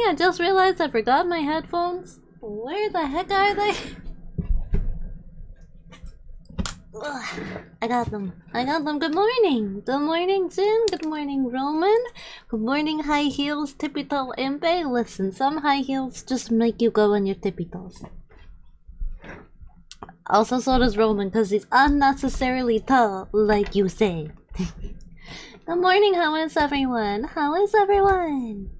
I just realized I forgot my headphones. Where the heck are they? Ugh, I got them. I got them. Good morning. Good morning, Jin. Good morning, Roman. Good morning, high heels, tippy toe Impey. Listen, some high heels just make you go on your tippy toes. Also, so does Roman, because he's unnecessarily tall, like you say. Good morning, how is everyone? How is everyone?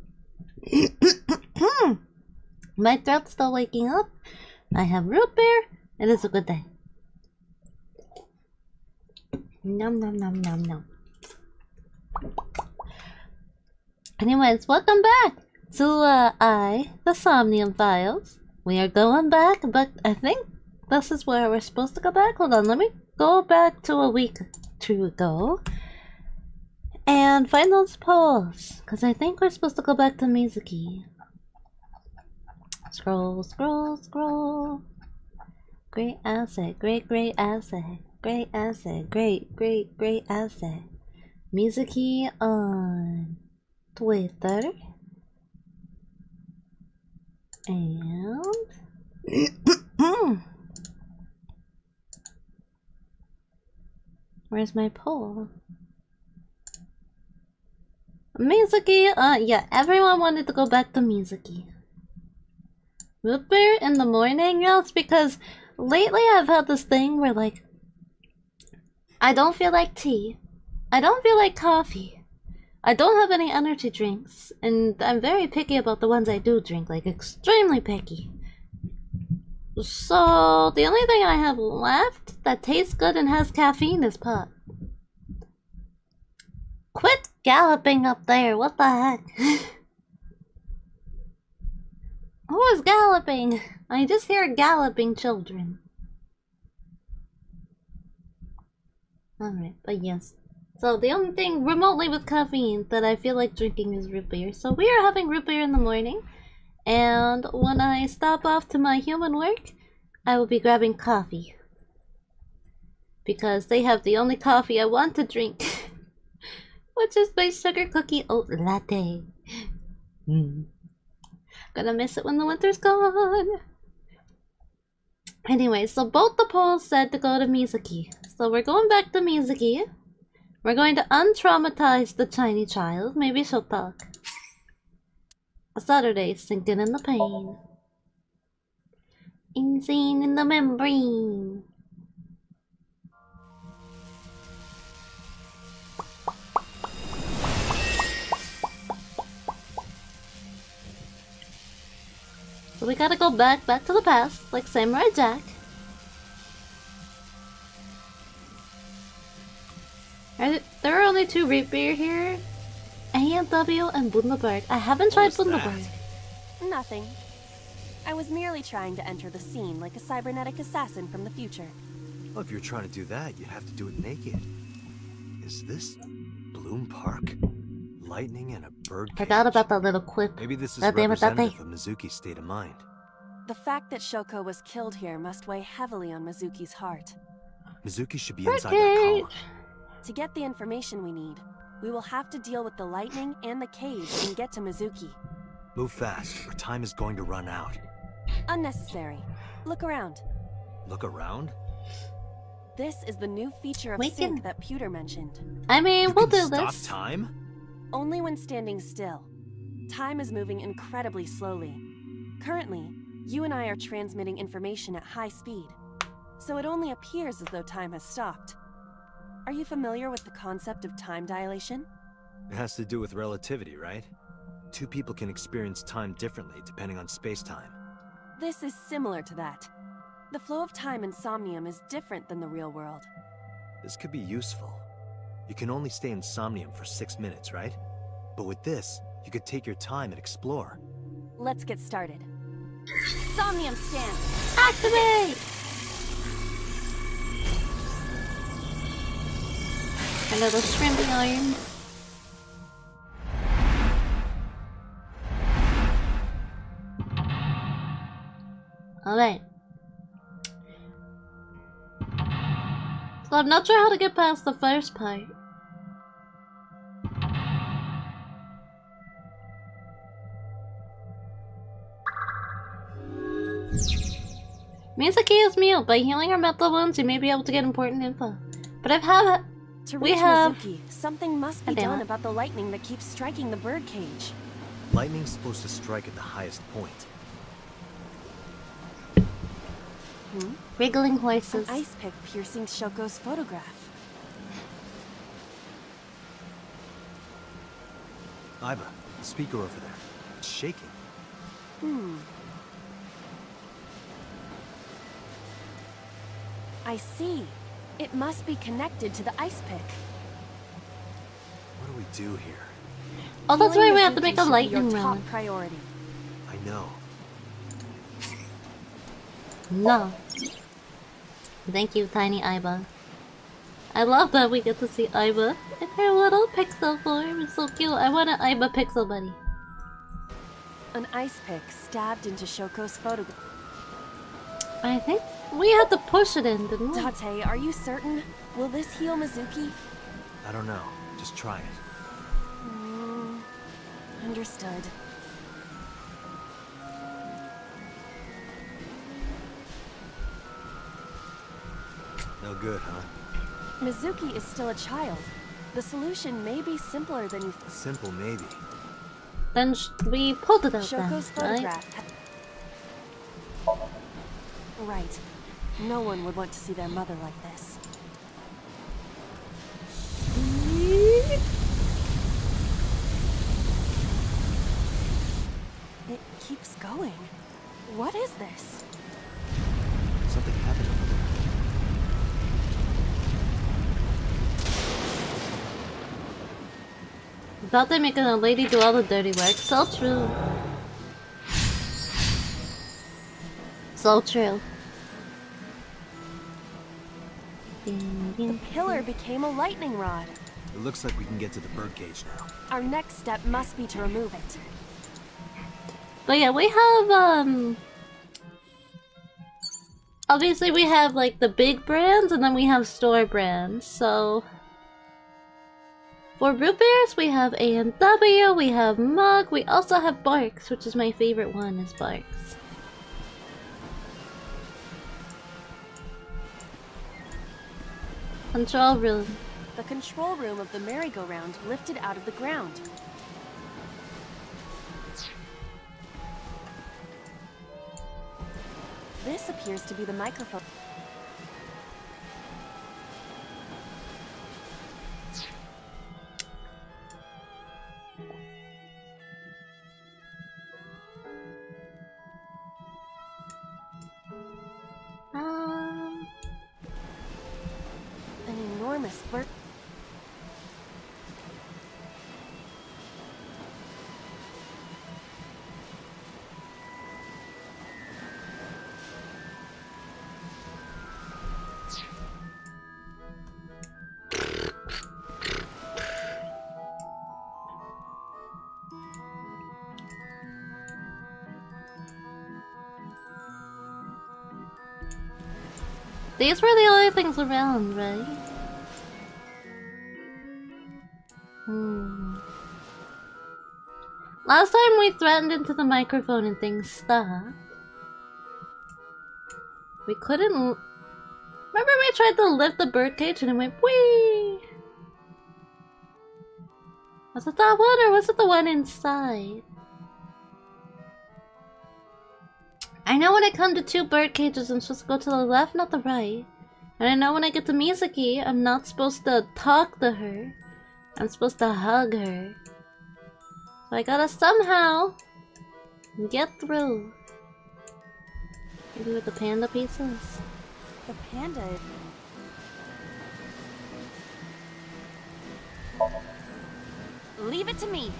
My throat's still waking up. I have root beer. It is a good day. Nom nom nom nom nom. Anyways, welcome back to the Somnium Files. We are going back, but I think this is where we're supposed to go back. Hold on, let me go back to a week or two ago and find those polls, because I think we're supposed to go back to Mizuki. Scroll, scroll, scroll. Great asset, great asset. Great asset, great asset. Mizuki on Twitter. And where's my poll? Mizuki, yeah, everyone wanted to go back to Mizuki. Root beer in the morning? Yes, because lately I've had this thing where, like, I don't feel like tea. I don't feel like coffee. I don't have any energy drinks. And I'm very picky about the ones I do drink. Like, extremely picky. So, the only thing I have left that tastes good and has caffeine is pop. Quit galloping up there. What the heck? Who is galloping? I just hear galloping children. Alright, but yes. So the only thing remotely with caffeine that I feel like drinking is root beer. So we are having root beer in the morning. And when I stop off to my human work, I will be grabbing coffee. Because they have the only coffee I want to drink. Which is my sugar cookie oat latte. Gonna miss it when the winter's gone. Anyway, so both the polls said to go to Mizuki. So we're going back to Mizuki. We're going to untraumatize the tiny child. Maybe she'll talk. A Saturday sinking in the pain. Insane in the membrane. So we gotta go back to the past, like Samurai Jack. There are only 2 root beer here. ENVtuber and Bundaberg. I haven't tried Bundaberg. Nothing. I was merely trying to enter the scene like a cybernetic assassin from the future. Well, if you're trying to do that, you'd have to do it naked. Is this Bloom Park? Lightning and a bird cage? Forgot about that little quip. Maybe this is representative of Mizuki's state of mind. The fact that Shoko was killed here must weigh heavily on Mizuki's heart. Mizuki should be inside that column. To get the information we need, we will have to deal with the lightning and the cage and get to Mizuki. Move fast, or time is going to run out. Unnecessary. Look around. Look around? This is the new feature of sync that Pewter mentioned. I mean, we'll do stop this. Time? Only when standing still. Time is moving incredibly slowly. Currently, you and I are transmitting information at high speed, so it only appears as though time has stopped. Are you familiar with the concept of time dilation? It has to do with relativity, right? 2 people can experience time differently depending on space-time. This is similar to that. The flow of time in Somnium is different than the real world. This could be useful. You can only stay in Somnium for 6 minutes, right? But with this, you could take your time and explore. Let's get started. Somnium scan! Activate! Another shrimpy iron. Alright. So I'm not sure how to get past the first part. Mizuki is mute. By healing her mental wounds, you may be able to get important info. But we have... Mizuki, something must be done about the lightning that keeps striking the birdcage. Lightning's supposed to strike at the highest point. Wriggling horses. An ice pick piercing Shoko's photograph. Iba, the speaker over there. It's shaking. I see. It must be connected to the ice pick. What do we do here? Oh, that's why Healing we have to Mizuki make a should be lightning your top round. priority. I know. No. Thank you, Tiny Iba. I love that we get to see Iba in her little pixel form. It's so cute. I want an Iba pixel buddy. An ice pick stabbed into Shoko's photograph. I think we had to push it in, didn't we? Date, are you certain? Will this heal Mizuki? I don't know. Just try it. Understood. No good, huh? Mizuki is still a child. The solution may be simpler than you think. Simple, maybe. Then we pulled it out Shoko's then, right? photograph. Right. No one would want to see their mother like this. It keeps going. What is this? Something happened over there. Thought they making a lady do all the dirty work. So true. So true. The pillar became a lightning rod. It looks like we can get to the birdcage now. Our next step must be to remove it. But yeah, we have obviously we have like the big brands and then we have store brands. So for root beers we have ENVtu, we have Mug, we also have Barks, which is my favorite one, is Barks. Control room. The control room of the merry-go-round lifted out of the ground. This appears to be the microphone. An enormous bird. These were the only things around, right? Last time we threatened into the microphone and things stopped. We couldn't... Remember we tried to lift the birdcage and it went whee! Was it that one or was it the one inside? I know when I come to two bird cages, I'm supposed to go to the left, not the right. And I know when I get to Mizuki, I'm not supposed to talk to her. I'm supposed to hug her. So I gotta somehow get through. Maybe with the panda pieces? The panda. Leave it to me.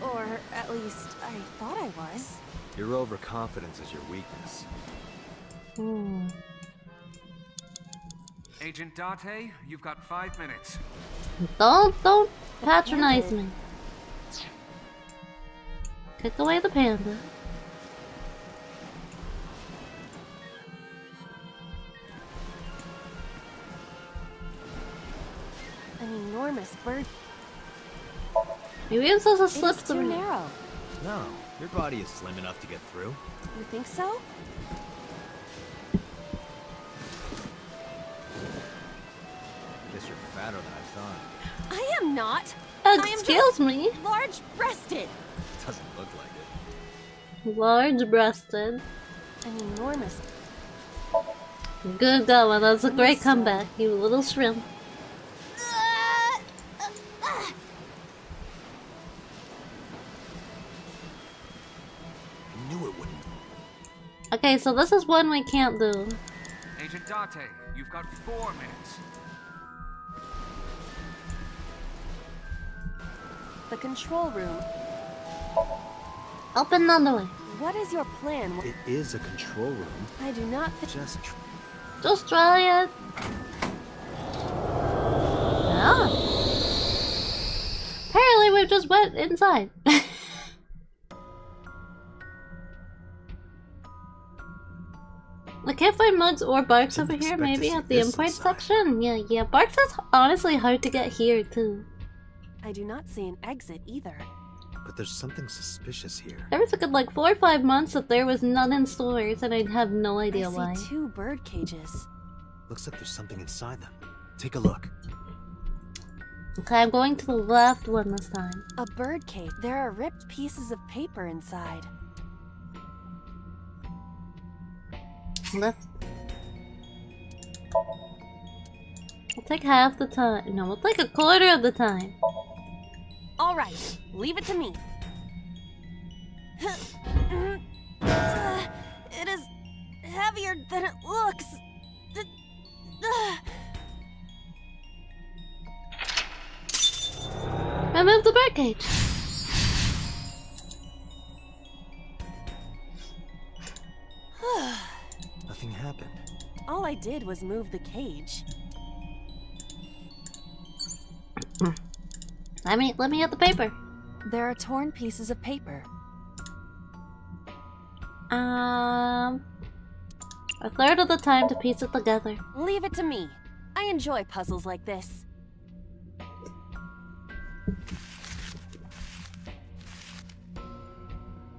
Or at least I thought I was. Your overconfidence is your weakness. Agent Date, you've got 5 minutes. Don't patronize me. Kick away the panda. An enormous bird. Maybe I'm supposed to slip It's too through. narrow. No, your body is slim enough to get through. You think so? Guess you're fatter than I thought. I am not. I am Excuse me. large-breasted. Doesn't look like it. Large-breasted. An enormous. Good going. That's a great comeback, you little shrimp. I knew it wouldn't. Okay, so this is one we can't do. Agent Date, you've got 4 minutes. The control room. Open another way. What is your plan? It is a control room. I do not think. Just try it. Ah. Apparently we just went inside. I can't find Mugs or Barks over here. Maybe at the import section? Yeah. Barks is honestly hard to get here too. I do not see an exit either. But there's something suspicious here. There was a good like 4 or 5 months that there was none in stores and I'd have no idea why. I see 2 bird cages. Looks like there's something inside them. Take a look. Okay, I'm going to the left one this time. A bird cage. There are ripped pieces of paper inside. Left. We'll take half the time. No, we'll take a quarter of the time. All right, leave it to me. It is heavier than it looks. Remove the birdcage. Nothing happened. All I did was move the cage. Let me get the paper. There are torn pieces of paper. A third of the time to piece it together. Leave it to me. I enjoy puzzles like this.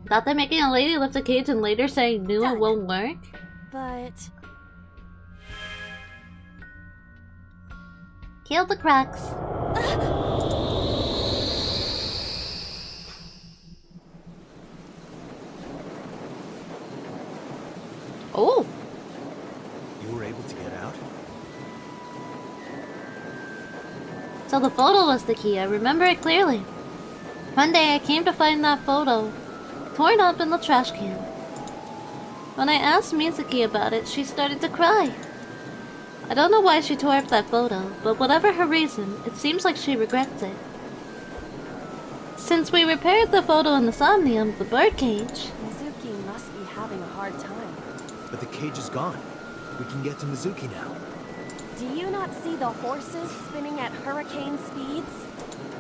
Thought they're making a lady lift a cage and later saying no, it won't work? But... Kill the cracks. Oh! You were able to get out? So the photo was the key, I remember it clearly. One day I came to find that photo, torn up in the trash can. When I asked Mizuki about it, she started to cry. I don't know why she tore up that photo, but whatever her reason, it seems like she regrets it. Since we repaired the photo in the Somnium, the birdcage... Mizuki must be having a hard time. But the cage is gone. We can get to Mizuki now. Do you not see the horses spinning at hurricane speeds?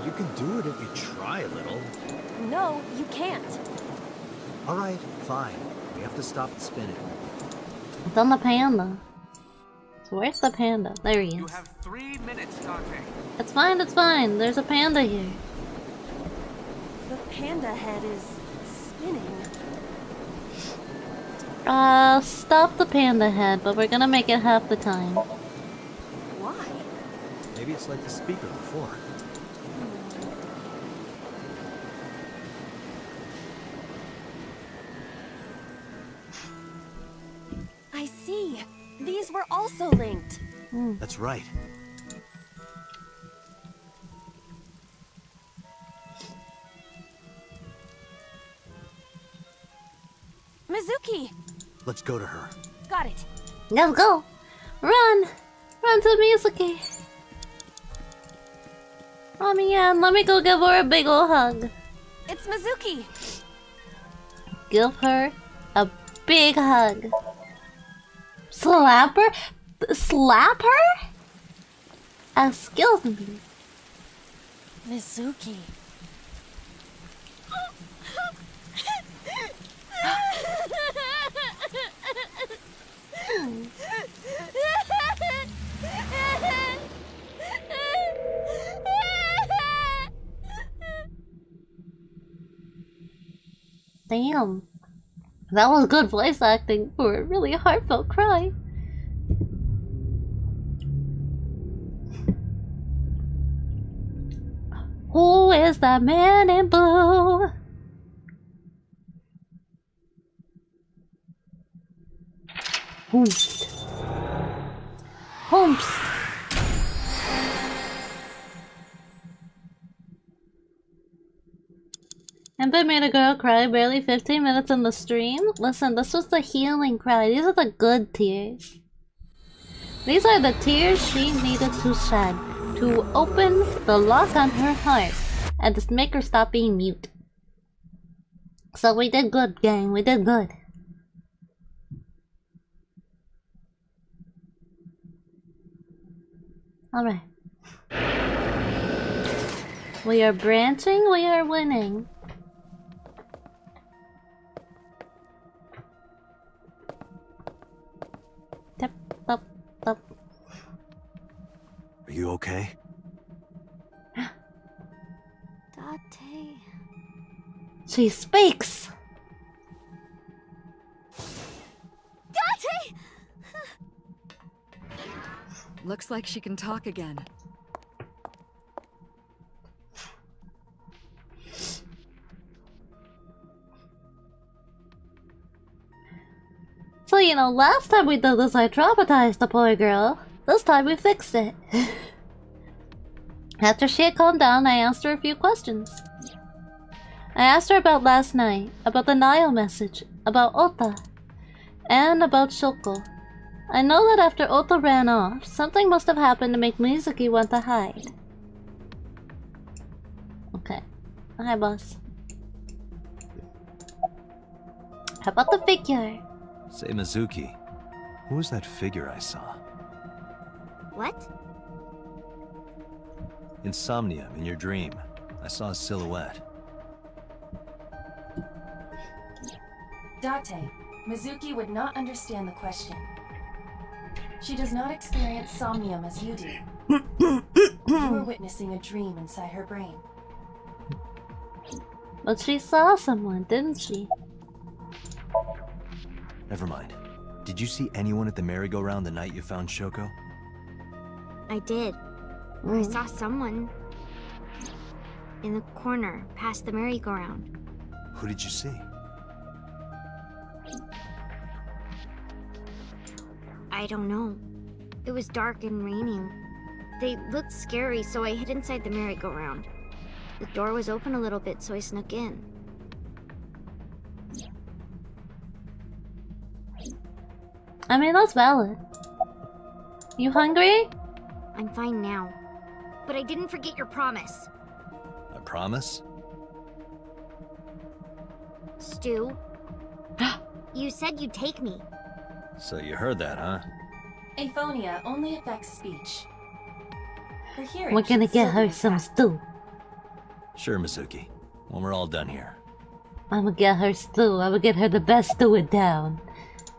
You can do it if you try a little. No, you can't. Alright, fine. We have to stop the spinning. It's on the panda. So where's the panda? There he You is. have 3 minutes, Date. It's fine. There's a panda here. The panda head is spinning. Stop the panda head, but we're gonna make it half the time. Why? Maybe it's like the speaker before. I see. These were also linked. That's right. Mizuki! Let's go to her. Got it. Let's go! Run! Run to Mizuki! Oh man, let me go give her a big ol' hug. It's Mizuki! Give her a big hug. Slap her? Slap her? Excuse me. Mizuki. Damn. That was good voice acting for a really heartfelt cry. Who is that man in blue? Hoomst. Hoomst. Impey made a girl cry barely 15 minutes in the stream. Listen, this was the healing cry. These are the good tears. These are the tears she needed to shed to open the lock on her heart and just make her stop being mute. So we did good, gang. We did good. Alright. We are branching, we are winning. Tap, tap, tap. Are you okay? Date. She speaks! Date! Looks like she can talk again. So, you know, last time we did this, I traumatized the poor girl. This time we fixed it. After she had calmed down, I asked her a few questions. I asked her about last night, about the Nile message, about Ota, and about Shoko. I know that after Ota ran off, something must have happened to make Mizuki want to hide. Okay. Hi, boss. How about the figure? Say, Mizuki, who was that figure I saw? What? In SOMNIUM, in your dream, I saw a silhouette. Date, Mizuki would not understand the question. She does not experience somnium as you do. You were witnessing a dream inside her brain. But she saw someone, didn't she? Never mind. Did you see anyone at the merry-go-round the night you found Shoko? I did. I saw someone in the corner past the merry-go-round. Who did you see? I don't know. It was dark and raining. They looked scary, so I hid inside the merry-go-round. The door was open a little bit, so I snuck in. I mean, that's valid. You hungry? I'm fine now. But I didn't forget your promise. I promise? Stu. You said you'd take me. So you heard that, huh? Aphonia only affects speech. Her hearing We're gonna should get still her be some intact. stew. Sure, Mizuki. When we're all done here. I'ma get her stew. I'ma get her the best stew in town.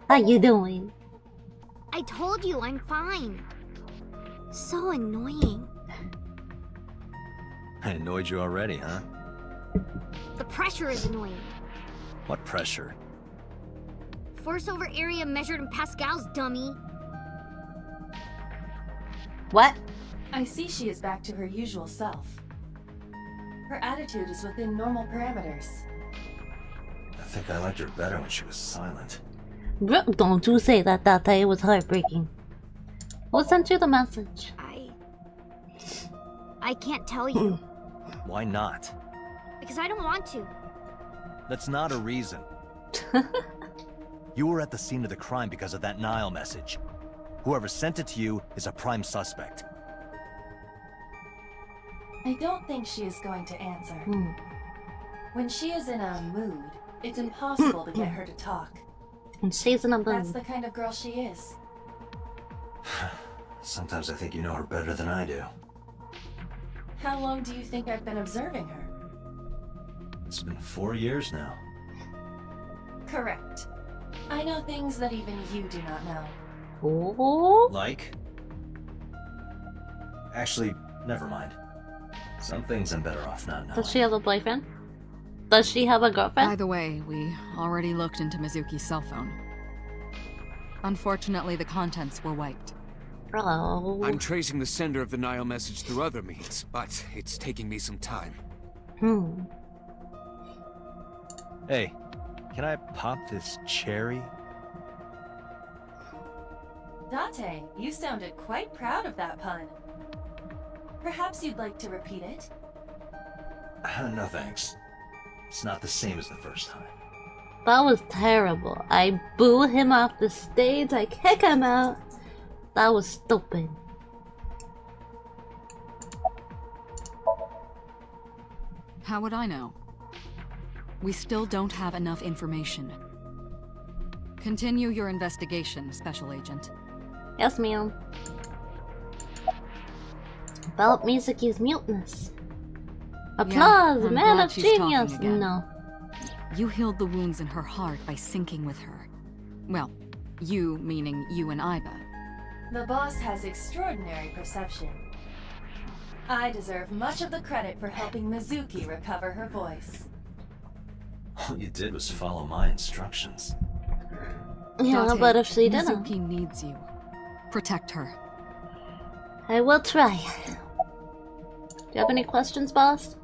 How you doing? I told you I'm fine. So annoying. I annoyed you already, huh? The pressure is annoying. What pressure? Force over area measured in pascals, dummy. What? I see she is back to her usual self. Her attitude is within normal parameters. I think I liked her better when she was silent. Bro, don't you say that, Date. It was heartbreaking. Who sent you the message? I can't tell you. Why not? Because I don't want to. That's not a reason. You were at the scene of the crime because of that Nile message. Whoever sent it to you is a prime suspect. I don't think she is going to answer. When she is in a mood, it's impossible to get her to talk. And she's in a That's mood. the kind of girl she is. Sometimes I think you know her better than I do. How long do you think I've been observing her? It's been 4 years now. Correct. I know things that even you do not know. Oh. Like? Actually, never mind. Some things I'm better off not knowing. Does she have a boyfriend? Does she have a girlfriend? By the way, we already looked into Mizuki's cell phone. Unfortunately, the contents were wiped. Oh. I'm tracing the sender of the Nile message through other means, but it's taking me some time. Hey, can I pop this cherry? Date, you sounded quite proud of that pun. Perhaps you'd like to repeat it? No thanks. It's not the same as the first time. That was terrible. I boo him off the stage. I kick him out. That was stupid. How would I know? We still don't have enough information. Continue your investigation, Special Agent. Yes, ma'am. About Mizuki's muteness. Applause, I'm man glad of she's talking genius. again. No. You healed the wounds in her heart by syncing with her. Well, you meaning you and Iba. The boss has extraordinary perception. I deserve much of the credit for helping Mizuki recover her voice. All you did was follow my instructions. Yeah, Date, but if she didn't, Mizuki needs you. Protect her. I will try. Do you have any questions, boss?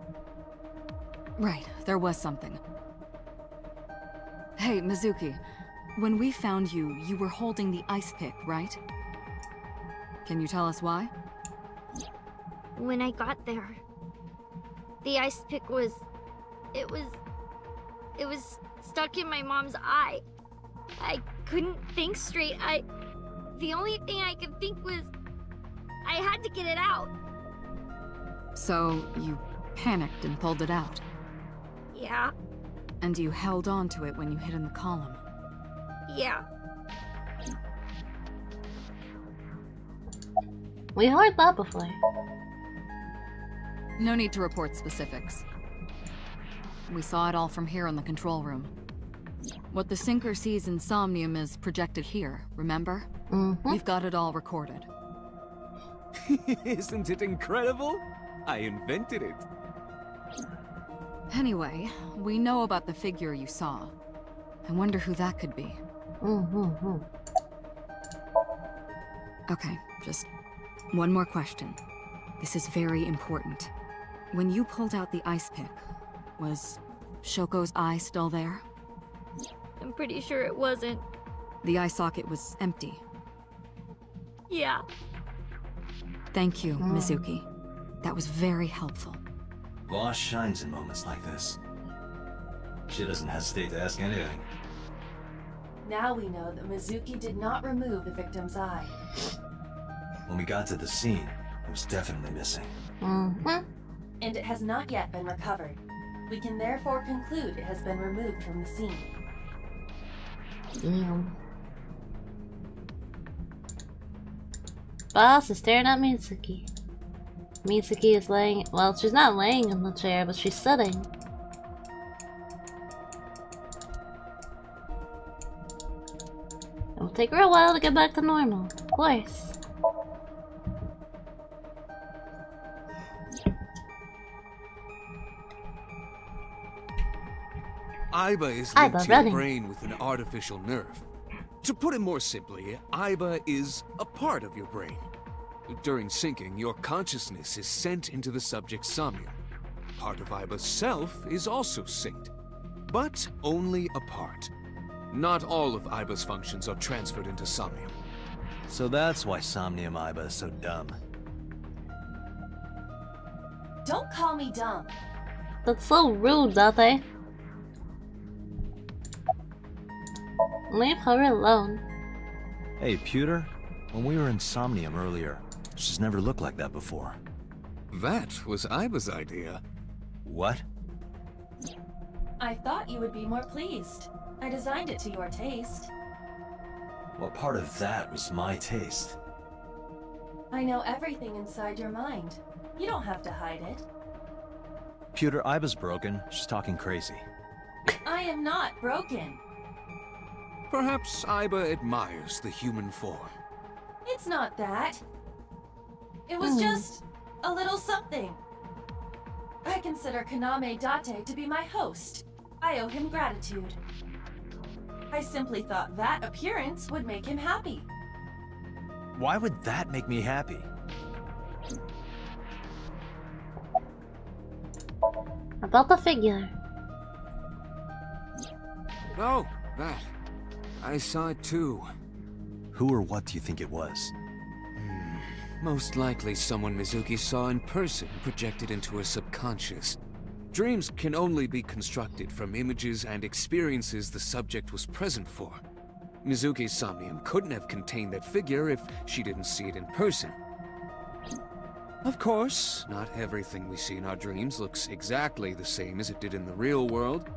Right, there was something. Hey, Mizuki. When we found you, you were holding the ice pick, right? Can you tell us why? When I got there, the ice pick was... It was stuck in my mom's eye. I couldn't think straight. The only thing I could think was... I had to get it out. So, you panicked and pulled it out. Yeah, And you held on to it when you hid in the column. yeah. We heard that before. No need to report specifics. We saw it all from here in the control room. What the sinker sees in Somnium is projected here, remember? We've got it all recorded. Isn't it incredible? I invented it. Anyway, we know about the figure you saw. I wonder who that could be. Okay, just one more question. This is very important. When you pulled out the ice pick, was Shoko's eye still there? I'm pretty sure it wasn't. The eye socket was empty. Yeah. Thank you, Mizuki. That was very helpful. Boss shines in moments like this. She doesn't hesitate to ask anything. Now we know that Mizuki did not remove the victim's eye. When we got to the scene, it was definitely missing. And it has not yet been recovered. We can therefore conclude it has been removed from the scene. Damn. Boss is staring at Mizuki. Mizuki is laying. Well, she's not laying in the chair, but she's sitting. It'll take her a while to get back to normal, of course. Iba is Iba linked to running. your brain with an artificial nerve. To put it more simply, Iba is a part of your brain. During syncing, your consciousness is sent into the subject's somnium. Part of Iba's self is also synced, but only a part. Not all of Iba's functions are transferred into somnium. So that's why Somnium Iba is so dumb. Don't call me dumb. That's so rude, Date. Leave her alone. Hey, Pewter, when we were in Somnium earlier, she's never looked like that before. That was Iba's idea. What? I thought you would be more pleased. I designed it to your taste. What part of that was my taste? I know everything inside your mind. You don't have to hide it. Pewter, Iba's broken. She's talking crazy. I am not broken. Perhaps Iba admires the human form. It's not that. It was just a little something. I consider Kaname Date to be my host. I owe him gratitude. I simply thought that appearance would make him happy. Why would that make me happy? About the figure. Oh, that. I saw it too. Who or what do you think it was? Most likely someone Mizuki saw in person projected into her subconscious. Dreams can only be constructed from images and experiences the subject was present for. Mizuki's somnium couldn't have contained that figure if she didn't see it in person. Of course, not everything we see in our dreams looks exactly the same as it did in the real world.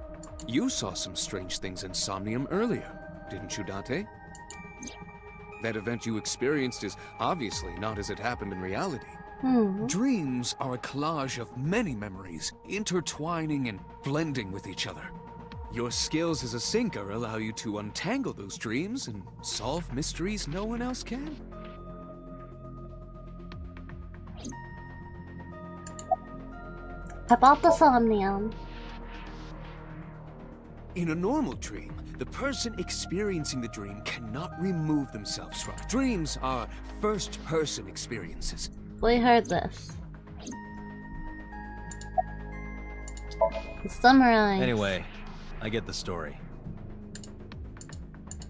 You saw some strange things in Somnium earlier, didn't you, Date? That event you experienced is obviously not as it happened in reality. Dreams are a collage of many memories, intertwining and blending with each other. Your skills as a sinker allow you to untangle those dreams and solve mysteries no one else can. About the Somnium. In a normal dream, the person experiencing the dream cannot remove themselves from it. Dreams are first-person experiences. We heard this. Summarize. Anyway, I get the story.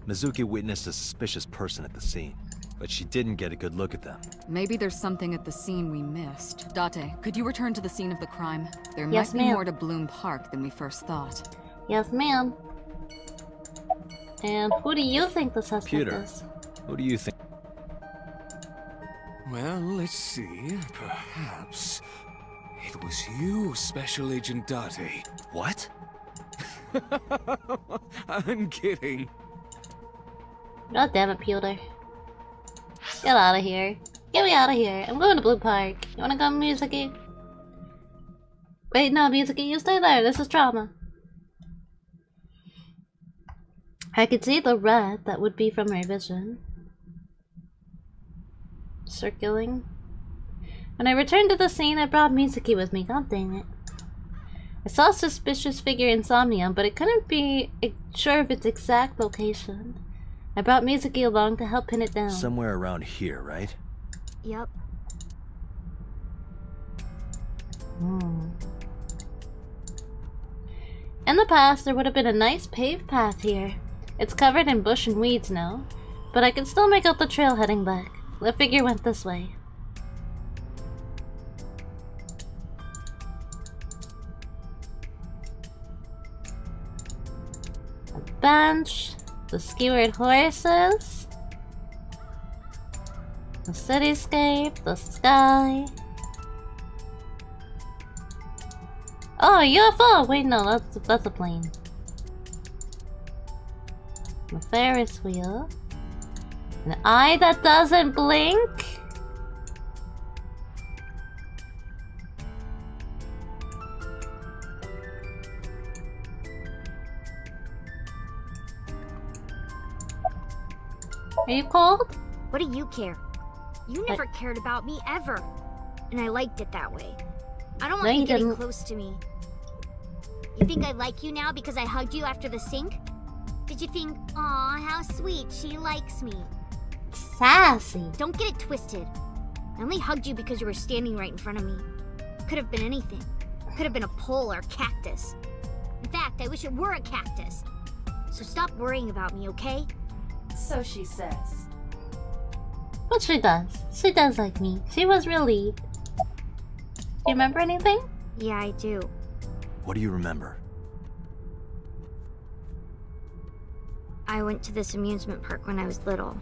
Mizuki witnessed a suspicious person at the scene, but she didn't get a good look at them. Maybe there's something at the scene we missed. Date, could you return to the scene of the crime? There Yes, might be ma'am. more to Bloom Park than we first thought. Yes, ma'am. And who do you think the suspect Computer. is? Who do you think? Well, let's see. Perhaps it was you, Special Agent Date. What? I'm kidding. God damn it, Pewter. Get out of here. Get me out of here. I'm going to Blue Park. You wanna come, Mizuki? Wait, no, Mizuki, you stay there. This is trauma. I could see the red that would be from her vision. Circling. When I returned to the scene, I brought Mizuki with me. God dang it. I saw a suspicious figure in Somnium, but I couldn't be sure of its exact location. I brought Mizuki along to help pin it down. Somewhere around here, right? Yep. In the past, there would have been a nice paved path here. It's covered in bush and weeds now, but I can still make out the trail heading back. The figure went this way. A bench, the skewered horses, the cityscape, the sky. Oh, UFO! Wait, no, that's a plane. The Ferris wheel. An eye that doesn't blink? Are you cold? What do you care? You never cared about me ever. And I liked it that way. I don't want No, you you getting didn't. close to me. You think I like you now because I hugged you after the sink? Did you think, aw, how sweet, she likes me? Sassy. Don't get it twisted. I only hugged you because you were standing right in front of me. Could have been anything. Could have been a pole or a cactus. In fact, I wish it were a cactus. So stop worrying about me, okay? So she says. But she does. She does like me. She was relieved. Do you remember anything? Yeah, I do. What do you remember? I went to this amusement park when I was little.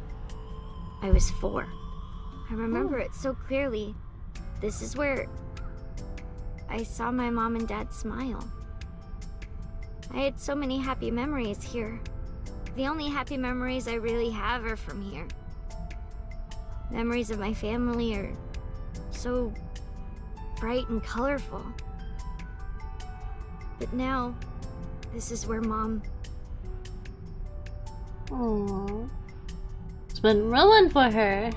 I was 4. I remember it so clearly. This is where I saw my mom and dad smile. I had so many happy memories here. The only happy memories I really have are from here. Memories of my family are so bright and colorful. But now, this is where Mom... Aww. It's been ruined for her.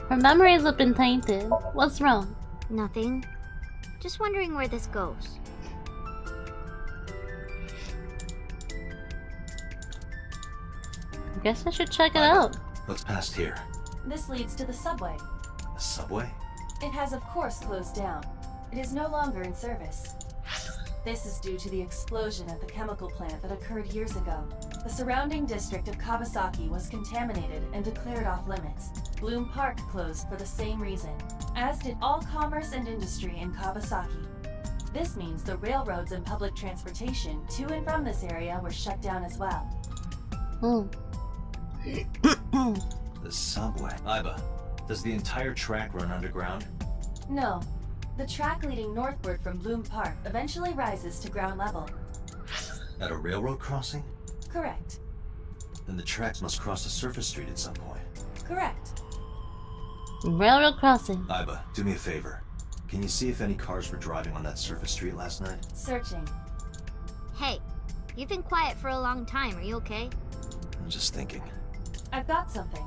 Her memories have been tainted. What's wrong? Nothing. Just wondering where this goes. I guess I should check it out. What's past here? This leads to the subway. The subway? It has of course closed down. It is no longer in service. This is due to the explosion at the chemical plant that occurred years ago. The surrounding district of Kawasaki was contaminated and declared off limits. Bloom Park closed for the same reason, as did all commerce and industry in Kawasaki. This means the railroads and public transportation to and from this area were shut down as well. The subway. Iba, does the entire track run underground? No. The track leading northward from Bloom Park eventually rises to ground level. At a railroad crossing? Correct. Then the tracks must cross a surface street at some point. Correct. Railroad crossing. Iba, do me a favor. Can you see if any cars were driving on that surface street last night? Searching. Hey, you've been quiet for a long time. Are you okay? I'm just thinking. I've got something.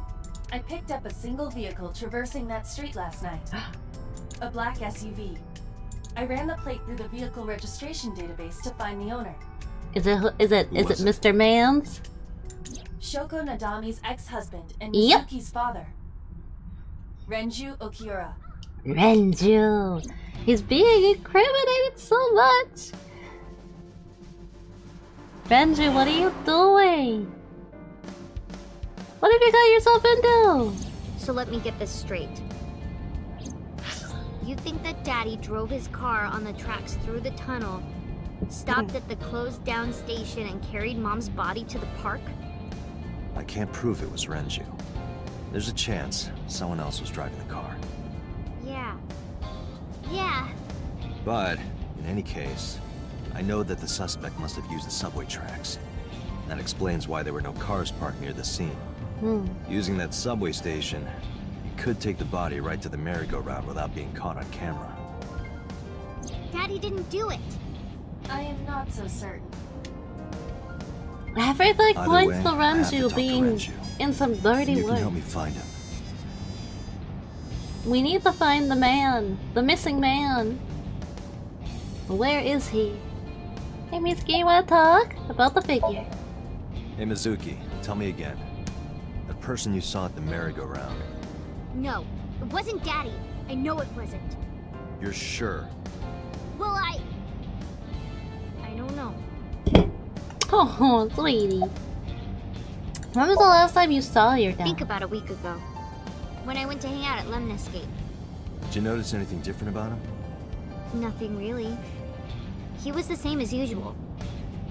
I picked up a single vehicle traversing that street last night. A black SUV. I ran the plate through the vehicle registration database to find the owner. Is it Mr. Mans? Shoko Nadami's ex-husband and Yep. Mizuki's father. Renju Okiura. Renju. He's being incriminated so much. Renju, what are you doing? What have you got yourself into? So let me get this straight. You think that Daddy drove his car on the tracks through the tunnel, stopped at the closed down station, and carried Mom's body to the park? I can't prove it was Renju. There's a chance someone else was driving the car. Yeah. But, in any case, I know that the suspect must have used the subway tracks. That explains why there were no cars parked near the scene. Using that subway station, you could take the body right to the merry-go-round without being caught on camera. Daddy didn't do it. I am not so certain. Everything Either points way, to I have to Renju talk to being Renju. in some dirty You can work. help me find him. We need to find the man. The missing man. Where is he? Hey Mizuki, you wanna talk? About the figure. Hey Mizuki, tell me again. That person you saw at the merry-go-round. No, it wasn't Daddy. I know it wasn't. You're sure? Well, I don't know. Oh, sweetie. When was the last time you saw your I dad? think about a week ago, when I went to hang out at Lemniscape. Did you notice anything different about him? Nothing really. He was the same as usual.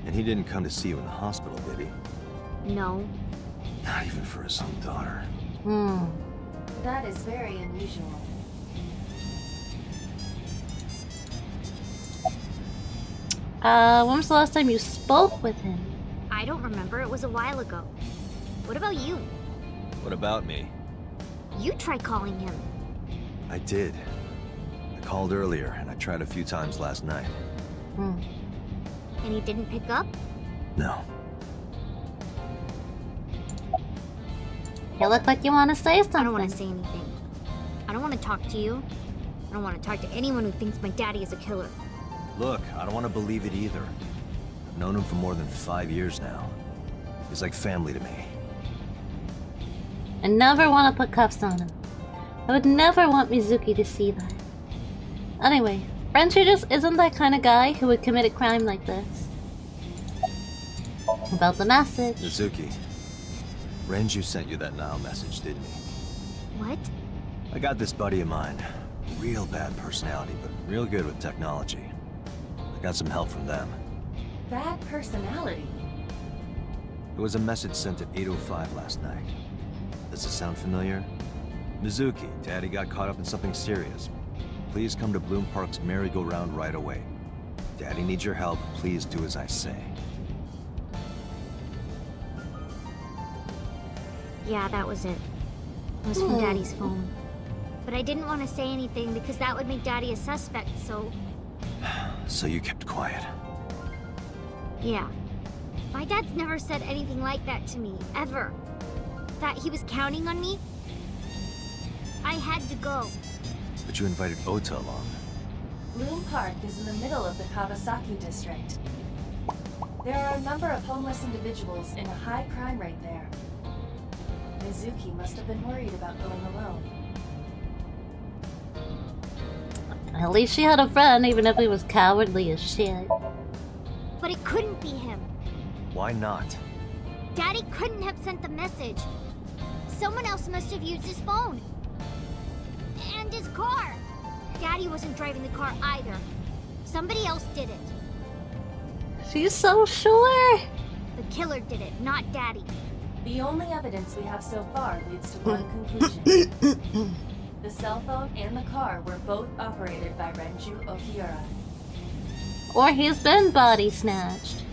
And he didn't come to see you in the hospital, did he? No. Not even for his own daughter. That is very unusual. When was the last time you spoke with him? I don't remember. It was a while ago. What about you? What about me? You try calling him. I did. I called earlier, and I tried a few times last night. And he didn't pick up? No. You look like you want to say something. I don't want to say anything. I don't want to talk to you. I don't want to talk to anyone who thinks my daddy is a killer. Look, I don't want to believe it either. I've known him for more than 5 years now. He's like family to me. I never want to put cuffs on him. I would never want Mizuki to see that. Anyway, Renju just isn't that kind of guy who would commit a crime like this. About the message. Mizuki, Renju sent you that now message, didn't he? What? I got this buddy of mine. Real bad personality, but real good with technology. I got some help from them. Bad personality? It was a message sent at 8:05 last night. Does it sound familiar? Mizuki, Daddy got caught up in something serious. Please come to Bloom Park's merry-go-round right away. Daddy needs your help. Please do as I say. Yeah, that was it. It was from Daddy's phone. But I didn't want to say anything because that would make Daddy a suspect, so... So you kept quiet. Yeah. My dad's never said anything like that to me, ever. That he was counting on me. I had to go. But you invited Ota along. Loom Park is in the middle of the Kawasaki district. There are a number of homeless individuals and a high crime rate there. Mizuki must have been worried about going alone. At least she had a friend, even if he was cowardly as shit. But it couldn't be him. Why not? Daddy couldn't have sent the message. Someone else must have used his phone. And his car. Daddy wasn't driving the car either. Somebody else did it. She's so sure. The killer did it, not Daddy. The only evidence we have so far leads to one conclusion. The cell phone and the car were both operated by Renju Okiura. Or he's been body snatched.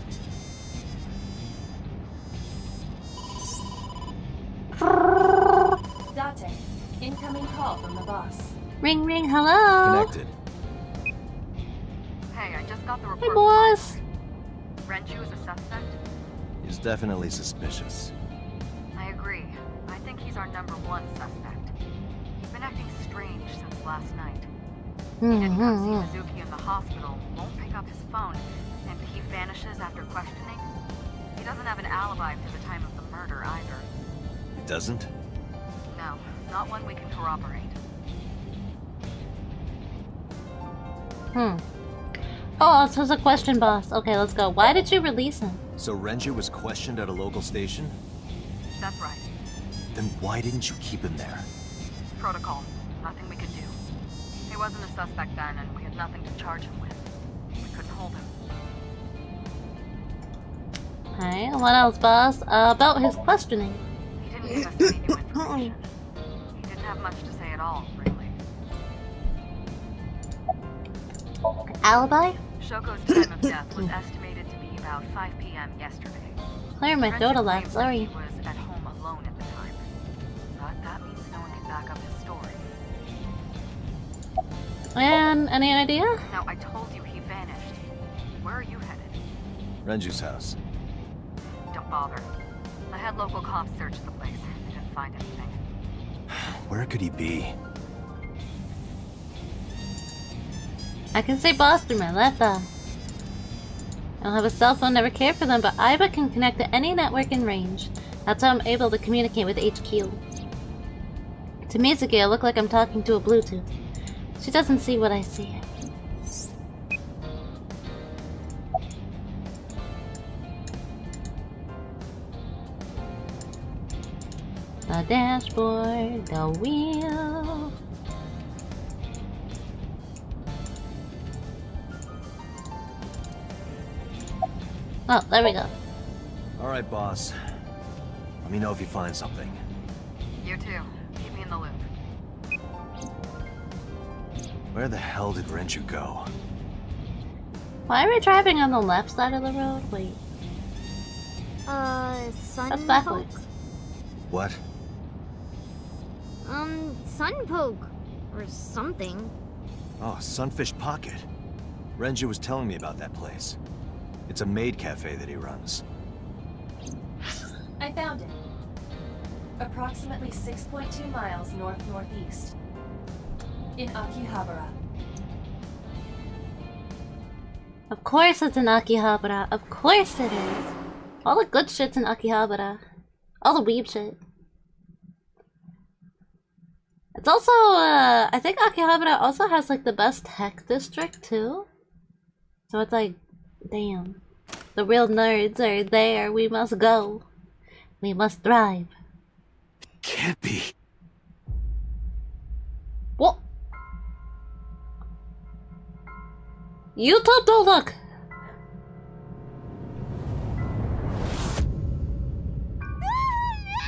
Date, incoming call from the boss. Ring ring, hello. Connected. Hey, I just got the report. Hey boss. Renju is a suspect? He's definitely suspicious. I agree. I think he's our #1 suspect. He's been acting strange since last night. He didn't come see Mizuki in the hospital, won't pick up his phone, and he vanishes after questioning. He doesn't have an alibi for the time of the murder either. He doesn't? No, not one we can corroborate. Oh, so it's a question, boss. Okay, let's go. Why did you release him? So Renju was questioned at a local station? That's right. Then why didn't you keep him there? Protocol. Nothing we could do. He wasn't a suspect then, and we had nothing to charge him with. We couldn't hold him. Okay, what else, boss? About his questioning. He didn't give us any new information. He didn't have much to say at all, really. Alibi? Shoko's time of death was estimated to be about 5 p.m. yesterday. Clear my throat a lot, Renju sorry. claims he was at home alone at the time. But that means no one can back up his story. And any idea? Now, I told you he vanished. Where are you headed? Renju's house. Don't bother. I had local cops search the place. They didn't find anything. Where could he be? I can say boss through my laptop. I don't have a cell phone, never cared for them, but Aiba can connect to any network in range. That's how I'm able to communicate with HQ. To Mizuki, I look like I'm talking to a Bluetooth. She doesn't see what I see. The dashboard, the wheel. Oh, there we go. Alright, boss. Let me know if you find something. You too. Keep me in the loop. Where the hell did Renju go? Why are we driving on the left side of the road? Wait. Sun That's backwards. poke? What? Sun poke. Or something. Oh, Sunfish Pocket. Renju was telling me about that place. It's a maid cafe that he runs. I found it. Approximately 6.2 miles north-northeast. In Akihabara. Of course it's in Akihabara. Of course it is. All the good shit's in Akihabara. All the weeb shit. It's also, I think Akihabara also has like the best tech district too. So it's like, damn. The real nerds are there. We must go. We must thrive. Can't be. What? YouTube, don't look!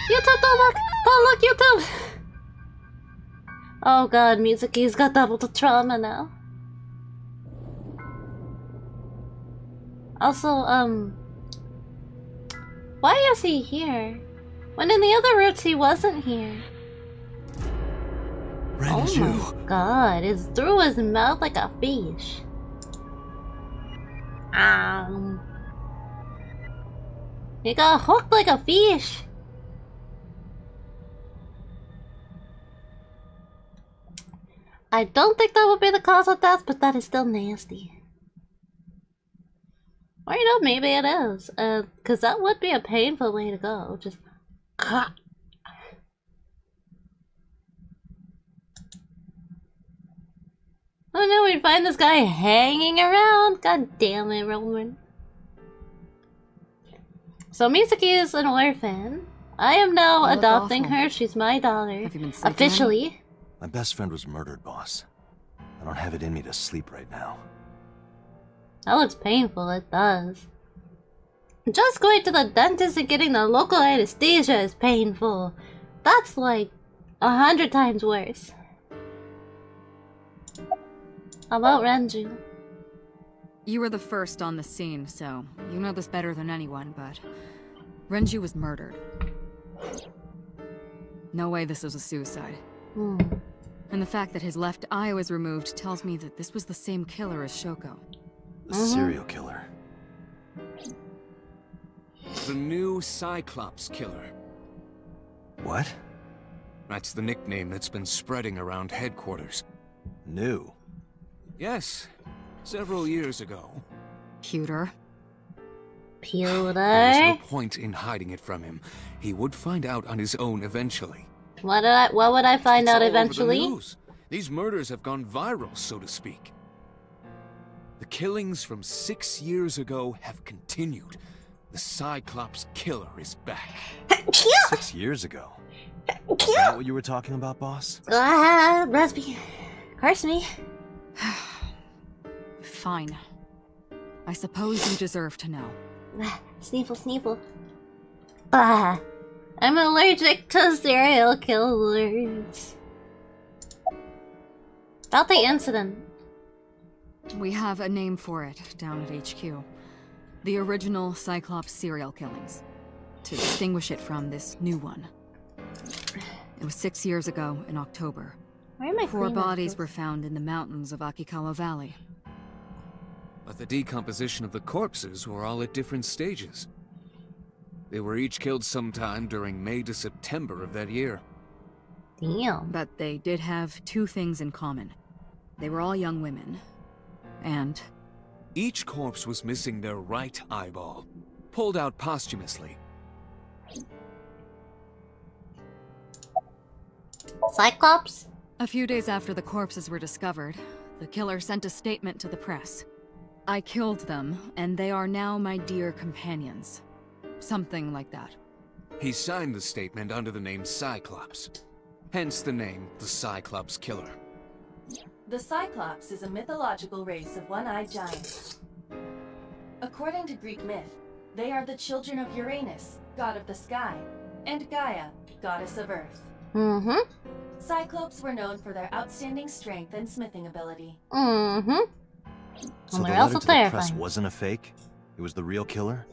YouTube, don't look! Don't look, YouTube! Oh god, Mizuki's got double the trauma now. Also, why is he here? When in the other routes he wasn't here. Renju. Oh my god, it's through his mouth like a fish. He got hooked like a fish. I don't think that would be the cause of death, but that is still nasty. Or you know, maybe it is. Cause that would be a painful way to go. Just oh no, we find this guy hanging around. God damn it, Roman. So Mizuki is an orphan. I am now adopting her. She's my daughter. Have you been officially. My best friend was murdered, boss. I don't have it in me to sleep right now. That looks painful, it does. Just going to the dentist and getting the local anesthesia is painful. That's like 100 times worse. How about Renju? You were the first on the scene, so you know this better than anyone, but Renju was murdered. No way this was a suicide. And the fact that his left eye was removed tells me that this was the same killer as Shoko. The serial killer. The new Cyclops killer. What? That's the nickname that's been spreading around headquarters. New? Yes, several years ago. Pewter. There was no point in hiding it from him. He would find out on his own eventually. What would I find out eventually? All over the news. These murders have gone viral, so to speak. The killings from 6 years ago have continued. The Cyclops killer is back. 6 years ago? Is that what you were talking about, boss? Bless me. Curse me. Fine. I suppose you deserve to know. Sneefle, sneefle. I'm allergic to serial killers. About the incident. We have a name for it down at HQ. The original Cyclops serial killings. To distinguish it from this new one. It was 6 years ago in October. Where are my 4 bodies were found in the mountains of Akikawa Valley. But the decomposition of the corpses were all at different stages. They were each killed sometime during May to September of that year. Damn. But they did have 2 things in common. They were all young women. And each corpse was missing their right eyeball, pulled out posthumously. Cyclops? a few days after the corpses were discovered, the killer sent a statement to the press. I killed them, and they are now my dear companions. Something like that. He signed the statement under the name Cyclops. Hence the name, the Cyclops Killer. The Cyclops is a mythological race of one-eyed giants. According to Greek myth, they are the children of Uranus, god of the sky, and Gaia, goddess of earth. Cyclops were known for their outstanding strength and smithing ability. So the letter to the press wasn't a fake? It was the real killer?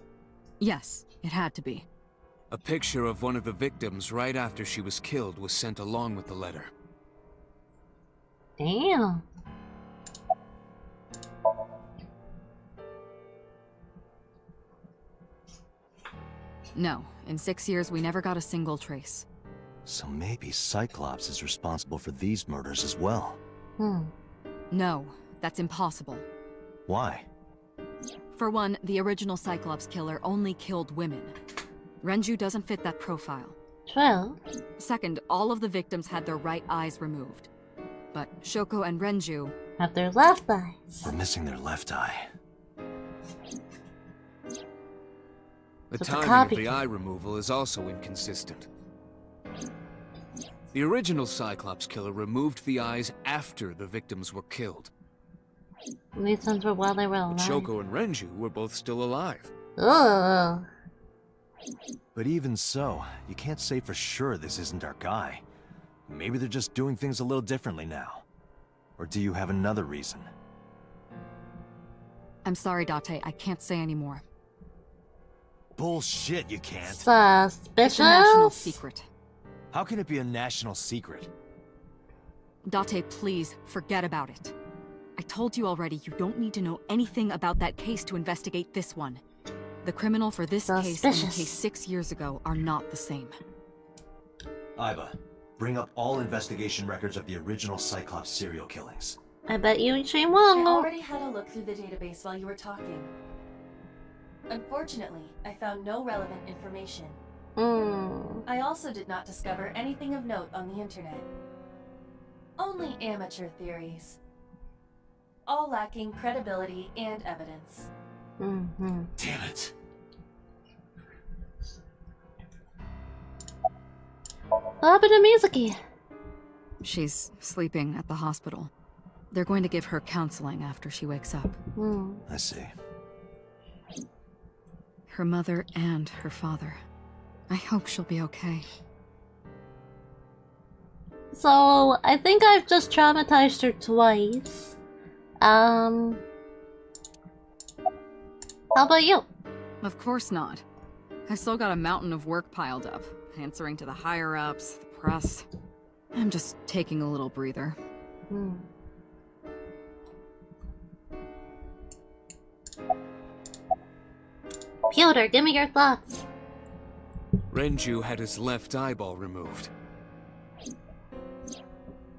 Yes, it had to be. A picture of one of the victims right after she was killed was sent along with the letter. Damn. No, in 6 years we never got a single trace. So maybe Cyclops is responsible for these murders as well. No, that's impossible. Why? For one, the original Cyclops killer only killed women. Renju doesn't fit that profile. True. Second, all of the victims had their right eyes removed. But Shoko and Renju have their left eyes. They're missing their left eye. The timing of the eye removal is also inconsistent. The original Cyclops killer removed the eyes after the victims were killed. These ones were while they were alive. Shoko and Renju were both still alive. Ugh. But even so, you can't say for sure this isn't our guy. Maybe they're just doing things a little differently now. Or do you have another reason? I'm sorry, Date, I can't say anymore. Bullshit, you can't. Suspicious? It's a national secret. How can it be a national secret? Date, please, forget about it. I told you already, you don't need to know anything about that case to investigate this one. The criminal for this case and the case 6 years ago are not the same. Aiba, Bring up all investigation records of the original Cyclops serial killings. I bet you she I won't. already had a look through the database while you were talking. Unfortunately, I found no relevant information. I also did not discover anything of note on the internet. Only amateur theories. All lacking credibility and evidence. Damn it. What happened to Mizuki? She's sleeping at the hospital. They're going to give her counseling after she wakes up. I see. Her mother and her father. I hope she'll be okay. So, I think I've just traumatized her twice. How about you? Of course not. I've still got a mountain of work piled up, answering to the higher-ups, the press. I'm just taking a little breather. Pewter, give me your thoughts. Renju had his left eyeball removed.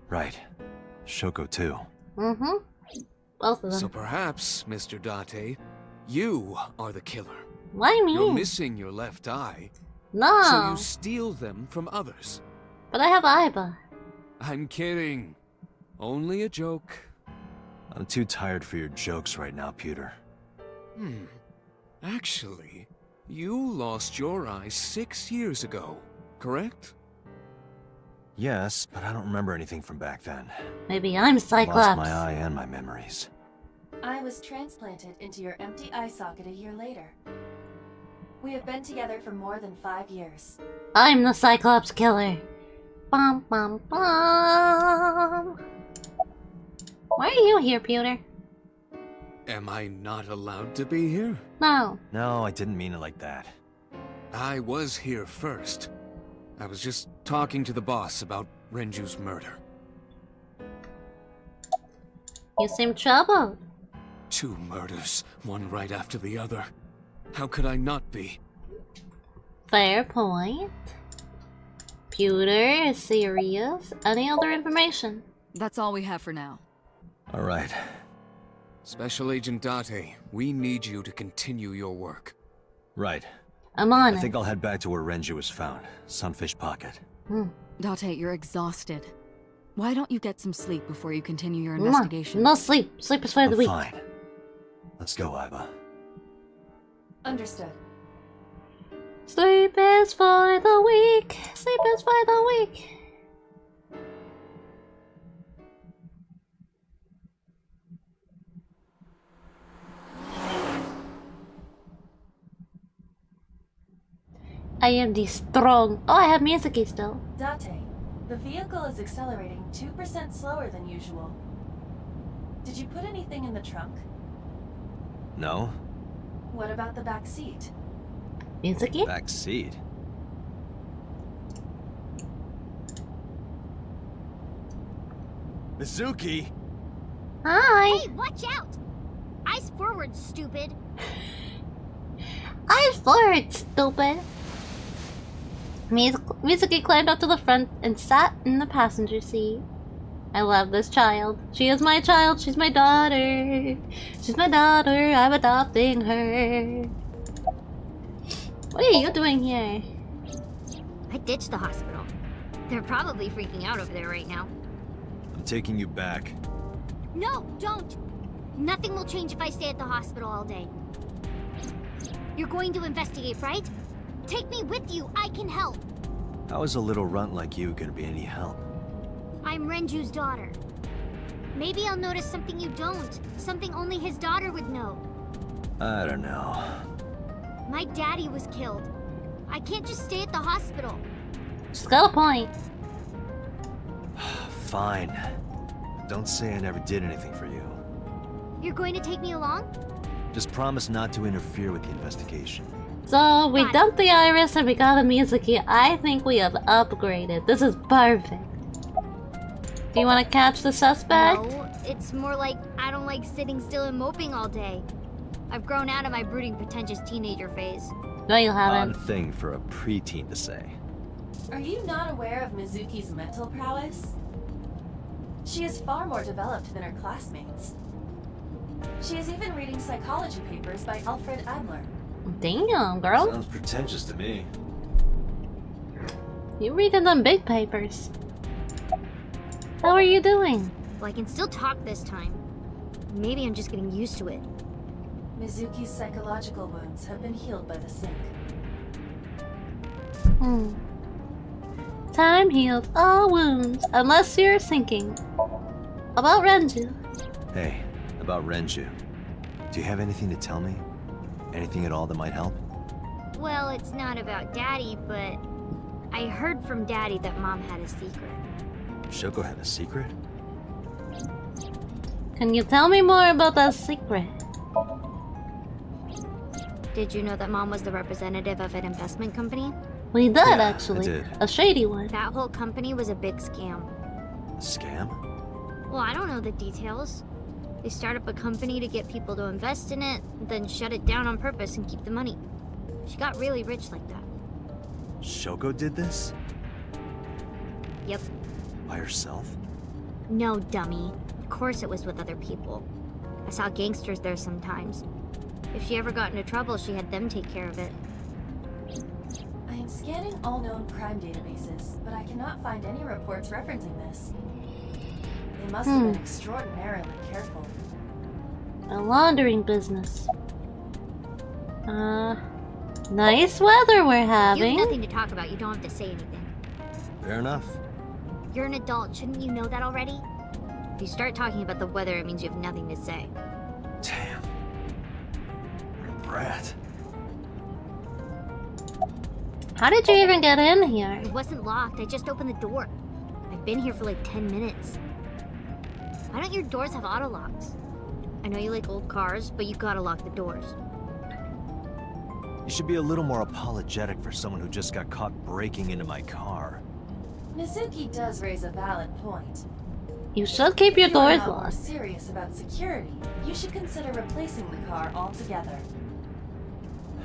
Right. Shoko too. Both of them. So perhaps, Mr. Date, you are the killer. Why me? You're missing your left eye, No. so you steal them from others. But I have Aiba. I'm kidding. Only a joke. I'm too tired for your jokes right now, Pewter. Actually, you lost your eye 6 years ago, correct? Yes, but I don't remember anything from back then. Maybe I'm Cyclops. Lost my eye and my memories. I was transplanted into your empty eye socket a year later. We have been together for more than 5 years. I'm the Cyclops killer. Bum bum bum. Why are you here, Pewter? Am I not allowed to be here? No. No, I didn't mean it like that. I was here first. I was just talking to the boss about Renju's murder. You seem troubled. 2 murders, one right after the other. How could I not be? Fair point. Pewter is serious. Any other information? That's all we have for now. All right. Special Agent Date, we need you to continue your work. Right. I'm on I it. think I'll head back to where Renju was found. Sunfish Pocket. Date, you're exhausted. Why don't you get some sleep before you continue your investigation? No sleep. Sleep is for the I'm weak. fine. Let's go, Aiba. Understood. Sleep is for the weak. Sleep is for the weak. I am the strong. Oh, I have Mizuki still. Date, the vehicle is accelerating 2% slower than usual. Did you put anything in the trunk? No? What about the back seat? Mizuki? Back seat. Mizuki! Hi. Hey, watch out! Eyes forward, stupid. Eyes forward, stupid. Mizuki climbed up to the front and sat in the passenger seat. I love this child. She is my child. She's my daughter. She's my daughter. I'm adopting her. What are you doing here? I ditched the hospital. They're probably freaking out over there right now. I'm taking you back. No, don't! Nothing will change if I stay at the hospital all day. You're going to investigate, right? Take me with you. I can help. How is a little runt like you gonna be any help? I'm Renju's daughter. Maybe I'll notice something you don't. Something only his daughter would know. I don't know. My daddy was killed. I can't just stay at the hospital. She's got a point. Fine. Don't say I never did anything for you. You're going to take me along? Just promise not to interfere with the investigation. So, we Got it. dumped the Iris and we got a Mizuki. I think we have upgraded. This is perfect. Do you want to catch the suspect? No, it's more like I don't like sitting still and moping all day. I've grown out of my brooding, pretentious teenager phase. No, you Odd haven't. thing for a preteen to say. Are you not aware of Mizuki's mental prowess? She is far more developed than her classmates. She is even reading psychology papers by Alfred Adler. Damn, girl. Sounds pretentious to me. You reading them big papers. How are you doing? Well, I can still talk this time. Maybe I'm just getting used to it. Mizuki's psychological wounds have been healed by the sink. Time heals all wounds, unless you're sinking. About Renju. Hey, about Renju. Do you have anything to tell me? Anything at all that might help? Well, it's not about Daddy, but I heard from Daddy that Mom had a secret. Shoko had a secret? Can you tell me more about that secret? Did you know that Mom was the representative of an investment company? We did, Yeah, actually. I did. A shady one. That whole company was a big scam. A scam? Well, I don't know the details. They start up a company to get people to invest in it, then shut it down on purpose and keep the money. She got really rich like that. Shoko did this? Yep. By herself? No, dummy. Of course it was with other people. I saw gangsters there sometimes. If she ever got into trouble, she had them take care of it. I am scanning all known crime databases, but I cannot find any reports referencing this. They must have been extraordinarily careful. A laundering business. Nice weather we're You having. have nothing to talk about. You don't have to say anything. Fair enough. You're an adult. Shouldn't you know that already? If you start talking about the weather, it means you have nothing to say. Damn. What a brat. How did you even get in here? It wasn't locked. I just opened the door. I've been here for like 10 minutes. Why don't your doors have auto locks? I know you like old cars, but you gotta lock the doors. You should be a little more apologetic for someone who just got caught breaking into my car. Mizuki does raise a valid point. You should keep your If you are doors not more locked. serious about security, you should consider replacing the car altogether.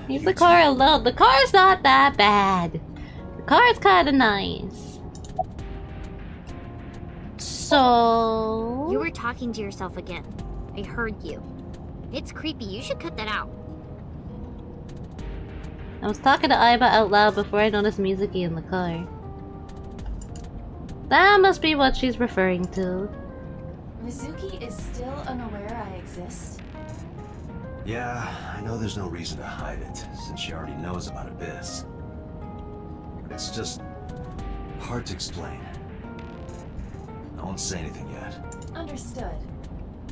Leave the car alone. The car's not that bad. The car's kinda nice. So... You were talking to yourself again. I heard you. It's creepy. You should cut that out. I was talking to Aiba out loud before I noticed Mizuki in the car. That must be what she's referring to. Mizuki is still unaware I exist. Yeah, I know there's no reason to hide it, since she already knows about Abyss. But it's just hard to explain. I won't say anything yet. Understood.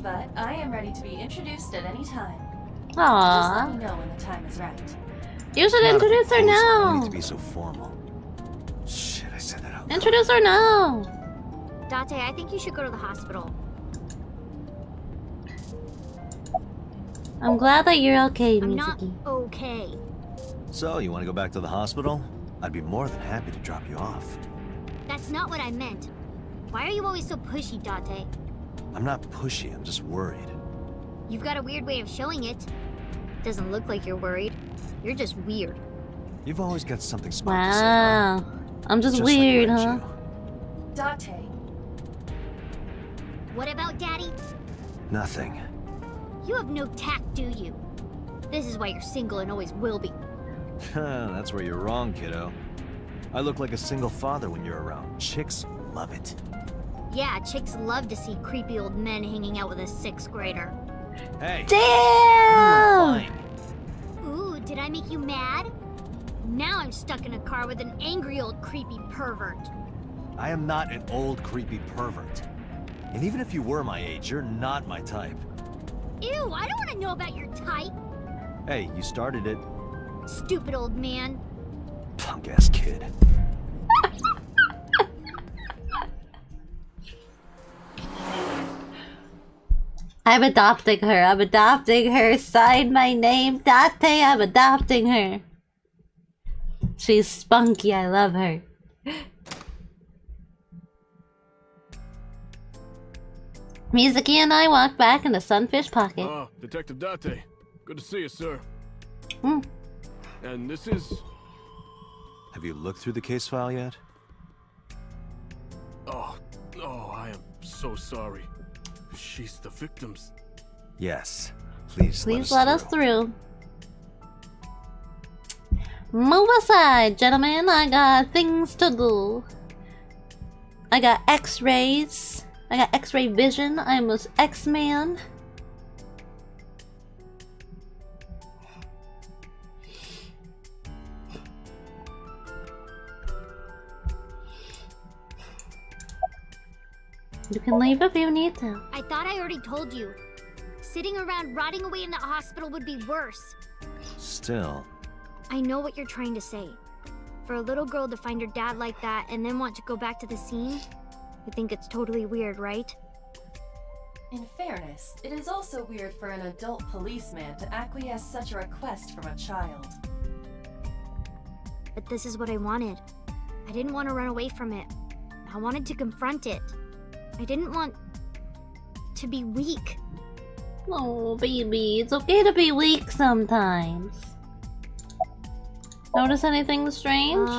But I am ready to be introduced at any time. Just Aww. let me know when the time is right. You should Not a introduce her proposal, no need now. to be so formal. Shit, I said that out loud. Introduce her now. Date, I think you should go to the hospital. I'm glad that you're okay, I'm not Mizuki. okay. So, you want to go back to the hospital? I'd be more than happy to drop you off. That's not what I meant. Why are you always so pushy, Date? I'm not pushy, I'm just worried. You've got a weird way of showing it. Doesn't look like you're worried. You're just weird. You've always got something smart to say, huh? Wow. I'm just Just weird, like huh? Renju. Date, What about Daddy? Nothing. You have no tact, do you? This is why you're single and always will be. That's where you're wrong, kiddo. I look like a single father when you're around. Chicks love it. Yeah, chicks love to see creepy old men hanging out with a 6th grader. Hey! Damn! Fine. Ooh, did I make you mad? Now I'm stuck in a car with an angry old creepy pervert. I am not an old creepy pervert. And even if you were my age, you're not my type. Ew, I don't want to know about your type. Hey, you started it. Stupid old man. Punk-ass kid. I'm adopting her. I'm adopting her. Sign my name, Date. I'm adopting her. She's spunky. I love her. Mizuki and I walk back in the sunfish pocket. Ah, Detective Date. Good to see you, sir. Hmm. And this is... Have you looked through the case file yet? Oh, I am so sorry. She's the victim's. Yes. Please let us through. Move aside, gentlemen. I got things to do. I got X-rays. I got X-ray vision. I'm an X-Man. You can leave if you need to. I thought I already told you. Sitting around rotting away in the hospital would be worse. Still. I know what you're trying to say. For a little girl to find her dad like that and then want to go back to the scene, I think it's totally weird, right? In fairness, it is also weird for an adult policeman to acquiesce such a request from a child. But this is what I wanted. I didn't want to run away from it. I wanted to confront it. I didn't want to be weak. Oh, baby, it's okay to be weak sometimes. Notice anything strange?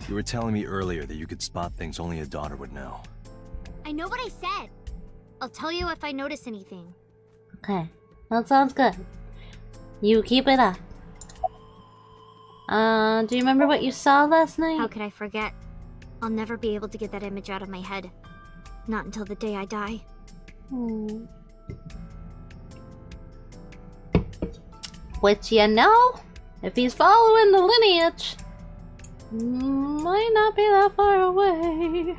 You were telling me earlier that you could spot things only a daughter would know. I know what I said. I'll tell you if I notice anything. Okay, that sounds good. You keep it up. Do you remember what you saw last night? How could I forget? I'll never be able to get that image out of my head. Not until the day I die. Which, you know, if he's following the lineage, might not be that far away.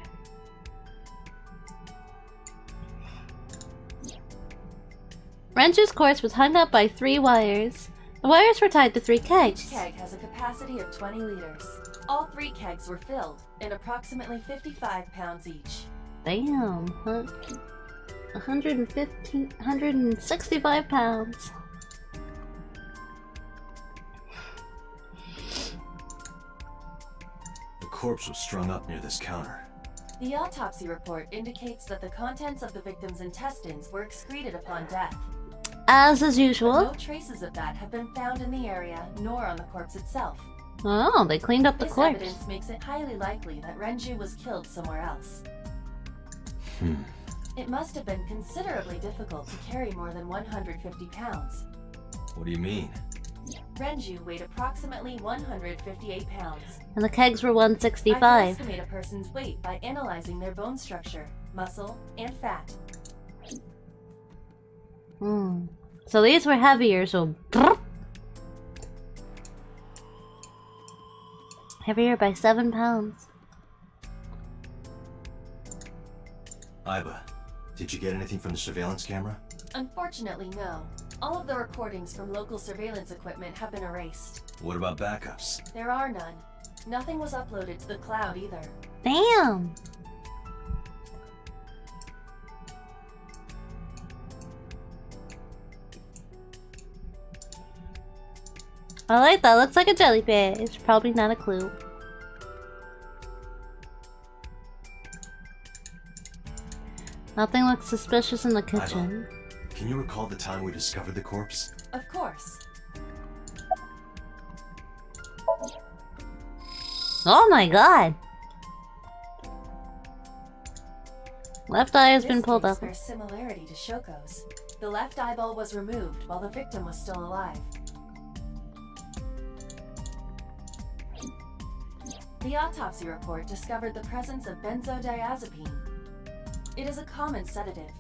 Renju's corpse was hung up by 3 wires. The wires were tied to 3 kegs. Each keg has a capacity of 20 liters. All 3 kegs were filled, and approximately 55 pounds each. Damn, 165 pounds. The corpse was strung up near this counter. The autopsy report indicates that the contents of the victim's intestines were excreted upon death. As is usual. No traces of that have been found in the area, nor on the corpse itself. Oh, they cleaned up the This corpse. evidence makes it highly likely that Renju was killed somewhere else. It must have been considerably difficult to carry more than 150 pounds. What do you mean? Renju weighed approximately 158 pounds. And the kegs were I can 165. estimate a person's weight by analyzing their bone structure, muscle, and fat. So these were heavier, so... Heavier by 7 pounds. Iba, did you get anything from the surveillance camera? Unfortunately, no. All of the recordings from local surveillance equipment have been erased. What about backups? There are none. Nothing was uploaded to the cloud either. Damn! Alright, that looks like a jellyfish. Probably not a clue. Nothing looks suspicious in the kitchen. Can you recall the time we discovered the corpse? Of course. Oh my god! Left eye has been pulled This up. case bears similarity to Shoko's. The left eyeball was removed while the victim was still alive. The autopsy report discovered the presence of benzodiazepine. It is a common sedative.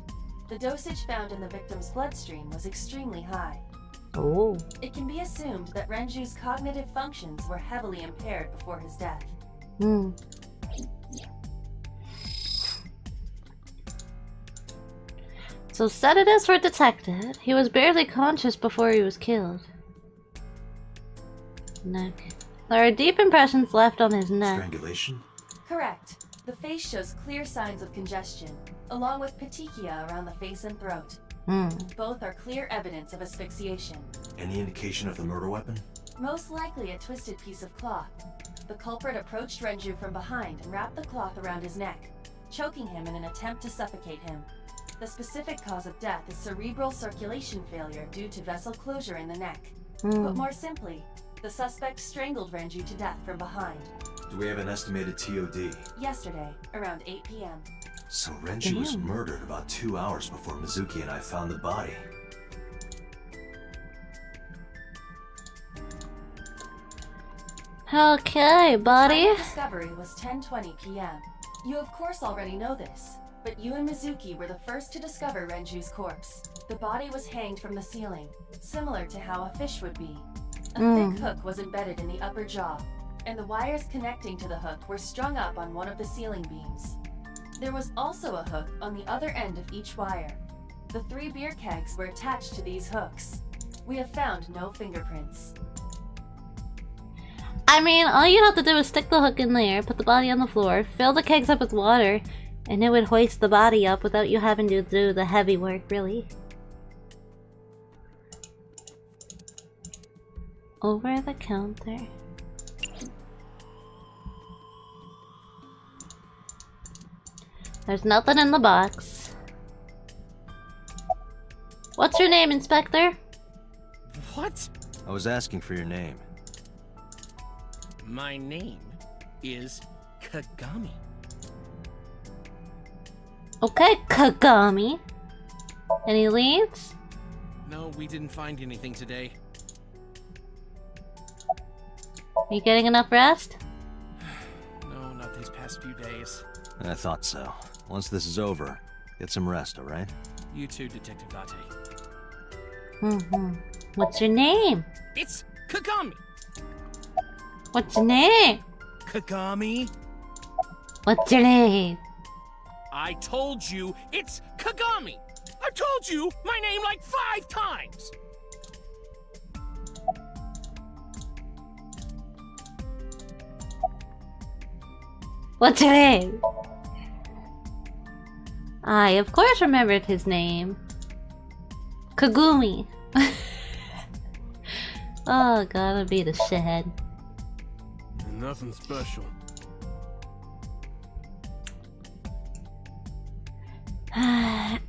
The dosage found in the victim's bloodstream was extremely high. Oh. It can be assumed that Renju's cognitive functions were heavily impaired before his death. So sedatives were detected. He was barely conscious before he was killed. Neck. There are deep impressions left on his neck. Strangulation? Correct. The face shows clear signs of congestion, along with petechia around the face and throat. Both are clear evidence of asphyxiation. Any indication of the murder weapon? Most likely a twisted piece of cloth. The culprit approached Renju from behind and wrapped the cloth around his neck, choking him in an attempt to suffocate him. The specific cause of death is cerebral circulation failure due to vessel closure in the neck. Put more simply, The suspect strangled Renju to death from behind. Do we have an estimated TOD? Yesterday, around 8 p.m. So Renju was murdered about 2 hours before Mizuki and I found the body. Okay, buddy. Time of discovery was 10:20 p.m. You of course already know this, but you and Mizuki were the first to discover Renju's corpse. The body was hanged from the ceiling, similar to how a fish would be. A thick hook was embedded in the upper jaw, and the wires connecting to the hook were strung up on one of the ceiling beams. There was also a hook on the other end of each wire. The 3 beer kegs were attached to these hooks. We have found no fingerprints. I mean, all you have to do is stick the hook in there, put the body on the floor, fill the kegs up with water, and it would hoist the body up without you having to do the heavy work, really. Over the counter. There's nothing in the box. What's your name, Inspector? What? I was asking for your name. My name is Kagami. Okay, Kagami. Any leads? No, we didn't find anything today. Are you getting enough rest? No, not these past few days. I thought so. Once this is over, get some rest, alright? You too, Detective Date. What's your name? It's Kagami! What's your name? Kagami? What's your name? I told you it's Kagami! I've told you my name like 5 times! What's your name? I, of course, remembered his name. Kagumi. Oh, gotta be the shithead. Nothing special.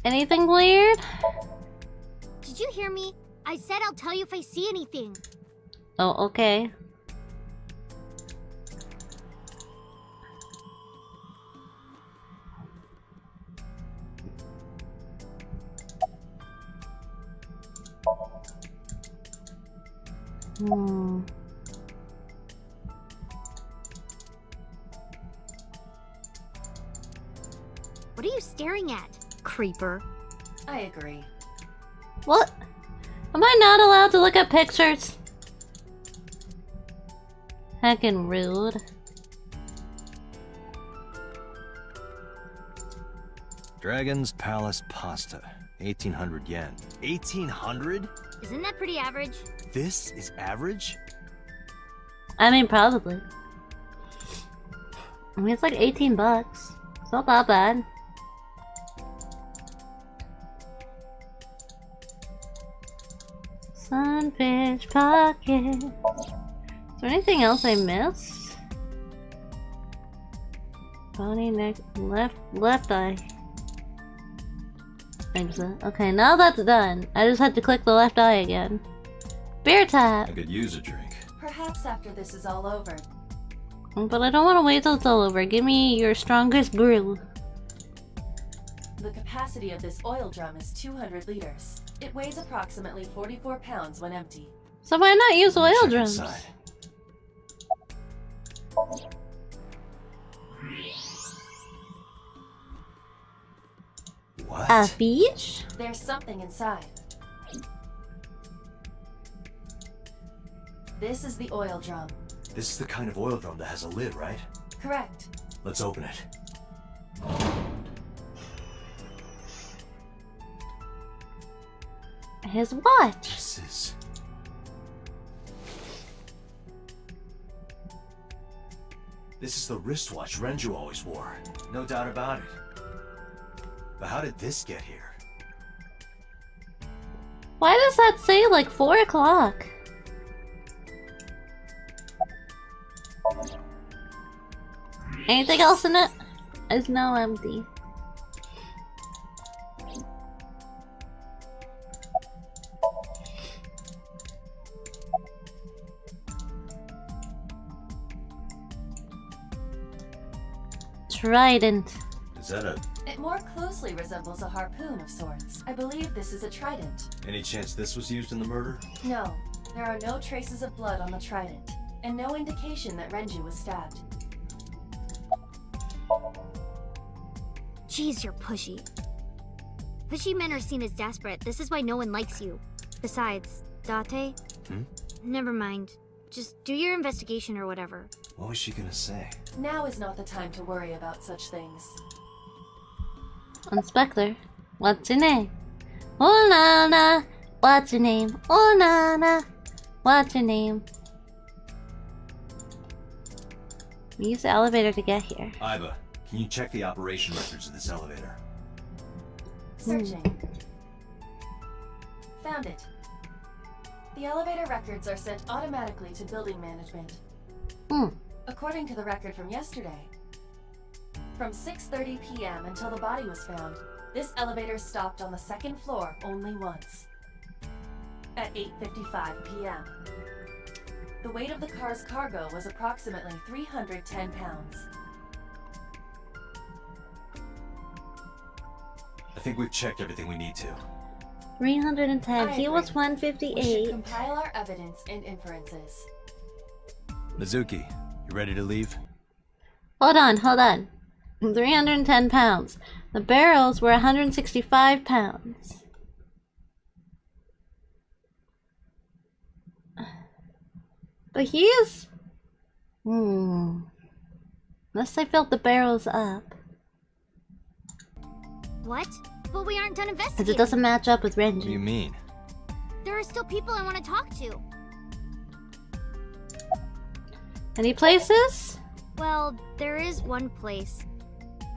Anything weird? Did you hear me? I said I'll tell you if I see anything. Oh, okay. What are you staring at, creeper? I agree. What? Am I not allowed to look at pictures? Heckin' rude. Dragon's Palace Pasta. 1800 yen. 1800? Isn't that pretty average? This is average? I mean, probably. I mean, it's like 18 bucks. It's not that bad. Sunfish pocket. Is there anything else I missed? Body, neck, left eye. Exit. Okay, now that's done. I just had to click the left eye again. Beer tap! I could use a drink. Perhaps after this is all over. But I don't want to wait till it's all over. Give me your strongest brew. The capacity of this oil drum is 200 liters. It weighs approximately 44 pounds when empty. So why not use oil Check drums? inside. What? A fish? There's something inside. This is the oil drum. This is the kind of oil drum that has a lid, right? Correct. Let's open it. His watch. This is the wristwatch Renju always wore. No doubt about it. But how did this get here? Why does that say like 4 o'clock? Anything else in it? It's now empty. trident. Is that a... It more closely resembles a harpoon of sorts. I believe this is a trident. Any chance this was used in the murder? No, there are no traces of blood on the trident, and no indication that Renju was stabbed. Jeez, you're pushy. Pushy men are seen as desperate. This is why no one likes you. Besides, Date? Never mind. Just do your investigation or whatever. What was she gonna say? Now is not the time to worry about such things. Inspector, what's your name? Oh Nana, what's your name? Oh Nana, what's your name? We used the elevator to get here. Iba, can you check the operation records of this elevator? Searching. Found it. The elevator records are sent automatically to building management. According to the record from yesterday, from 6:30 p.m. until the body was found, this elevator stopped on the second floor only once. At 8:55 p.m. The weight of the car's cargo was approximately 310 pounds. I think we've checked everything we need to. 310. He was We should 158. compile our evidence and inferences. Mizuki, you ready to leave? Hold on, hold on. 310 pounds. The barrels were 165 pounds. But he's... Unless they filled the barrels up. What? But we aren't done Because investigating. it doesn't match up with What do you Renji. mean? There are still people I want to talk to. Any places? Well, there is one place.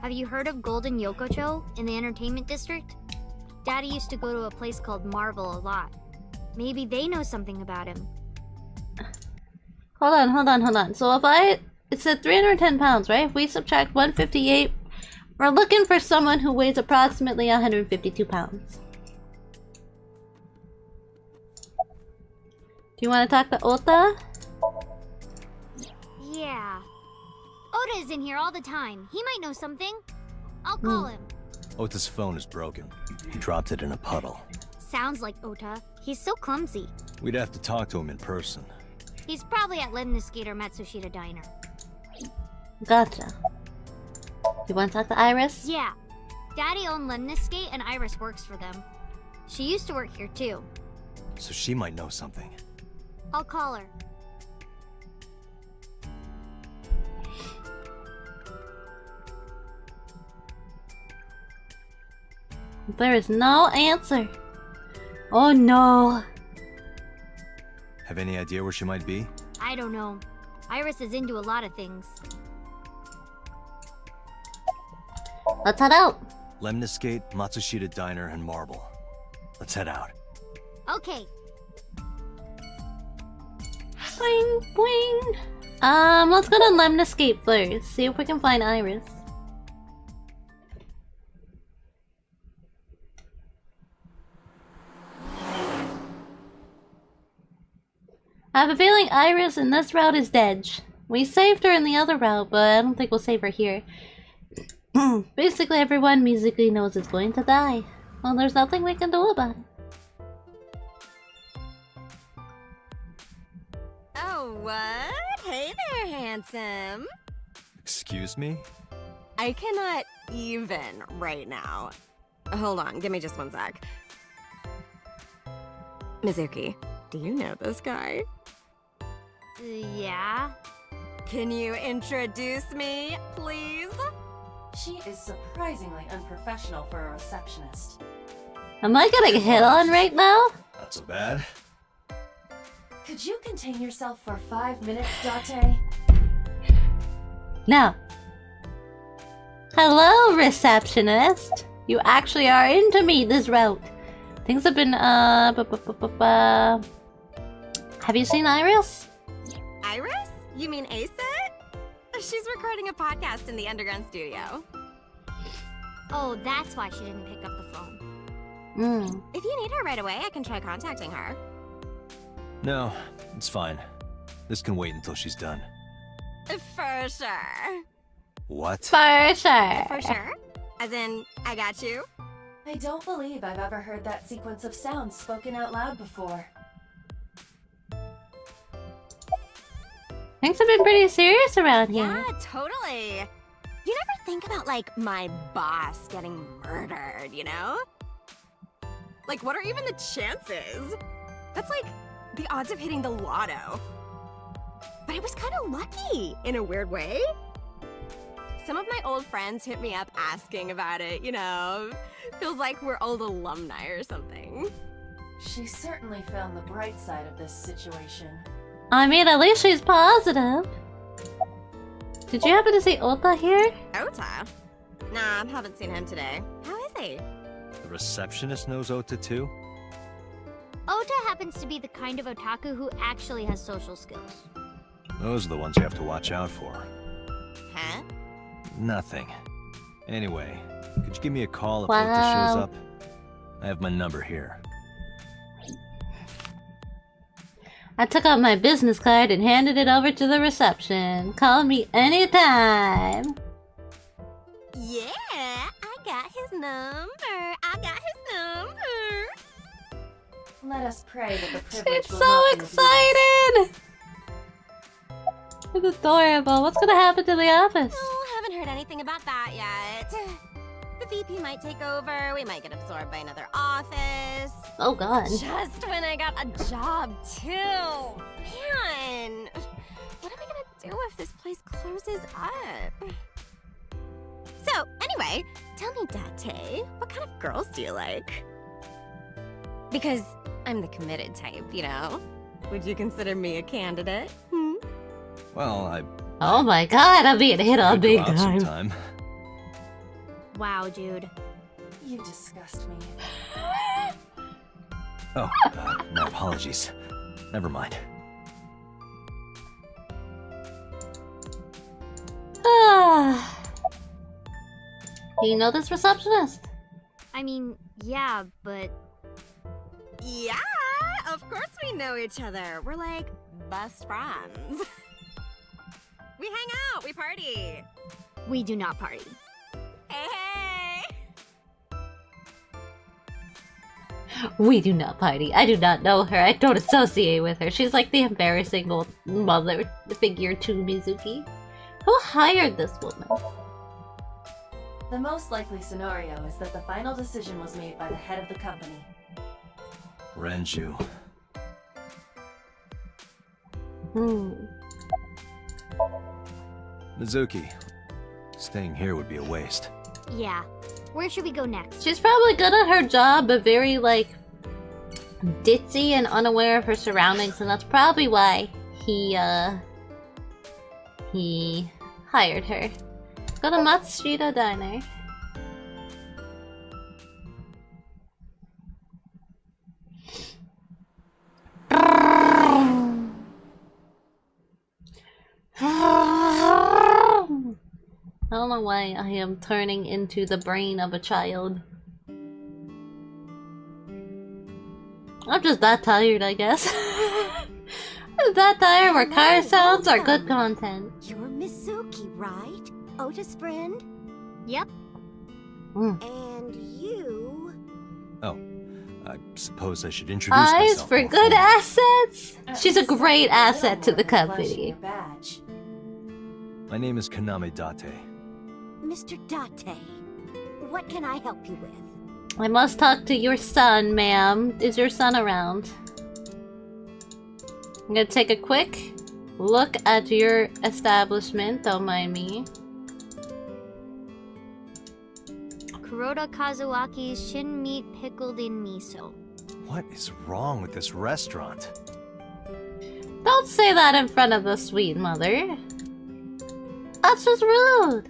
Have you heard of Golden Yokocho in the entertainment district? Daddy used to go to a place called Marvel a lot. Maybe they know something about him. Hold on, hold on, hold on. So if it said 310 pounds, right? If we subtract 158, we're looking for someone who weighs approximately 152 pounds. Do you want to talk to Ota? Yeah. Oda is in here all the time. He might know something. I'll call him. Ota's phone is broken. He dropped it in a puddle. Sounds like Ota. He's so clumsy. We'd have to talk to him in person. He's probably at Lemniscate or Matsushita Diner. Gotcha. You want to talk to Iris? Yeah. Daddy owned Lemniscate and Iris works for them. She used to work here too. So she might know something. I'll call her. There is no answer. Oh no. Have any idea where she might be? I don't know. Iris is into a lot of things. Let's head out. Lemniscate, Matsushita Diner, and Marble. Let's head out. Okay. Boing, boing. Let's go to Lemniscate first. See if we can find Iris. I have a feeling Iris in this route is dead. We saved her in the other route, but I don't think we'll save her here. Basically, everyone musically knows is going to die. Well, there's nothing we can do about it. Oh, what? Hey there, handsome. Excuse me? I cannot even right now. Hold on, give me just one sec. Mizuki, do you know this guy? Yeah? Can you introduce me, please? She is surprisingly unprofessional for a receptionist. Am I getting hit on right now? Not so bad. Could you contain yourself for 5 minutes, Date? No. Hello, receptionist. You actually are into me this route. Things have been, Have you seen Iris? Iris? You mean Asit? She's recording a podcast in the underground studio. Oh, that's why she didn't pick up the phone. If you need her right away, I can try contacting her. No, it's fine. This can wait until she's done. For sure. What? For sure. For sure? As in, I got you? I don't believe I've ever heard that sequence of sounds spoken out loud before. Things have been pretty serious around here. Yeah, totally. You never think about, like, my boss getting murdered, you know? Like, what are even the chances? That's like the odds of hitting the lotto. But I was kind of lucky, in a weird way. Some of my old friends hit me up asking about it, you know? Feels like we're old alumni or something. She certainly found the bright side of this situation. I mean, at least she's positive. Did you happen to see Ota here? Ota? Nah, haven't seen him today. How is he? The receptionist knows Ota too? Ota happens to be the kind of otaku who actually has social skills. Those are the ones you have to watch out for. Huh? Nothing. Anyway, could you give me a call if Wow. Ota shows up? I have my number here. I took out my business card and handed it over to the reception. Call me anytime. Yeah, I got his number. I got his number. Let us pray that the privilege She's will so not be abused. excited! It's adorable. What's gonna happen to the office? Oh, haven't heard anything about that yet. The VP might take over. We might get absorbed by another office. Oh god. Just when I got a job, too. Man, what am I gonna do if this place closes up? So, anyway, tell me, Date, what kind of girls do you like? Because I'm the committed type, you know? Would you consider me a candidate? Well, Oh my god, I'm being hit on could go big out time. sometime. Wow, dude. You disgust me. Oh, my apologies. Never mind. Ah. Do you know this receptionist? I mean, yeah, but Yeah, of course we know each other. We're like best friends. We hang out, we party. we do not party. Hey, hey. We do not party. I do not know her. I don't associate with her. She's like the embarrassing old mother figure to Mizuki. Who hired this woman? The most likely scenario is that the final decision was made by the head of the company. Renju. Mizuki. Staying here would be a waste. Yeah. Where should we go next? She's probably good at her job, but very, like, ditzy and unaware of her surroundings, and that's probably why he hired her. Let's go to Matsushita Diner. I don't know why I am turning into the brain of a child. I'm just that tired, I guess. I'm that tired where car sounds are good content. You're Mizuki, right? Ota's friend? Yep. And you... Oh, I suppose I should introduce Eyes myself. for more good formally. assets? She's a At least great something a asset to little the more than flashing company. your badge. My name is Kaname Date. Mr. Date, what can I help you with? I must talk to your son, ma'am. Is your son around? I'm gonna take a quick look at your establishment, don't mind me. Kuroda Kazuaki's shin meat pickled in miso. What is wrong with this restaurant? Don't say that in front of the sweet mother. That's just rude.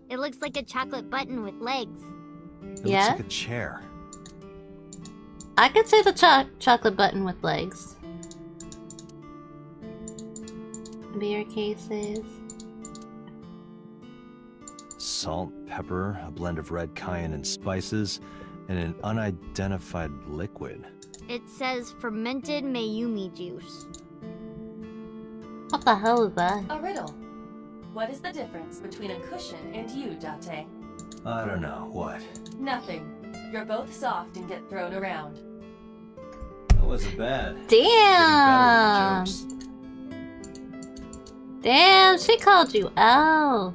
It looks like a chocolate button with legs. It Yeah? looks like a chair. I could say the chocolate button with legs. Beer cases. Salt, pepper, a blend of red cayenne and spices, and an unidentified liquid. It says fermented Mayumi juice. What the hell is that? A riddle. What is the difference between a cushion and you, Date? I don't know. What? Nothing. You're both soft and get thrown around. That wasn't bad. Damn! Getting better with the jokes. Damn, she called you out.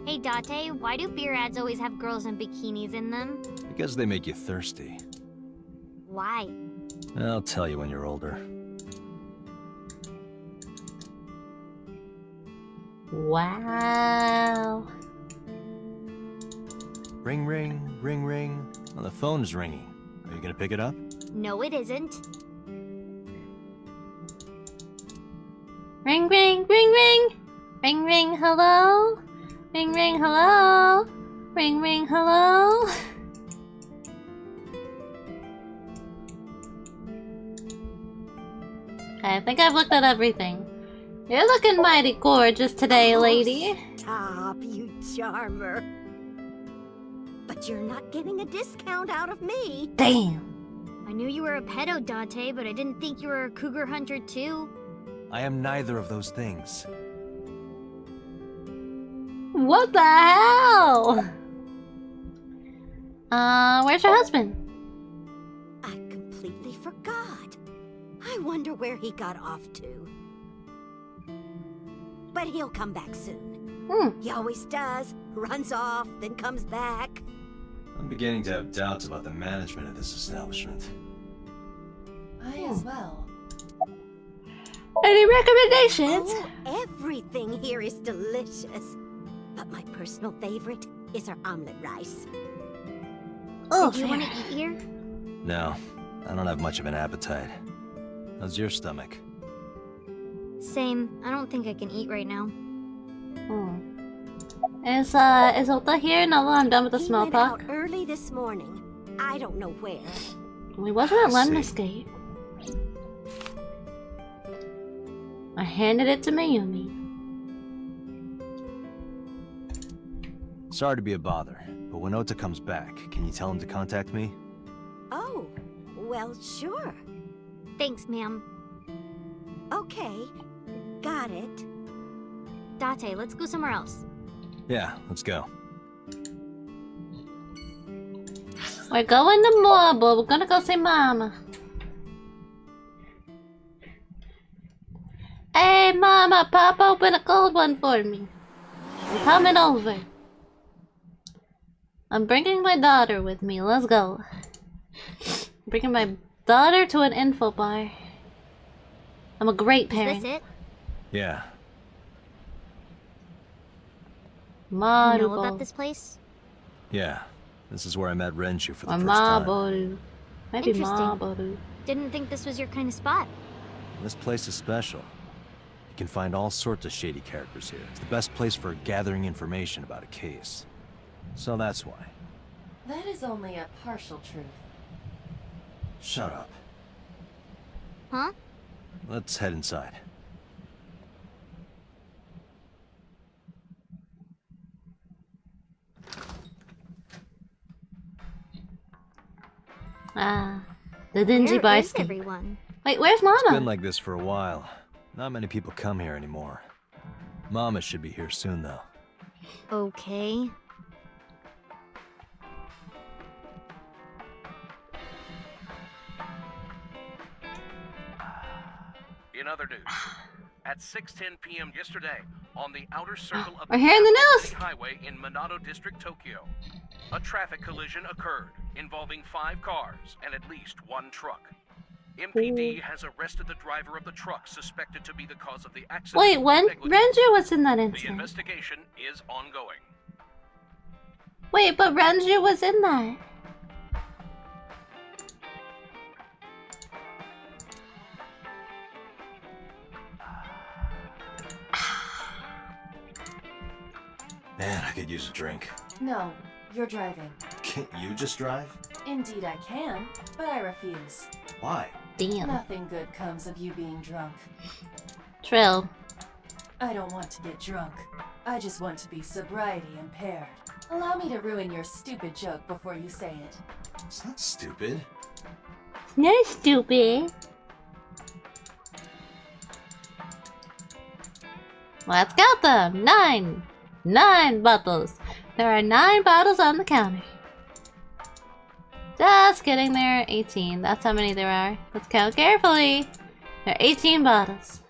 Hey Date, why do beer ads always have girls in bikinis in them? Because they make you thirsty. Why? I'll tell you when you're older. Wow. Ring, ring, ring, ring. Well, the phone's ringing. Are you gonna pick it up? No, it isn't. Ring, ring, ring, ring. Ring, ring, hello. Ring, ring, hello. Ring, ring, hello. Okay, I think I've looked at everything. You're looking mighty gorgeous today, lady. Stop, you charmer. But you're not getting a discount out of me. Damn. I knew you were a pedo, Date, but I didn't think you were a cougar hunter too. I am neither of those things. What the hell? Where's your husband? I completely forgot. I wonder where he got off to. But he'll come back soon. He always does. Runs off, then comes back. I'm beginning to have doubts about the management of this establishment. I as well. Any recommendations? Oh, everything here is delicious. But my personal favorite is our omelet rice. Oh, do you want to eat here? No, I don't have much of an appetite. How's your stomach? Same. I don't think I can eat right now. Is Ota here? No, I'm done with the small He went talk. out early this morning. I don't know where. We wasn't at I see. Lemniscate. I handed it to Mayumi. Sorry to be a bother, but when Ota comes back, can you tell him to contact me? Oh, well, sure. Thanks, ma'am. Okay, got it. Date, let's go somewhere else. Yeah, let's go. We're going to Mobile. We're gonna go see Mama. Hey, Mama, pop open a cold one for me. I'm coming over. I'm bringing my daughter with me. Let's go. I'm bringing my daughter to an info bar. I'm a great parent. Is this it? Yeah. You Marubo. know about this place? Yeah. This is where I met Renshu for the Or first time. Maboru. Maybe Interesting. Maboru. Didn't think this was your kind of spot. This place is special. You can find all sorts of shady characters here. It's the best place for gathering information about a case. So that's why. That is only a partial truth. Shut up. Huh? Let's head inside. Ah, the dingy Where bar is scene. everyone? Wait, where's It's Mama? been like this for a while. Not many people come here anymore. Mama should be here soon, though. Okay. In other news, at 6:10 p.m. yesterday, on the outer circle of We're hearing the news! highway in Minato District, Tokyo, a traffic collision occurred involving 5 cars and at least 1 truck. MPD has arrested the driver of the truck suspected to be the cause of the accident. Wait, when? Negligence. Renju was in that The incident. investigation is ongoing. Wait, but Renju was in that. Man, I could use a drink. No, you're driving. Can't you just drive? Indeed I can, but I refuse. Why? Damn. Nothing good comes of you being drunk. Trill. I don't want to get drunk. I just want to be sobriety impaired. Allow me to ruin your stupid joke before you say it. It's not stupid. No, stupid. Let's count them. 9. 9 bottles. There are 9 bottles on the counter. Just kidding, there are 18. That's how many there are. Let's count carefully. There are 18 bottles.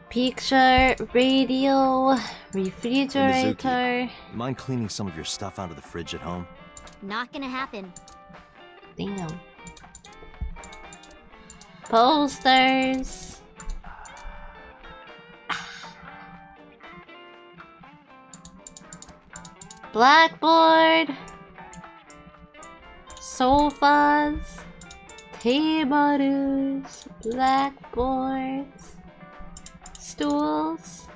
Picture, radio, refrigerator. You mind cleaning some of your stuff out of the fridge at home? Not gonna happen. Damn. Posters. Blackboard. Sofas. Tables. Blackboards. Stools.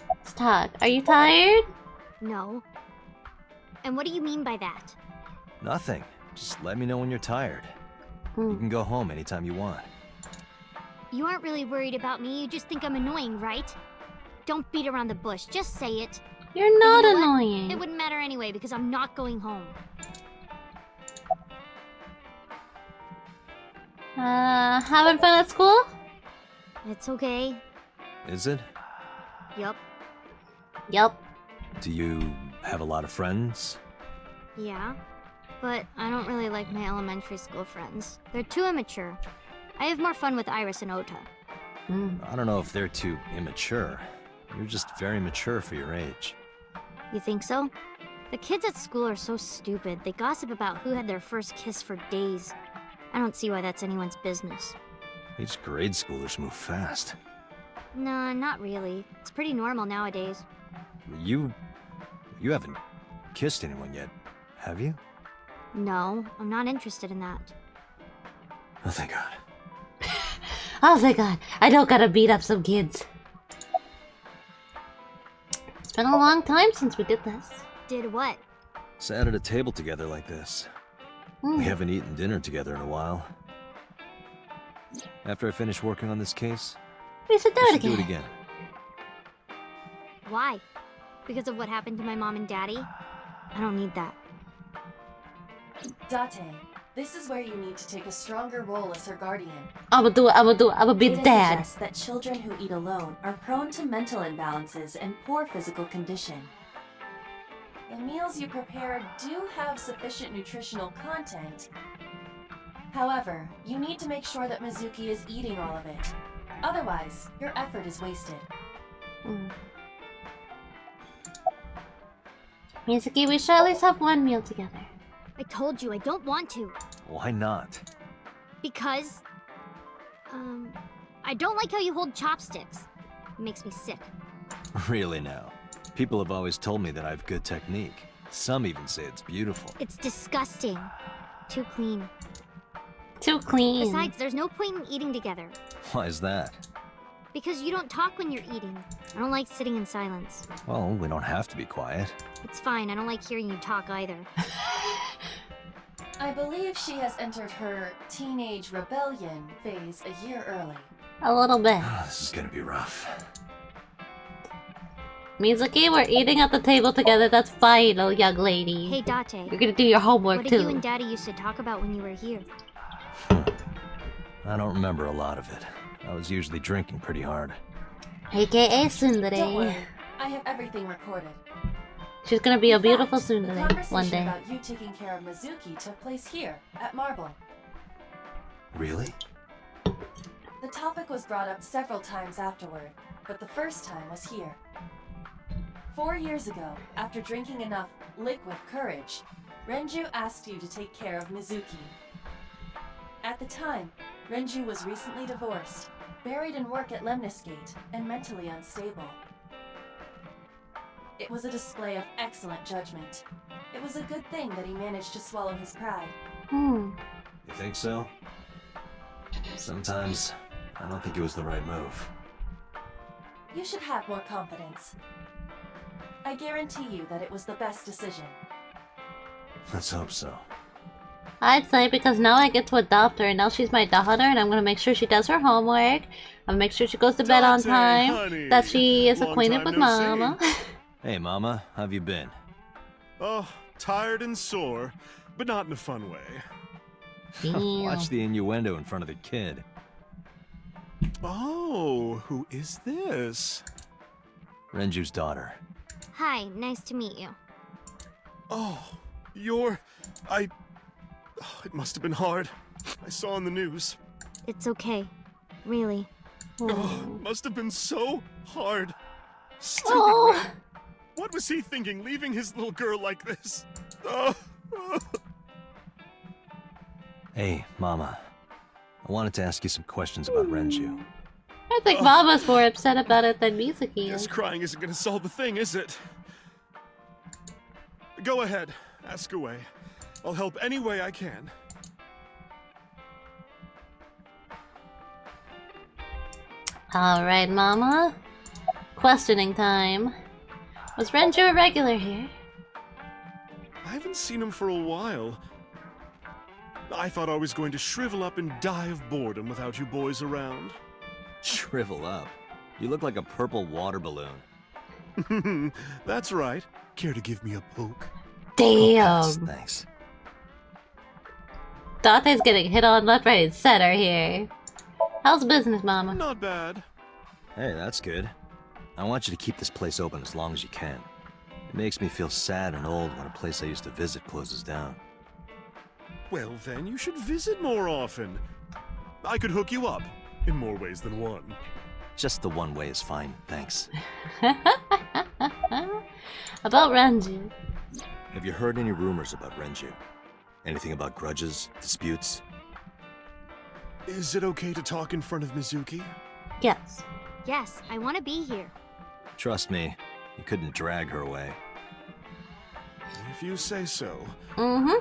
Let's talk. Are you tired? No. And what do you mean by that? Nothing. Just let me know when you're tired. You can go home anytime you want. You aren't really worried about me, you just think I'm annoying, right? Don't beat around the bush, just say it. You're not You know what? annoying. It wouldn't matter anyway because I'm not going home. Having fun at school? It's okay. Is it? Yup. Yup. Do you have a lot of friends? Yeah. But I don't really like my elementary school friends. They're too immature. I have more fun with Iris and Ota. I don't know if they're too immature. You're just very mature for your age. You think so? The kids at school are so stupid. They gossip about who had their first kiss for days. I don't see why that's anyone's business. These grade schoolers move fast. Nah, not really. It's pretty normal nowadays. You haven't kissed anyone yet, have you? No, I'm not interested in that. Oh, thank God. Oh, thank God. I don't gotta beat up some kids. It's been a long time since we did this. Did what? Sat at a table together like this. We haven't eaten dinner together in a while. After I finish working on this case, We should do we it should again. do it again. Why? Because of what happened to my mom and daddy? I don't need that. Date, this is where you need to take a stronger role as her guardian. I'ma do it, I'ma do it, I'ma be the Data dad. suggests that children who eat alone are prone to mental imbalances and poor physical condition. The meals you prepare do have sufficient nutritional content. However, you need to make sure that Mizuki is eating all of it. Otherwise, your effort is wasted. Mizuki, we should at least have one meal together. I told you I don't want to. Why not? Because... I don't like how you hold chopsticks. It makes me sick. Really now. People have always told me that I have good technique. Some even say it's beautiful. It's disgusting. Too clean. Too clean. Besides, there's no point in eating together. Why is that? Because you don't talk when you're eating. I don't like sitting in silence. Well, we don't have to be quiet. It's fine, I don't like hearing you talk either. I believe she has entered her teenage rebellion phase a year early. A little bit. This is gonna be rough. Mizuki, we're eating at the table together. That's fine, oh young lady. Hey, Date. You're gonna do your homework What too. did you and Daddy used to talk about when you were here? I don't remember a lot of it. I was usually drinking pretty hard. AKA Don't Tsundere. worry, I have everything recorded. She's gonna be a In beautiful fact, the tsundere one conversation day. about you taking care of Mizuki took place here, at Marble. Really? The topic was brought up several times afterward, but the first time was here. 4 years ago, after drinking enough liquid courage, Renju asked you to take care of Mizuki. At the time, Renju was recently divorced, buried in work at Lemnisgate, and mentally unstable. It was a display of excellent judgment. It was a good thing that he managed to swallow his pride. You think so? Sometimes, I don't think it was the right move. You should have more confidence. I guarantee you that it was the best decision. Let's hope so. I'd say because now I get to adopt her, and now she's my daughter, and I'm gonna make sure she does her homework. I'm gonna make sure she goes to bed on time. Honey. That she is Long acquainted time with no Mama. Hey, Mama, how have you been? Oh, tired and sore, but not in a fun way. Watch the innuendo in front of the kid. Oh, who is this? Renju's daughter. Hi, nice to meet you. Oh, it must have been hard. I saw on the news. It's okay. Really. Oh, it must have been so hard. Stupid Oh. Ren. What was he thinking, leaving his little girl like this? Oh. Hey, Mama. I wanted to ask you some questions about Renju. I think Mama's more upset about it than Mizuki Guess is. crying isn't gonna solve a thing, is it? Go ahead, ask away. I'll help any way I can. Alright, Mama. Questioning time. Was Renju a regular here? I haven't seen him for a while. I thought I was going to shrivel up and die of boredom without you boys around. Shrivel up. You look like a purple water balloon. That's right. Care to give me a poke? Damn. Thanks. Date's getting hit on left, right, and center here. How's business, Mama? Not bad. Hey, that's good. I want you to keep this place open as long as you can. It makes me feel sad and old when a place I used to visit closes down. Well, then you should visit more often. I could hook you up, in more ways than one. Just the one way is fine, thanks. About Renju. Have you heard any rumors about Renju? Anything about grudges, disputes? Is it okay to talk in front of Mizuki? Yes. Yes, I want to be here. Trust me, you couldn't drag her away. If you say so. Mm-hmm.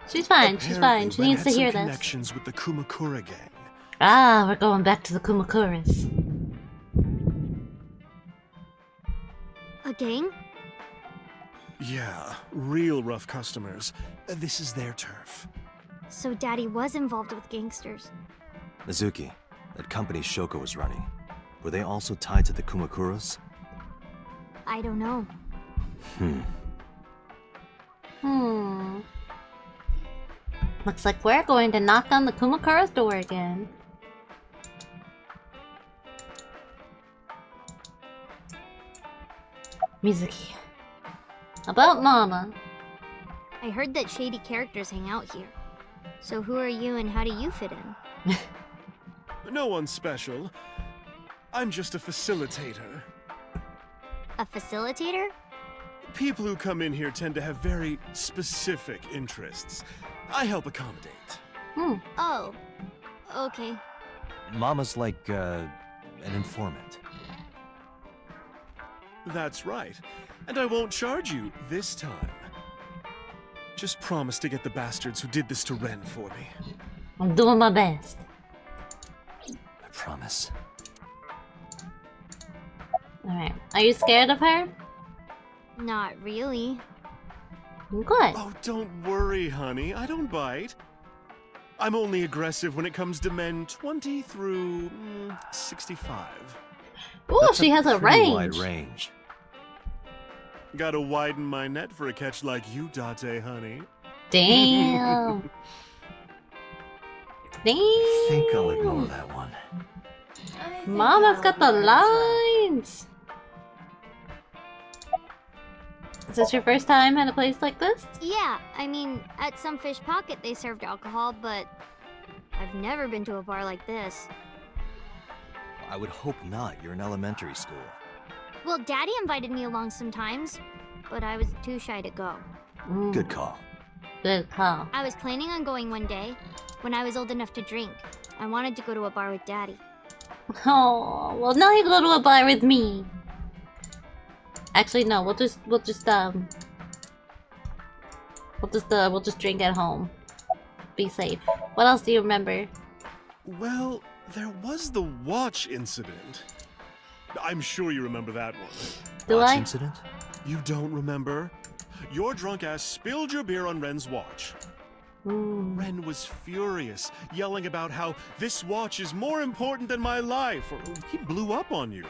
She's fine, she's fine. She needs to hear this. Connections with the Kumakura gang. Ah, we're going back to the Kumakuras. A gang? Yeah, real rough customers. This is their turf. So Daddy was involved with gangsters. Mizuki, that company Shoko was running, were they also tied to the Kumakuras? I don't know. Looks like we're going to knock on the Kumakura's door again. Mizuki. About Mama. I heard that shady characters hang out here. So who are you and how do you fit in? No one special. I'm just a facilitator. A facilitator? People who come in here tend to have very specific interests. I help accommodate. Oh. Okay. Mama's like, an informant. That's right. And I won't charge you this time. Just promise to get the bastards who did this to Ren for me. I'm doing my best. I promise. Alright. Are you scared of her? Not really. Good. Oh, don't worry, honey. I don't bite. I'm only aggressive when it comes to men 20 through 65. Ooh, That's she has a pretty range. wide range. Gotta widen my net for a catch like you, Date, honey. Damn. Damn. I think I'll ignore that one. Mama's got the lines. Is this your first time at a place like this? Yeah, I mean, at some fish pocket they served alcohol, but I've never been to a bar like this. I would hope not. You're in elementary school. Well, Daddy invited me along sometimes, but I was too shy to go. Good call. Good call. I was planning on going one day, when I was old enough to drink. I wanted to go to a bar with Daddy. Oh, well now you go to a bar with me. Actually, no. We'll just drink at home. Be safe. What else do you remember? Well, there was the watch incident. I'm sure you remember that one. Do Watch I? You don't remember? Your drunk ass spilled your beer on Ren's watch. Ren was furious, yelling about how this watch is more important than my life, or he blew up on you.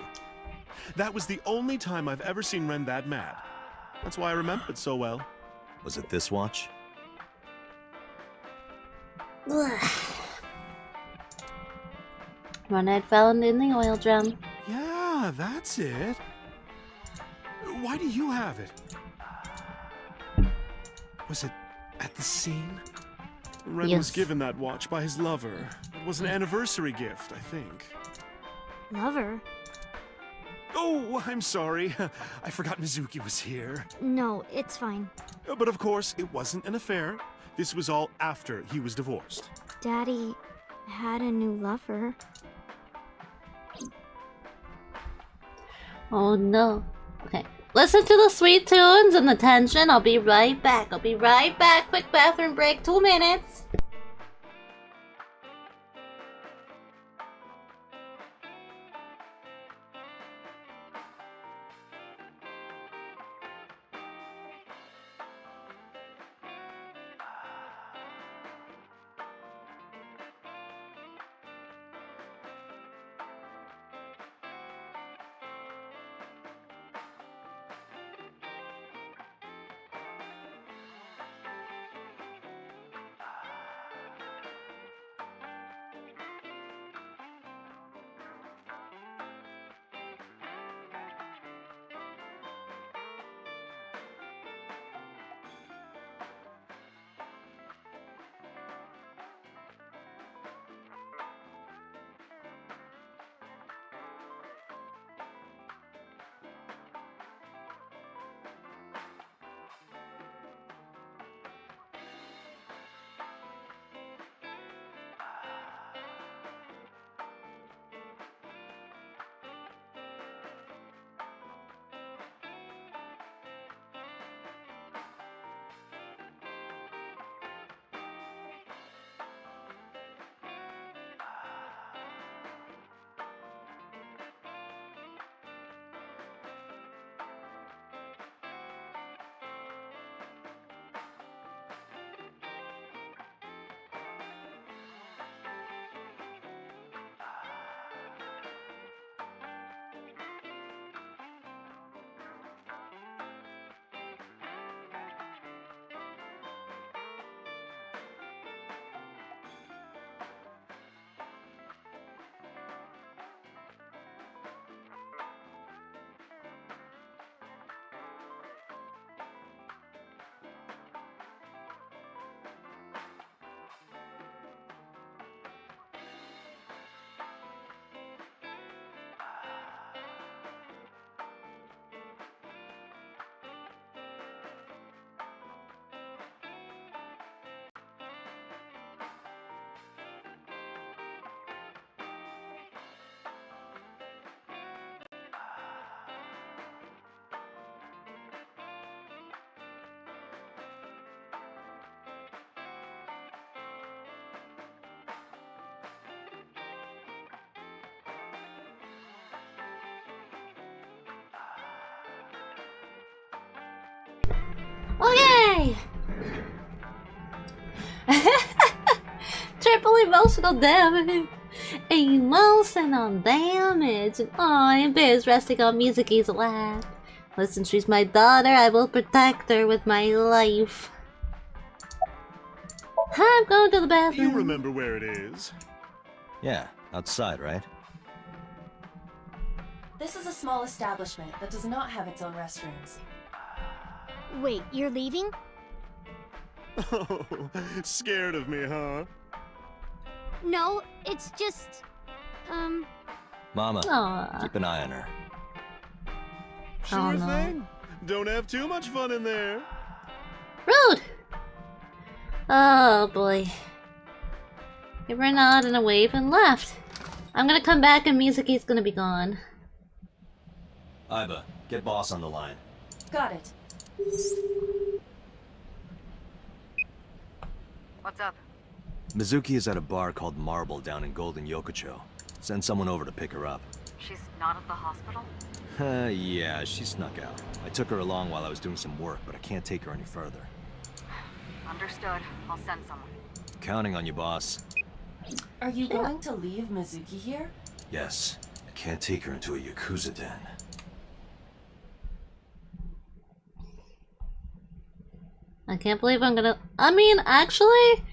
That was the only time I've ever seen Ren that mad. That's why I remember it so well. Was it this watch? One I'd found in the oil drum. Yeah, that's it. Why do you have it? Was it at the scene? Ren was given that watch by his lover. It was an anniversary gift, I think. Lover? Oh, I'm sorry. I forgot Mizuki was here. No, it's fine. But of course, it wasn't an affair. This was all after he was divorced. Daddy had a new lover. Oh no. Okay. Listen to the sweet tunes and the tension. I'll be right back. Quick bathroom break. 2 minutes. Okay! Triple emotional damage! Emotional damage! Oh, Impey is resting on Mizuki's lap. Listen, she's my daughter. I will protect her with my life. I'm going to the bathroom. You remember where it is? Yeah, outside, right? This is a small establishment that does not have its own restrooms. Wait, you're leaving? Oh, scared of me, huh? No, it's just... Mama, Aww. keep an eye on her. Sure no. thing. Don't have too much fun in there. Rude! Oh boy. Give her a nod and a wave and left. I'm gonna come back and Mizuki's gonna be gone. Iba, get boss on the line. Got it. What's up? Mizuki is at a bar called Marble down in Golden Yokocho. Send someone over to pick her up. She's not at the hospital? Yeah, she snuck out. I took her along while I was doing some work, but I can't take her any further. Understood. I'll send someone. Counting on you, boss. Are you going to leave Mizuki here? Yes. I can't take her into a Yakuza den. I can't believe I'm gonna... I mean, actually...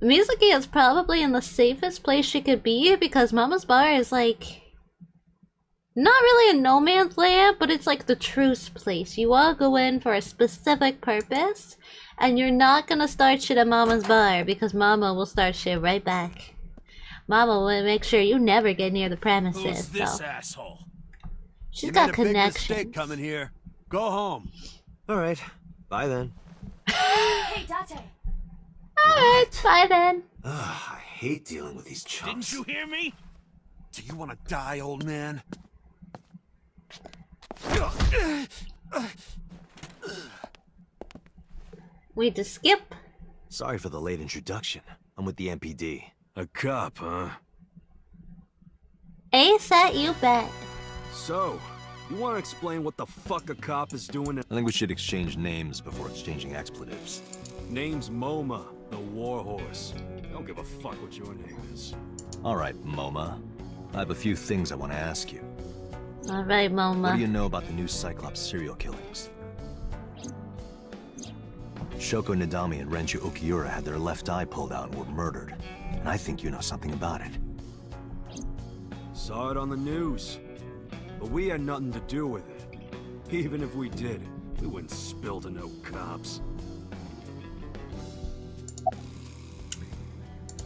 Mizuki is probably in the safest place she could be because Mama's Bar is like... Not really a no man's land, but it's like the truce place. You all go in for a specific purpose, and you're not gonna start shit at Mama's Bar because Mama will start shit right back. Mama will make sure you never get near the premises. Who's this so. asshole? She's got made a connections. big mistake coming here. Go home. All right. Bye then. Hey, Date! Alright, bye then. Ugh, I hate dealing with these chumps. Didn't you hear me? Do you want to die, old man? We just skip. Sorry for the late introduction. I'm with the MPD. A cop, huh? ASAT, you bet. So, you want to explain what the fuck a cop is doing? I think we should exchange names before exchanging expletives. Name's MoMA, the warhorse. Don't give a fuck what your name is. All right, MoMA. I have a few things I want to ask you. Alright, Moma. What do you know about the new Cyclops serial killings? Shoko Nadami and Renju Okiura had their left eye pulled out and were murdered. And I think you know something about it. Saw it on the news. But we had nothing to do with it. Even if we did, we wouldn't spill to no cops.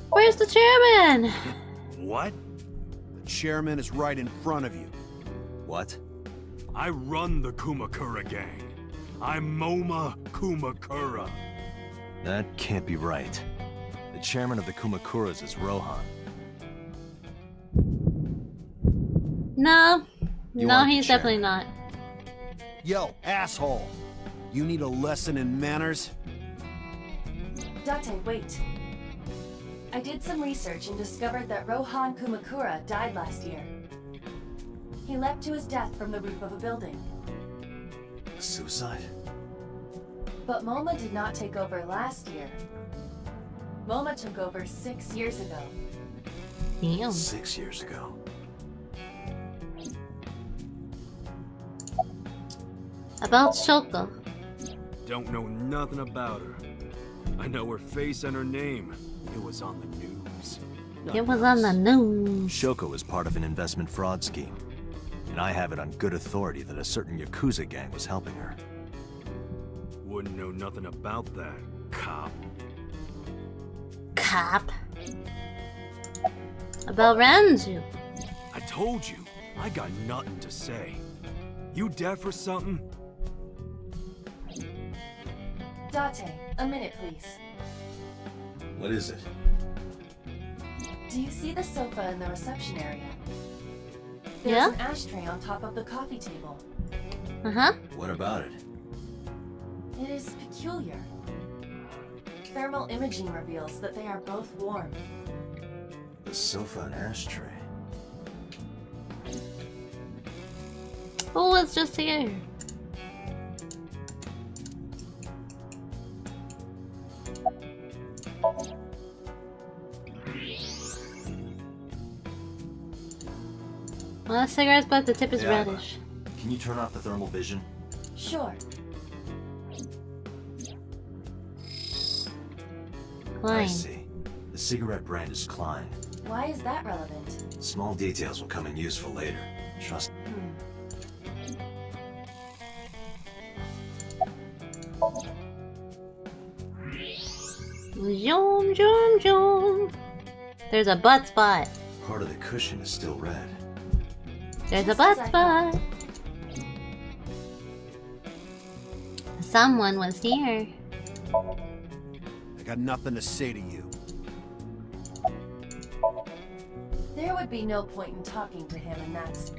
Where's the chairman? What? The chairman is right in front of you. What? I run the Kumakura gang. I'm MoMA Kumakura. That can't be right. The chairman of the Kumakuras is Rohan. No. You No, aren't the he's definitely chairman. not. Yo, asshole. You need a lesson in manners? Date, wait. I did some research and discovered that Rohan Kumakura died last year. He leapt to his death from the roof of a building. Suicide? But MoMA did not take over last year. MoMA took over 6 years ago. Damn. 6 years ago. About Shoko. Don't know nothing about her. I know her face and her name. It was on the news. It was on the news. Shoko is part of an investment fraud scheme. And I have it on good authority that a certain Yakuza gang was helping her. Wouldn't know nothing about that, cop. Cop. About Renju. I told you, I got nothing to say. You deaf or something? Date, a minute, please. What is it? Do you see the sofa in the reception area? There's Yeah? an ashtray on top of the coffee table. Uh-huh. What about it? It is peculiar. Thermal imaging reveals that they are both warm. The sofa and ashtray. Who was just here? Well, cigarettes, but the tip is Yeah. reddish. Can you turn off the thermal vision? Sure. I Klein. see. The cigarette brand is Klein. Why is that relevant? Small details will come in useful later. Trust me. Zoom, zoom, zoom. There's a butt spot. Part of the cushion is still red. There's a Just butt as I spot. Someone was here. I got nothing to say to you. There would be no point in talking to him, and that's...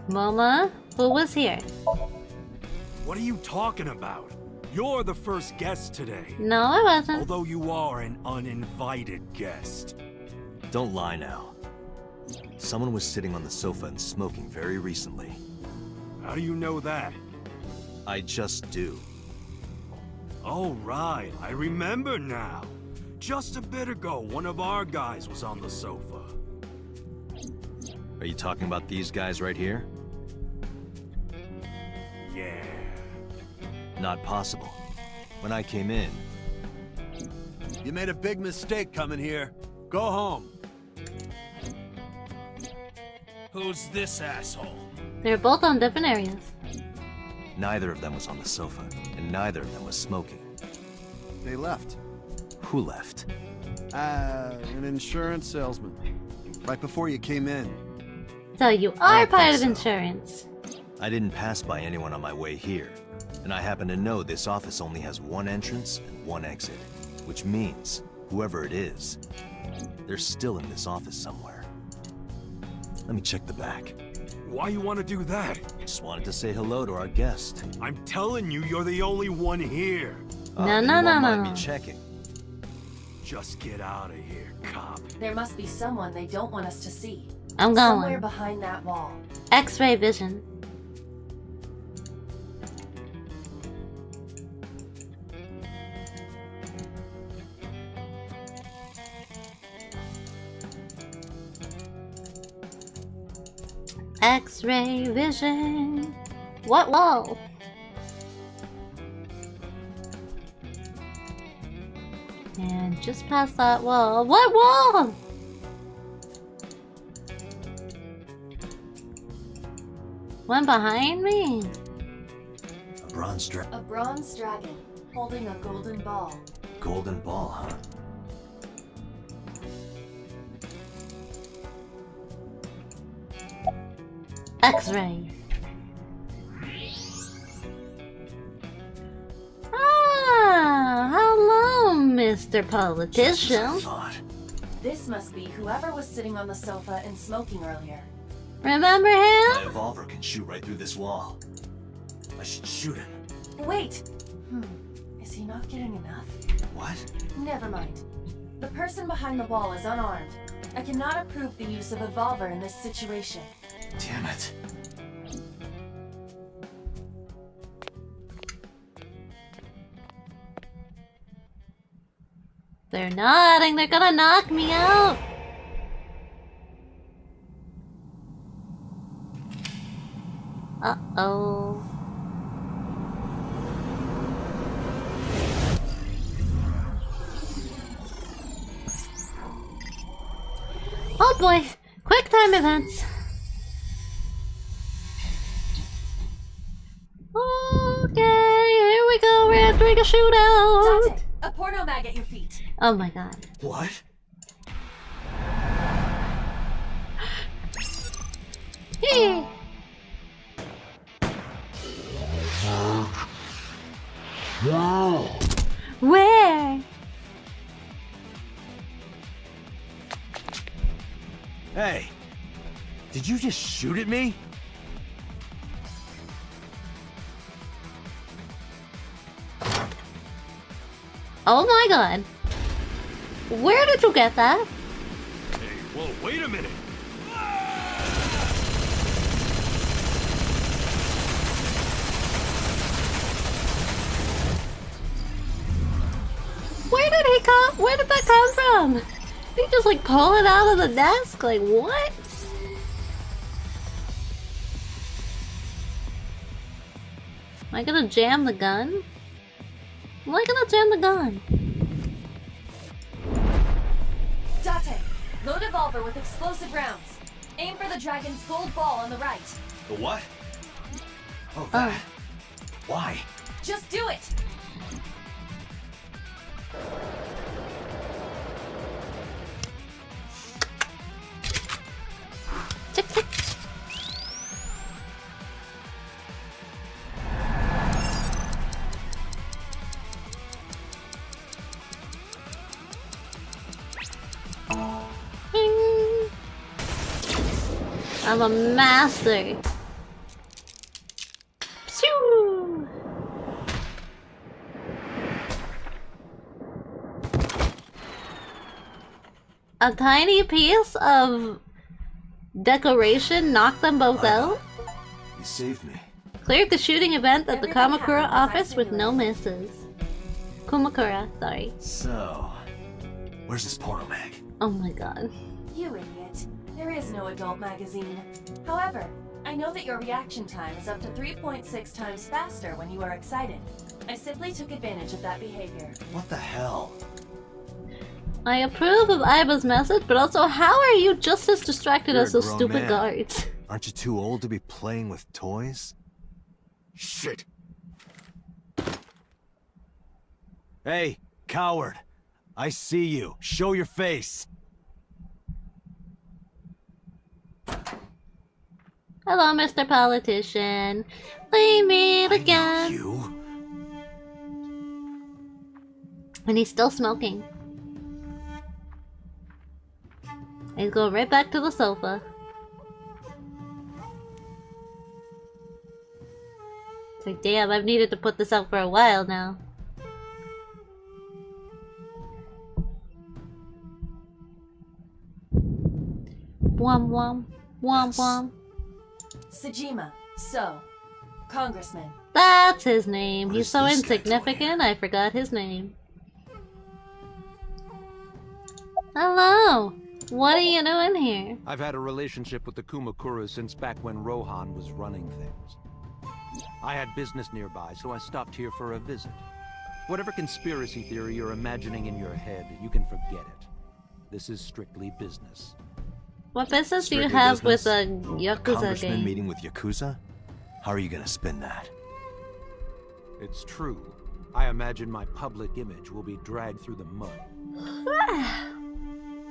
Moma, who was here? What are you talking about? You're the first guest today. No, I wasn't. Although you are an uninvited guest. Don't lie now. Someone was sitting on the sofa and smoking very recently. How do you know that? I just do. Oh, right. I remember now. Just a bit ago, one of our guys was on the sofa. Are you talking about these guys right here? Yeah. Not possible. When I came in... You made a big mistake coming here. Go home. Who's this asshole? They're both on different areas. Neither of them was on the sofa, and neither of them was smoking. They left. Who left? An insurance salesman. Right before you came in. So you are part of insurance. I didn't pass by anyone on my way here, and I happen to know this office only has one entrance and one exit, which means whoever it is, they're still in this office somewhere. Let me check the back. Why you want to do that? Just wanted to say hello to our guest. I'm telling you, you're the only one here. No. Checking. Just get out of here, cop. There must be someone they don't want us to see. I'm going. Somewhere behind that wall. X-ray vision. X-ray vision. What wall? And just past that wall. What wall? One behind me? A bronze dragon. A bronze dragon holding a golden ball. Golden ball, huh? X-ray. Ah, hello, Mr. Politician. This must be whoever was sitting on the sofa and smoking earlier. Remember him? My revolver can shoot right through this wall. I should shoot him. Wait! Is he not getting enough? What? Never mind. The person behind the wall is unarmed. I cannot approve the use of a revolver in this situation. Damn it. They're nodding. They're gonna knock me out. Uh-oh. Oh boy. Quick time events. Okay, here we go. We're entering a shootout. That's it. A porno mag at your feet. Oh my god. What? Hey. Where? Hey! Did you just shoot at me? Oh my god. Where did you get that? Hey, whoa, wait a minute. Where did that come from? Did he just like pull it out of the desk? Like what? Am I gonna jam the gun? Am I gonna jam the gun? Date, load a revolver with explosive rounds. Aim for the dragon's gold ball on the right. The what? Oh, that. Why? Just do it! Tick, tick. I'm a master. Pshoo! A tiny piece of decoration knocked them both out. You saved me. Cleared the shooting event at the Kamakura office with no misses. Kumakura, sorry. So, where's this porno mag? Oh my god. You idiot. There is no adult magazine. However, I know that your reaction time is up to 3.6 times faster when you are excited. I simply took advantage of that behavior. What the hell? I approve of Aiba's message, but also how are you just as distracted You're as a those grown stupid man. guards? Aren't you too old to be playing with toys? Shit. Hey, coward. I see you. Show your face. Hello, Mr. Politician. We meet again. You? And he's still smoking. He's going right back to the sofa. It's like, damn, I've needed to put this out for a while now. Wom wom. Wom wom. Sejima, so, Congressman. That's his name. What He's is so this guy doing insignificant, I forgot his name. Hello! What are you doing here? I've had a relationship with the Kumakuras since back when Rohan was running things. I had business nearby, so I stopped here for a visit. Whatever conspiracy theory you're imagining in your head, you can forget it. This is strictly business. What business do you Strictly have business? with a Yakuza Congressman game? meeting with Yakuza? How are you gonna spin that? It's true. I imagine my public image will be dragged through the mud.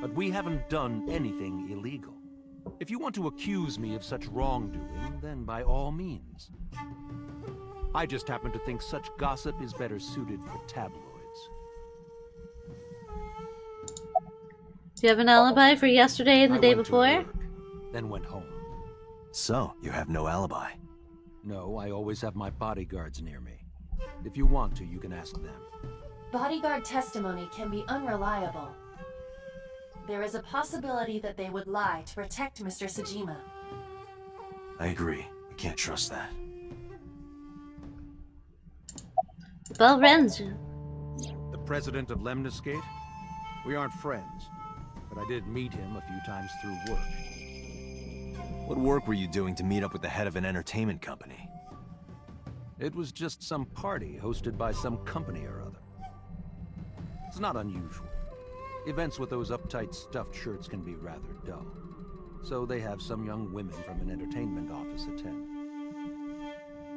But we haven't done anything illegal. If you want to accuse me of such wrongdoing, then by all means. I just happen to think such gossip is better suited for tabloids. Do you have an alibi for yesterday and the I day went to before? work, then went home. So, you have no alibi. No, I always have my bodyguards near me. If you want to, you can ask them. Bodyguard testimony can be unreliable. There is a possibility that they would lie to protect Mr. Sejima. I agree. We can't trust that. About Renju. The president of Lemniscate? We aren't friends, but I did meet him a few times through work. What work were you doing to meet up with the head of an entertainment company? It was just some party hosted by some company or other. It's not unusual. Events with those uptight stuffed shirts can be rather dull. So they have some young women from an entertainment office attend.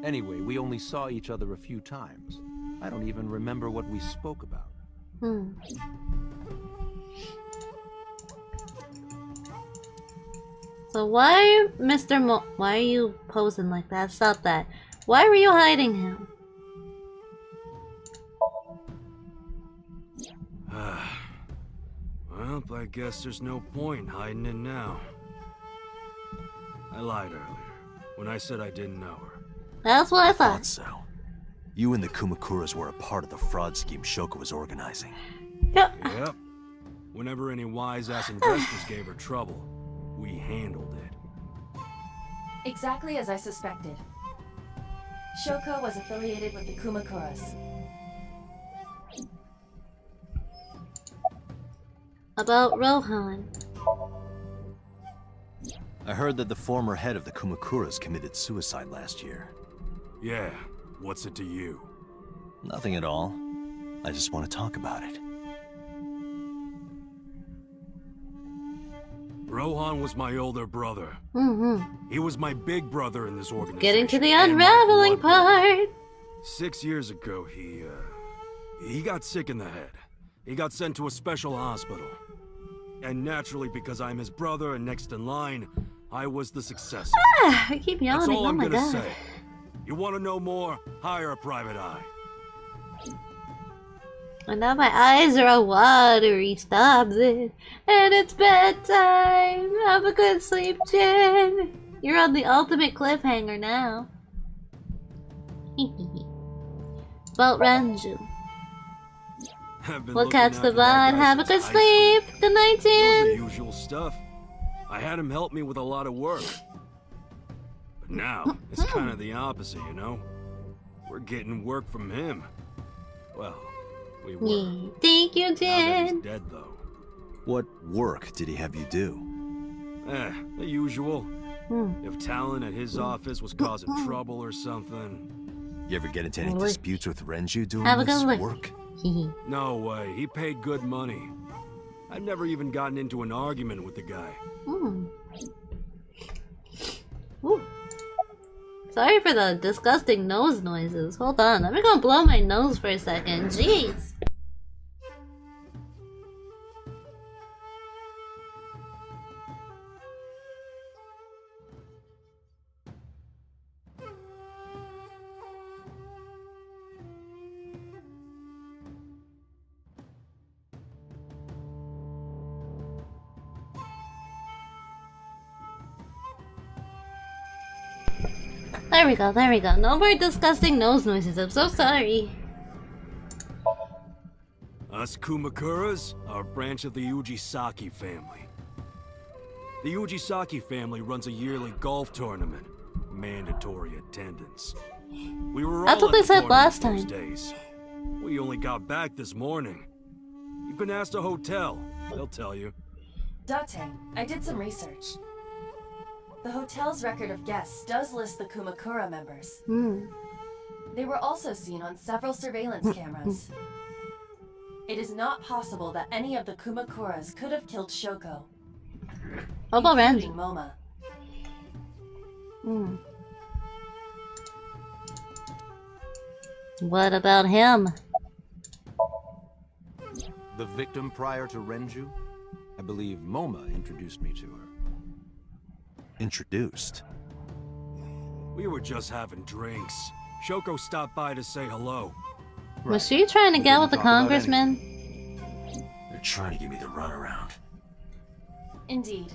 Anyway, we only saw each other a few times. I don't even remember what we spoke about. So why, Mr. why are you posing like that? Stop that. Why were you hiding him? Well, I guess there's no point hiding it now. I lied earlier when I said I didn't know her. That's what I thought thought. so. You and the Kumakuras were a part of the fraud scheme Shoko was organizing. Yep. Whenever any wise-ass investors gave her trouble, we handled it. Exactly as I suspected. Shoko was affiliated with the Kumakuras. About Rohan. I heard that the former head of the Kumakuras committed suicide last year. Yeah, what's it to you? Nothing at all. I just want to talk about it. Rohan was my older brother. He was my big brother in this organization. Getting to the and my unraveling blood brother. part. 6 years ago, he got sick in the head. He got sent to a special hospital. And naturally, because I'm his brother and next in line, I was the successor. I keep yawning. That's all Oh I'm my gonna god. say. You want to know more? Hire a private eye. And now my eyes are all watery. Stop it. And it's bedtime. Have a good sleep, Jin. You're on the ultimate cliffhanger now. About Renju. We'll catch the VOD. Have a good sleep. Good night, It was the Jin. usual stuff. I had him help me with a lot of work. But now, it's kind of the opposite, you know? We're getting work from him. Well, We were. Yeah. Thank you, Now that Jen. he's dead, though. What work did he have you do? The usual. If Talon at his office was causing trouble or something. You ever get into any disputes with Renju doing Have a this good work? No way, he paid good money. I've never even gotten into an argument with the guy. Ooh. Sorry for the disgusting nose noises. Hold on, I'm gonna blow my nose for a second. Jeez. There we go, there we go. No more disgusting nose noises. I'm so sorry. Us Kumakuras are a branch of the Ujisaki family. The Ujisaki family runs a yearly golf tournament. Mandatory attendance. We were That's all what they at the said last tournament time. those days. We only got back this morning. You can ask the hotel. They'll tell you. Date, I did some research. The hotel's record of guests does list the Kumakura members. They were also seen on several surveillance cameras. It is not possible that any of the Kumakuras could have killed Shoko. How about including Renji? Moma. What about him? The victim prior to Renju? I believe Moma introduced me to her. Introduced? We were just having drinks. Shoko stopped by to say hello. Was she trying to get with the congressman? They're trying to give me the runaround. Indeed.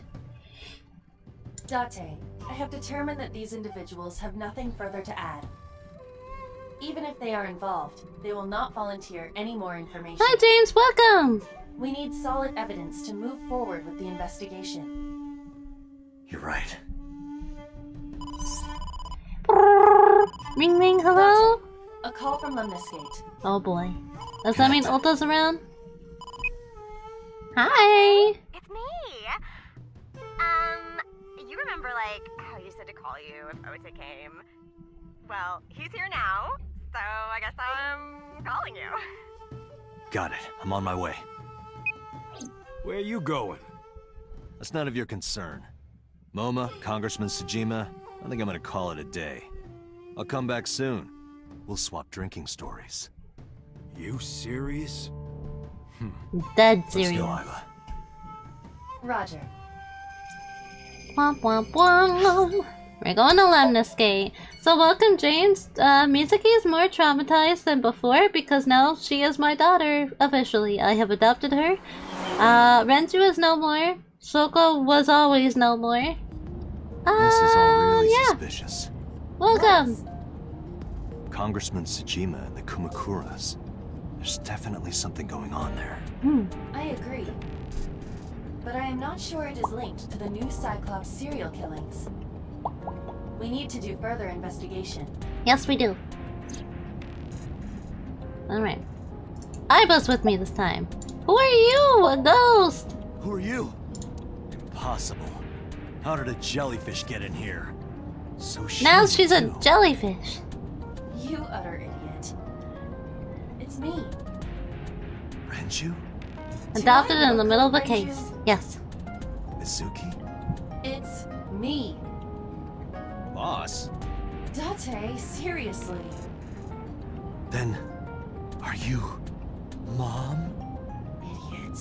Date, I have determined that these individuals have nothing further to add. Even if they are involved, they will not volunteer any more information. Hi James, welcome! We need solid evidence to move forward with the investigation. You're right. Ring ring, hello? A call from Lemniscate. Oh boy. Does that mean Ulta's around? Hi! It's me! You remember, like, how you said to call you if Ota came? Well, he's here now, so I guess I'm calling you. Got it. I'm on my way. Where you going? That's none of your concern. Moma, Congressman Sejima, I think I'm gonna call it a day. I'll come back soon. We'll swap drinking stories. You serious? Dead serious. Let's go, Iva. Roger. Womp womp womp. We're going to Lemniscate. So welcome James. Mizuki is more traumatized than before because now she is my daughter officially. I have adopted her. Renju is no more. Shoko was always no more. This is all really suspicious. Welcome. Congressman Sejima and the Kumakuras. There's definitely something going on there. I agree. But I am not sure it is linked to the new Cyclops serial killings. We need to do further investigation. Yes, we do. Alright. Iva's with me this time. Who are you? A ghost! Who are you? Impossible. How did a jellyfish get in here? So now she's a jellyfish. You utter idiot. It's me. Renju? Adopted in the middle of a case. Yes. Mizuki? It's me. Boss? Date, seriously. Then, are you Mom? Idiot.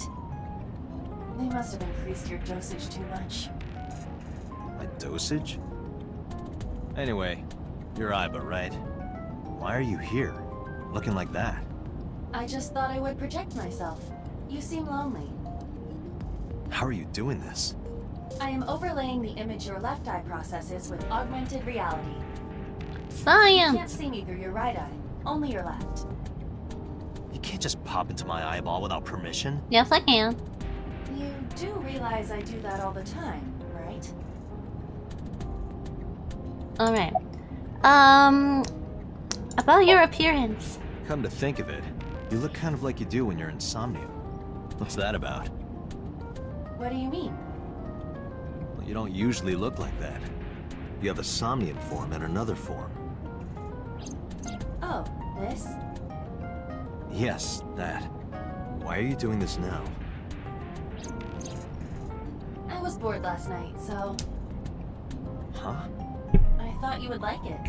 They must have increased your dosage too much. My dosage? Anyway, you're Iba, right? Why are you here? Looking like that? I just thought I would project myself. You seem lonely. How are you doing this? I am overlaying the image your left eye processes with augmented reality. Science! You can't see me through your right eye, only your left. You can't just pop into my eyeball without permission. Yes, I can. You do realize I do that all the time, right? Alright. About your appearance. Come to think of it, You look kind of like you do when you're in Somnium. What's that about? What do you mean? Well, you don't usually look like that. You have a Somnium form and another form. Oh, this? Yes, that. Why are you doing this now? I was bored last night, so... Huh? I thought you would like it.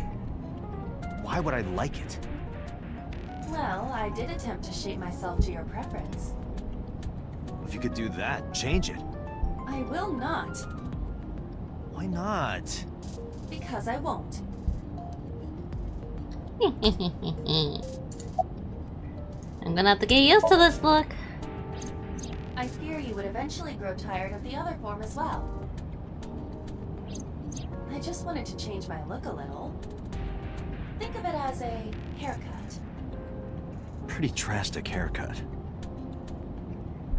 Why would I like it? Well, I did attempt to shape myself to your preference. If you could do that, change it. I will not. Why not? Because I won't. I'm gonna have to get used to this look. I fear you would eventually grow tired of the other form as well. I just wanted to change my look a little. Think of it as a haircut. Pretty drastic haircut.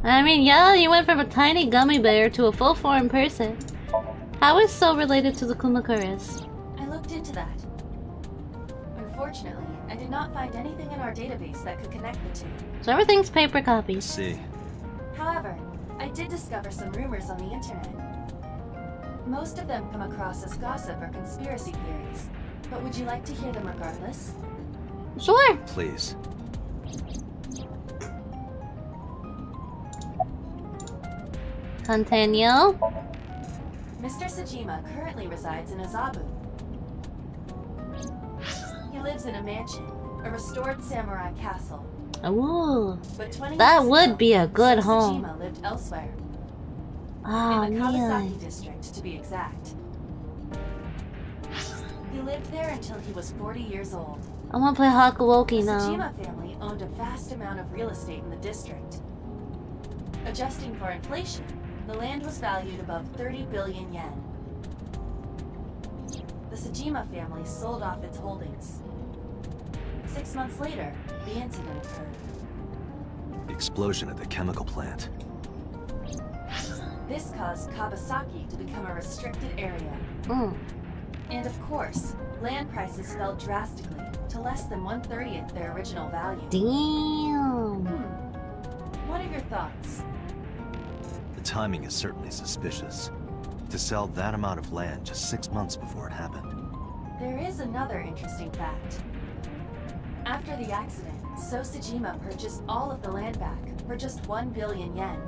I mean, yeah, you went from a tiny gummy bear to a full-form person. How is so related to the Kumakuras? I looked into that. Unfortunately, I did not find anything in our database that could connect the two. So everything's paper copies. See. However, I did discover some rumors on the internet. Most of them come across as gossip or conspiracy theories, but would you like to hear them regardless? Sure. Please. Continue. Mr. Sejima currently resides in Azabu. He lives in a mansion, a restored samurai castle. Ooh, But 20 that years would ago, be a good Mr. home. Sejima lived elsewhere. Oh, In the Kawasaki man. district, to be exact. He lived there until he was 40 years old. I want to play Hakuoki The now. Sejima family owned a vast amount of real estate in the district. Adjusting for inflation, the land was valued above 30 billion yen. The Sejima family sold off its holdings. 6 months later, the incident occurred. The explosion at the chemical plant. This caused Kawasaki to become a restricted area. And of course, land prices fell drastically to less than 1/30th their original value. Damn. What are your thoughts? The timing is certainly suspicious. To sell that amount of land just 6 months before it happened. There is another interesting fact. After the accident, Sejima purchased all of the land back for just 1 billion yen.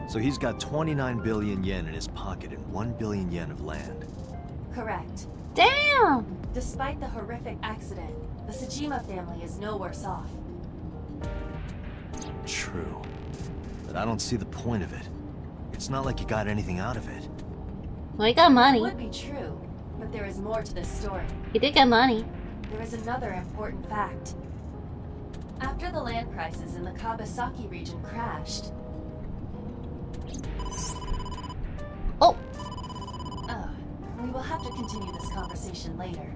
So he's got 29 billion yen in his pocket and 1 billion yen of land. Correct. Damn! Despite the horrific accident, the Sejima family is no worse off. True. But I don't see the point of it. It's not like you got anything out of it. Well, he got money. It would be true, but there is more to this story. He did get money. There is another important fact. After the land prices in the Kawasaki region crashed... Oh! We will have to continue this conversation later.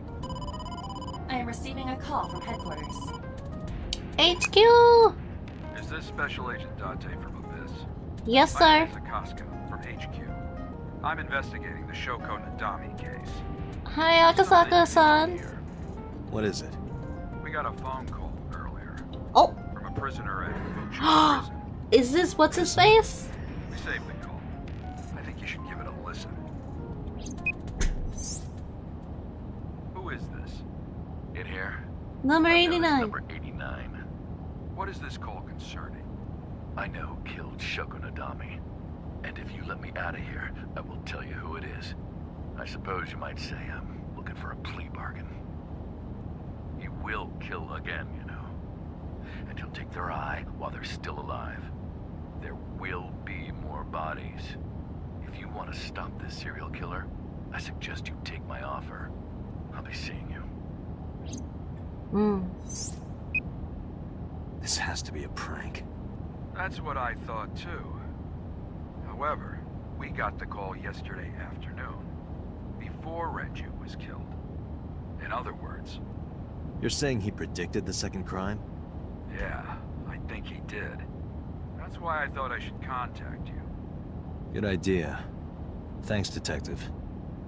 I am receiving a call from headquarters. HQ! Is this Special Agent Dante from Abyss? Yes, My sir. name is Akaska from HQ. I'm investigating the Shoko Nadami case. Hi, Akasaka-san. What is it? We got a phone call earlier. Oh! From a prisoner at Fuchu prison. Is this what's his face? We saved the call. I think you should give it a listen. Who is this? In here? Number 89. Number 89. What is this call concerning? I know who killed Shoko Nadami. And if you let me out of here, I will tell you who it is. I suppose you might say I'm looking for a plea bargain. He will kill again, you know. And he'll take their eye while they're still alive. There will be more bodies. If you want to stop this serial killer, I suggest you take my offer. I'll be seeing you. This has to be a prank. That's what I thought too. However, we got the call yesterday afternoon, before Renju was killed. In other words... You're saying he predicted the second crime? Yeah, I think he did. That's why I thought I should contact you. Good idea. Thanks, Detective.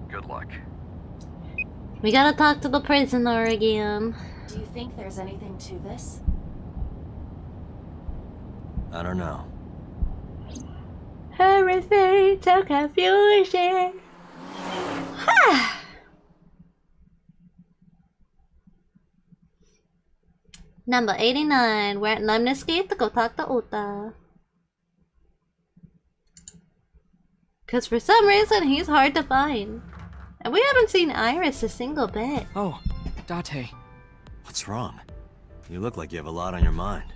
Good luck. We gotta talk to the prisoner again. Do you think there's anything to this? I don't know. Everything so confusing. Number 89. We're at Lemnisky to go talk to Uta. Cause for some reason he's hard to find. And we haven't seen Iris a single bit. Oh, Date. What's wrong? You look like you have a lot on your mind.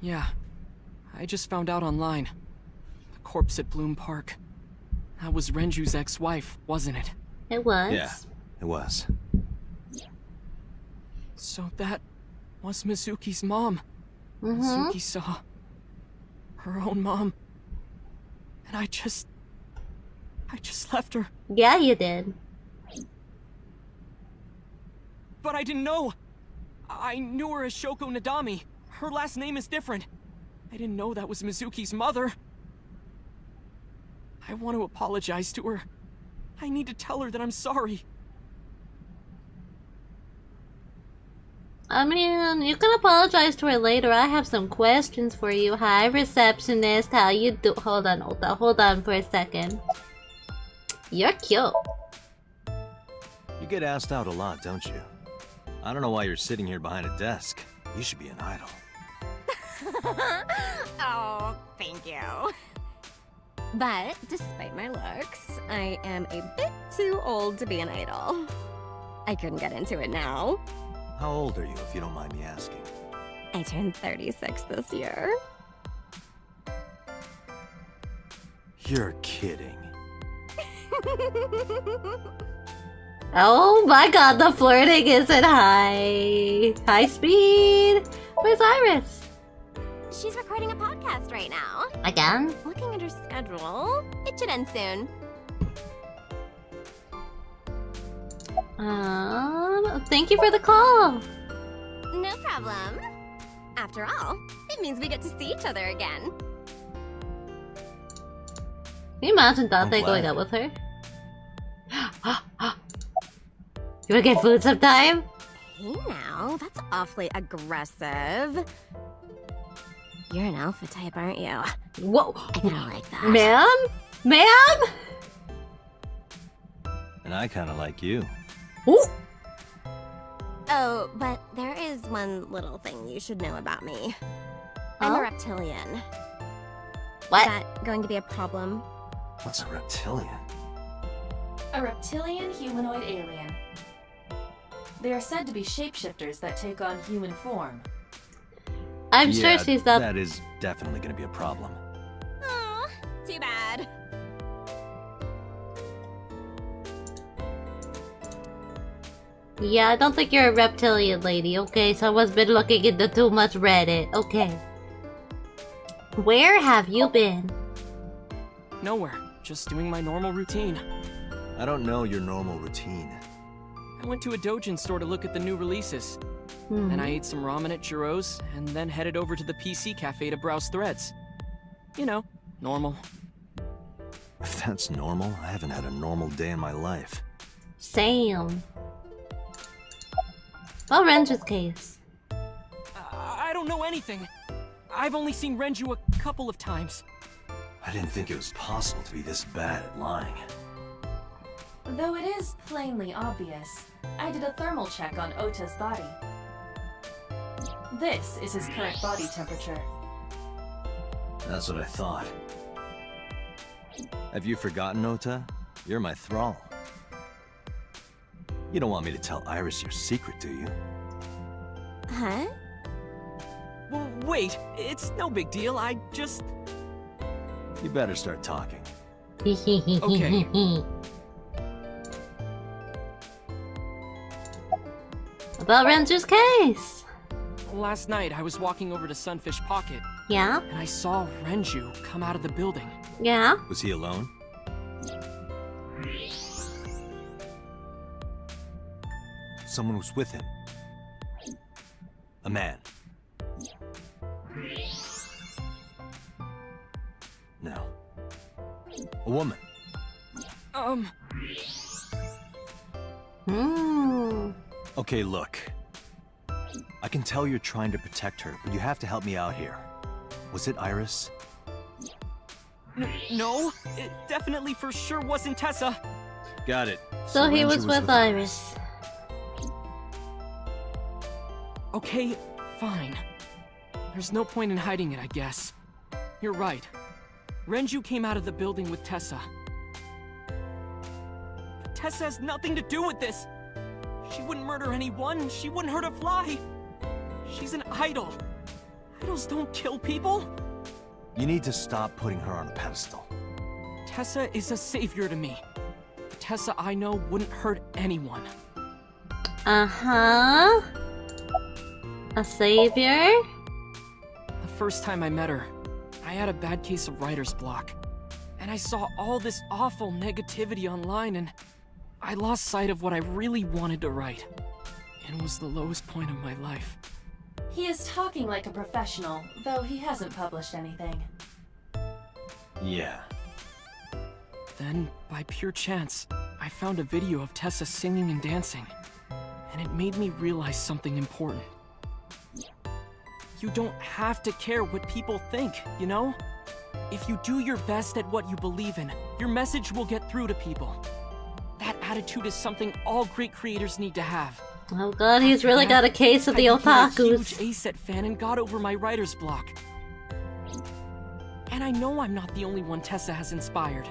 Yeah. I just found out online. The corpse at Bloom Park. That was Renju's ex-wife, wasn't it? It was. Yeah, it was. So that was Mizuki's mom. Mm-hmm. Mizuki saw her own mom. And I just left her. Yeah, you did. But I didn't know. I knew her as Shoko Nadami. Her last name is different. I didn't know that was Mizuki's mother. I want to apologize to her. I need to tell her that I'm sorry. I mean, you can apologize to her later. I have some questions for you. Hi, receptionist. How you do? Hold on, Uta. Hold on for a second. You're cute. You get asked out a lot, don't you? I don't know why you're sitting here behind a desk. You should be an idol. Oh, thank you. But despite my looks, I am a bit too old to be an idol. I couldn't get into it now. How old are you, if you don't mind me asking? I turned 36 this year. You're kidding. Oh my god, the flirting isn't high. High speed. Where's Iris? She's recording a podcast right now. Again? Looking at her schedule, it should end soon. Thank you for the call. No problem. After all, it means we get to see each other again. Can you imagine Dante going out with her? You wanna get food sometime? Hey now, that's awfully aggressive. You're an alpha type, aren't you? Whoa! I kinda like that. Ma'am? Ma'am? And I kinda like you. Ooh. Oh, but there is one little thing you should know about me. I'm a reptilian. What? Is that going to be a problem? What's a reptilian? A reptilian humanoid alien. They are said to be shapeshifters that take on human form. I'm sure she's not. That is definitely gonna be a problem. Oh, too bad. Yeah, I don't think you're a reptilian lady, okay? Someone's been looking into too much Reddit, okay. Where have you been? Nowhere. Just doing my normal routine. I don't know your normal routine. I went to a doujin store to look at the new releases. Then I ate some ramen at Jiro's, and then headed over to the PC cafe to browse threads. You know, normal. If that's normal, I haven't had a normal day in my life. Same. Well, Renju's case. I don't know anything. I've only seen Renju a couple of times. I didn't think it was possible to be this bad at lying. Though it is plainly obvious, I did a thermal check on Ota's body. This is his current body temperature. That's what I thought. Have you forgotten, Ota? You're my thrall. You don't want me to tell Iris your secret, do you? Huh? Well, wait, it's no big deal. I just... You better start talking. Okay. About Renju's case. Last night, I was walking over to Sunfish Pocket. Yeah? And I saw Renju come out of the building. Yeah? Was he alone? Someone was with him. A man. No. A woman. Okay, look. I can tell you're trying to protect her, but you have to help me out here. Was it Iris? No, it definitely for sure wasn't Tessa. Got it. So he was with Iris. Okay, fine. There's no point in hiding it, I guess. You're right. Renju came out of the building with Tessa. But Tessa has nothing to do with this. She wouldn't murder anyone. She wouldn't hurt a fly. She's an idol. Idols don't kill people. You need to stop putting her on a pedestal. Tessa is a savior to me. The Tessa I know wouldn't hurt anyone. Uh-huh. A savior? The first time I met her, I had a bad case of writer's block. And I saw all this awful negativity online and I lost sight of what I really wanted to write. It was the lowest point of my life. He is talking like a professional, though he hasn't published anything. Yeah. Then, by pure chance, I found a video of Tessa singing and dancing. And it made me realize something important. You don't have to care what people think, you know? If you do your best at what you believe in, your message will get through to people. That attitude is something all great creators need to have. Oh god, he's really got a case of the I became a otakus. huge A-set fan and got over my writer's block. And I know I'm not the only one Tessa has inspired.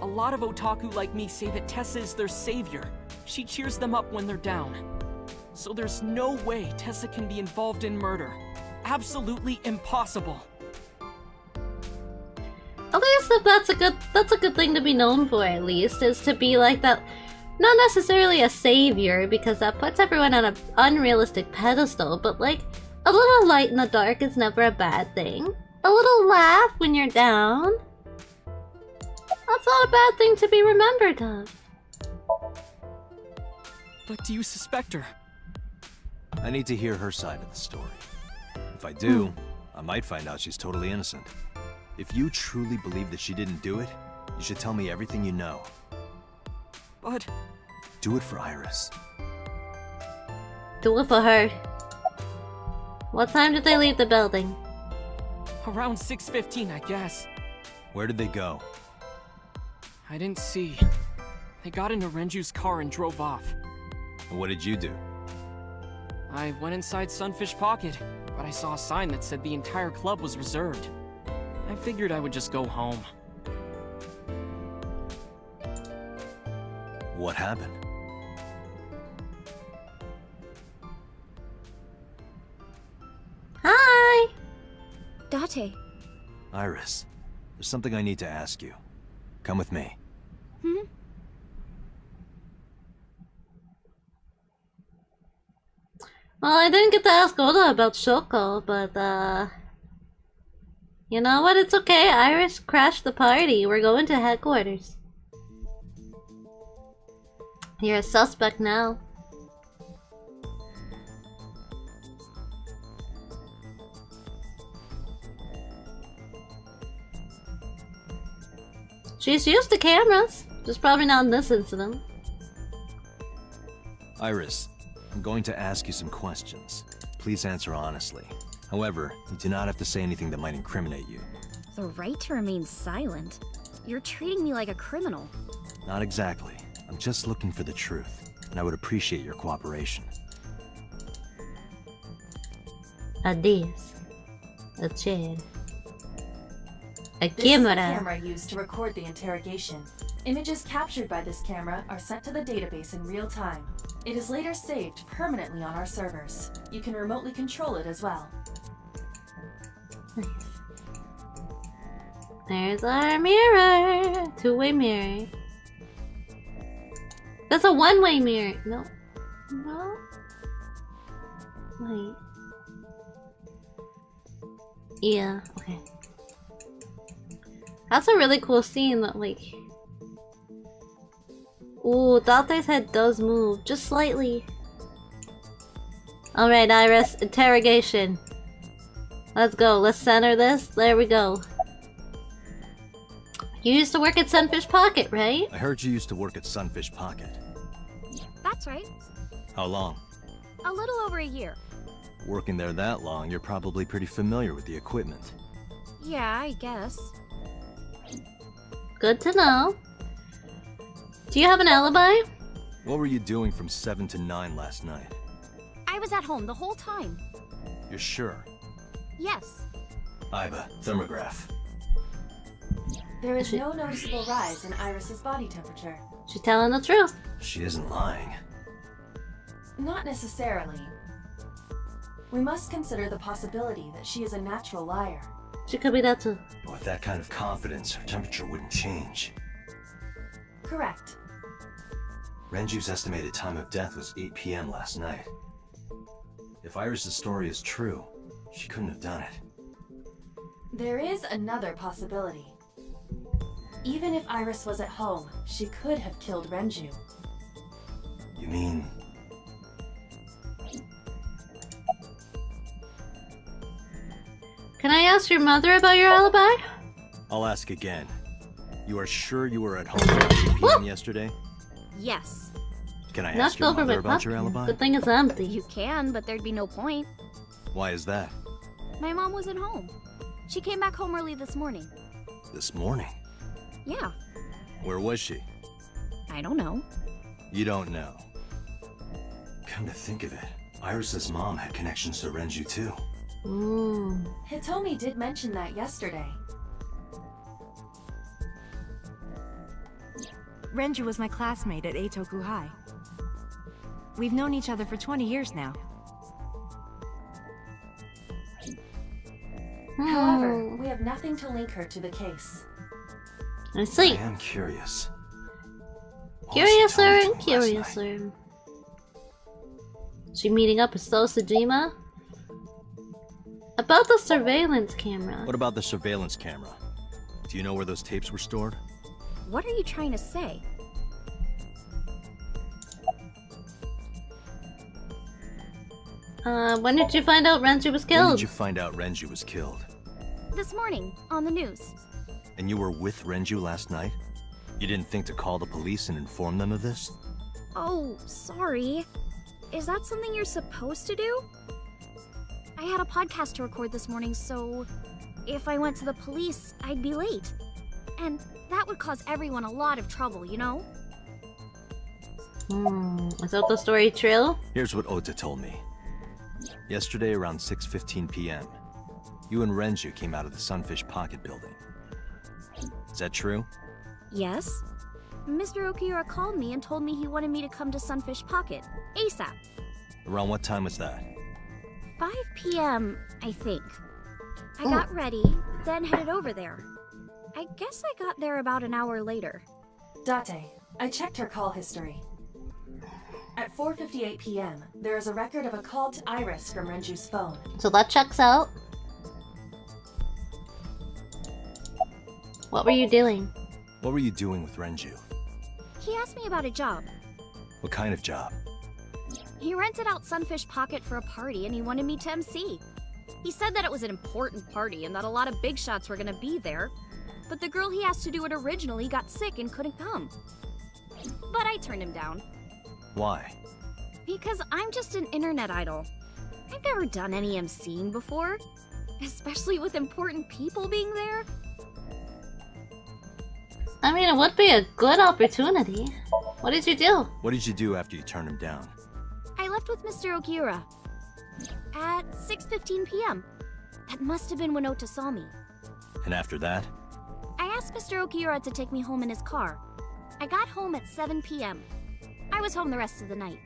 A lot of otaku like me say that Tessa is their savior. She cheers them up when they're down. So there's no way Tessa can be involved in murder. Absolutely impossible. At least if that's a good thing to be known for, at least, is to be like that. Not necessarily a savior, because that puts everyone on an unrealistic pedestal, but like, a little light in the dark is never a bad thing. A little laugh when you're down. That's not a bad thing to be remembered of. But do you suspect her? I need to hear her side of the story. If I do, I might find out she's totally innocent. If you truly believe that she didn't do it, you should tell me everything you know. But... do it for Iris. Do it for her. What time did they leave the building? Around 6:15, I guess. Where did they go? I didn't see. They got into Renju's car and drove off. And what did you do? I went inside Sunfish Pocket, but I saw a sign that said the entire club was reserved. I figured I would just go home. What happened? Hi! Date. Iris, there's something I need to ask you. Come with me. Well, I didn't get to ask Oda about Shoko, but you know what? It's okay. Iris crashed the party. We're going to headquarters. You're a suspect now. She's used to cameras. Just probably not in this incident. Iris, I'm going to ask you some questions. Please answer honestly. However, you do not have to say anything that might incriminate you. The right to remain silent? You're treating me like a criminal. Not exactly. I'm just looking for the truth, and I would appreciate your cooperation. A disc. A chair. A This is the camera. camera used to record the interrogation. Images captured by this camera are sent to the database in real time. It is later saved permanently on our servers. You can remotely control it as well. Nice. There's our mirror. Two-way mirror. That's a one-way mirror. No. No. Wait. Yeah, okay. That's a really cool scene that, like... Ooh, Date's head does move, just slightly. Alright, Iris, interrogation. Let's go, let's center this. There we go. You used to work at Sunfish Pocket, right? I heard you used to work at Sunfish Pocket. That's right. How long? A little over a year. Working there that long, you're probably pretty familiar with the equipment. Yeah, I guess. Good to know. Do you have an alibi? What were you doing from 7 to 9 last night? I was at home the whole time. You're sure? Yes. Iva, thermograph. There is no noticeable rise in Iris's body temperature. She's telling the truth. She isn't lying. Not necessarily. We must consider the possibility that she is a natural liar. She could be that too. But with that kind of confidence, her temperature wouldn't change. Correct. Renju's estimated time of death was 8 p.m. last night. If Iris's story is true, she couldn't have done it. There is another possibility. Even if Iris was at home, she could have killed Renju. You mean... Can I ask your mother about your alibi? I'll ask again. You are sure you were at home at 8 p.m. yesterday? Yes. Can I ask your mother about your alibi? The thing is empty. You can, but there'd be no point. Why is that? My mom wasn't home. She came back home early this morning. This morning? Yeah. Where was she? I don't know. You don't know. Come to think of it, Iris's mom had connections to Renju too. Hitomi did mention that yesterday. Renju was my classmate at Eitoku High. We've known each other for 20 years now. However, we have nothing to link her to the case. I see. I am curious. Curiouser and curiouser. She meeting up with Sosajima? About the surveillance camera. What about the surveillance camera? Do you know where those tapes were stored? What are you trying to say? When did you find out Renju was killed? When did you find out Renju was killed? This morning, on the news. And you were with Renju last night? You didn't think to call the police and inform them of this? Oh, sorry. Is that something you're supposed to do? I had a podcast to record this morning, so if I went to the police, I'd be late. And that would cause everyone a lot of trouble, you know? Is that the story true? Here's what Ota told me. Yesterday around 6:15 p.m., you and Renju came out of the Sunfish Pocket building. Is that true? Yes. Mr. Okiura called me and told me he wanted me to come to Sunfish Pocket, ASAP. Around what time was that? 5 p.m., I think. I got ready, then headed over there. I guess I got there about an hour later. Date, I checked her call history. At 4:58 p.m., there is a record of a call to Iris from Renju's phone. So that checks out. What were you doing? What were you doing with Renju? He asked me about a job. What kind of job? He rented out Sunfish Pocket for a party and he wanted me to MC. He said that it was an important party and that a lot of big shots were gonna be there, but the girl he asked to do it originally got sick and couldn't come. But I turned him down. Why? Because I'm just an internet idol. I've never done any MCing before, especially with important people being there. I mean, it would be a good opportunity. What did you do? What did you do after you turned him down? I left with Mr. Okiura at 6:15 p.m. That must have been when Ota saw me. And after that? I asked Mr. Okiura to take me home in his car. I got home at 7 p.m. I was home the rest of the night.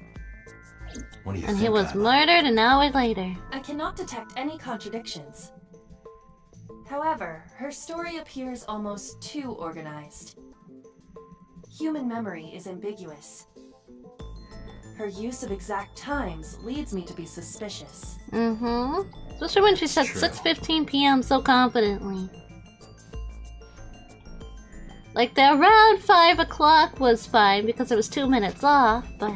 What do you And think, he was Iva? murdered an hour later. I cannot detect any contradictions. However, her story appears almost too organized. Human memory is ambiguous. Her use of exact times leads me to be suspicious. Especially when she said 6:15 p.m. so confidently. Like, the around 5 o'clock was fine because it was 2 minutes off, but...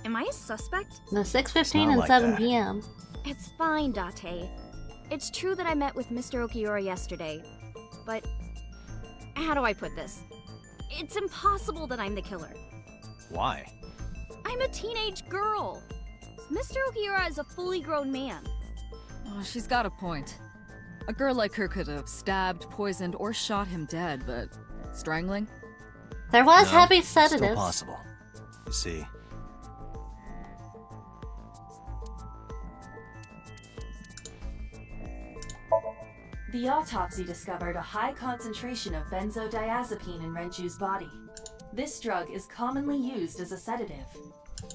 Am I a suspect? The 6:15 and 7 p.m. It's fine, Date. It's true that I met with Mr. Okiura yesterday, but how do I put this? It's impossible that I'm the killer. Why? I'm a teenage girl. Mr. Ohira is a fully grown man. Oh, she's got a point. A girl like her could have stabbed, poisoned, or shot him dead, but strangling? There was No, heavy sedatives. Still possible. You see. The autopsy discovered a high concentration of benzodiazepine in Renju's body. This drug is commonly used as a sedative.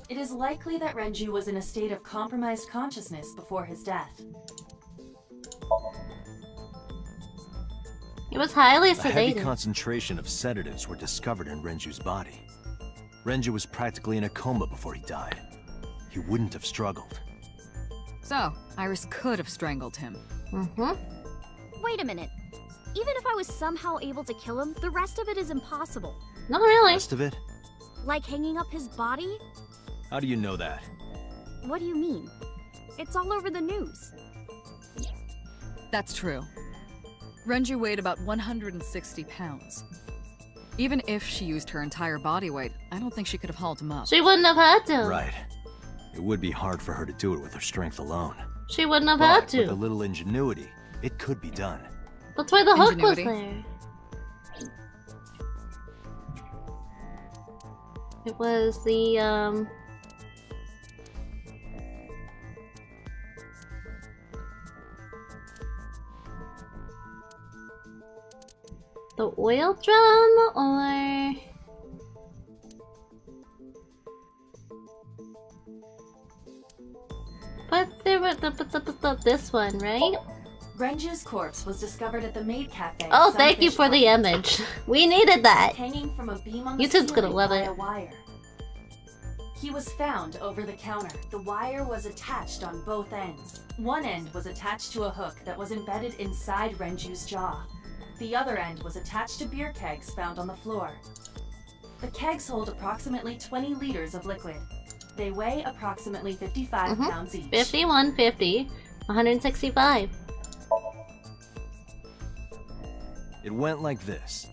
It is likely that Renju was in a state of compromised consciousness before his death. He was highly A heavy sedated. concentration of sedatives were discovered in Renju's body. Renju was practically in a coma before he died. He wouldn't have struggled. So, Iris could have strangled him. Mm-hmm. Wait a minute. Even if I was somehow able to kill him, the rest of it is impossible. Not really. The rest of it? Like hanging up his body? How do you know that? What do you mean? It's all over the news. That's true. Renju weighed about 160 pounds. Even if she used her entire body weight, I don't think she could have hauled him up. She wouldn't have had to. Right. It would be hard for her to do it with her strength alone. She wouldn't have had With a to. little ingenuity, it could be done. That's why the hook was Ingenuity. there. It was the, the oil drum, or... But there was this one, right? Renju's corpse was discovered at the maid cafe. Oh, thank you for the image. We needed that. Hanging from a beam on the YouTube's gonna ceiling love by it. a wire. He was found over the counter. The wire was attached on both ends. One end was attached to a hook that was embedded inside Renju's jaw. The other end was attached to beer kegs found on the floor. The kegs hold approximately 20 liters of liquid. They weigh approximately 55 pounds each. 51, 50, 165. It went like this.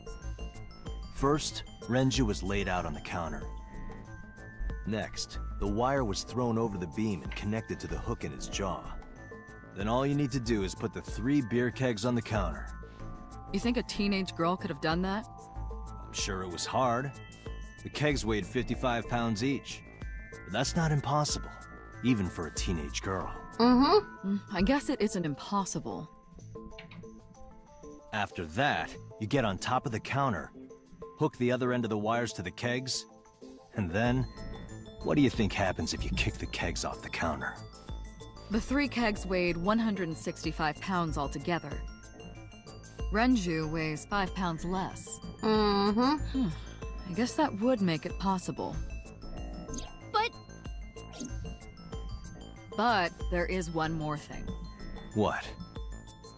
First, Renju was laid out on the counter. Next, the wire was thrown over the beam and connected to the hook in his jaw. Then all you need to do is put the 3 beer kegs on the counter. You think a teenage girl could have done that? I'm sure it was hard. The kegs weighed 55 pounds each. But that's not impossible, even for a teenage girl. I guess it isn't impossible. After that, you get on top of the counter, hook the other end of the wires to the kegs, and then, what do you think happens if you kick the kegs off the counter? The 3 kegs weighed 165 pounds altogether. Renju weighs 5 pounds less. I guess that would make it possible. But there is one more thing. What?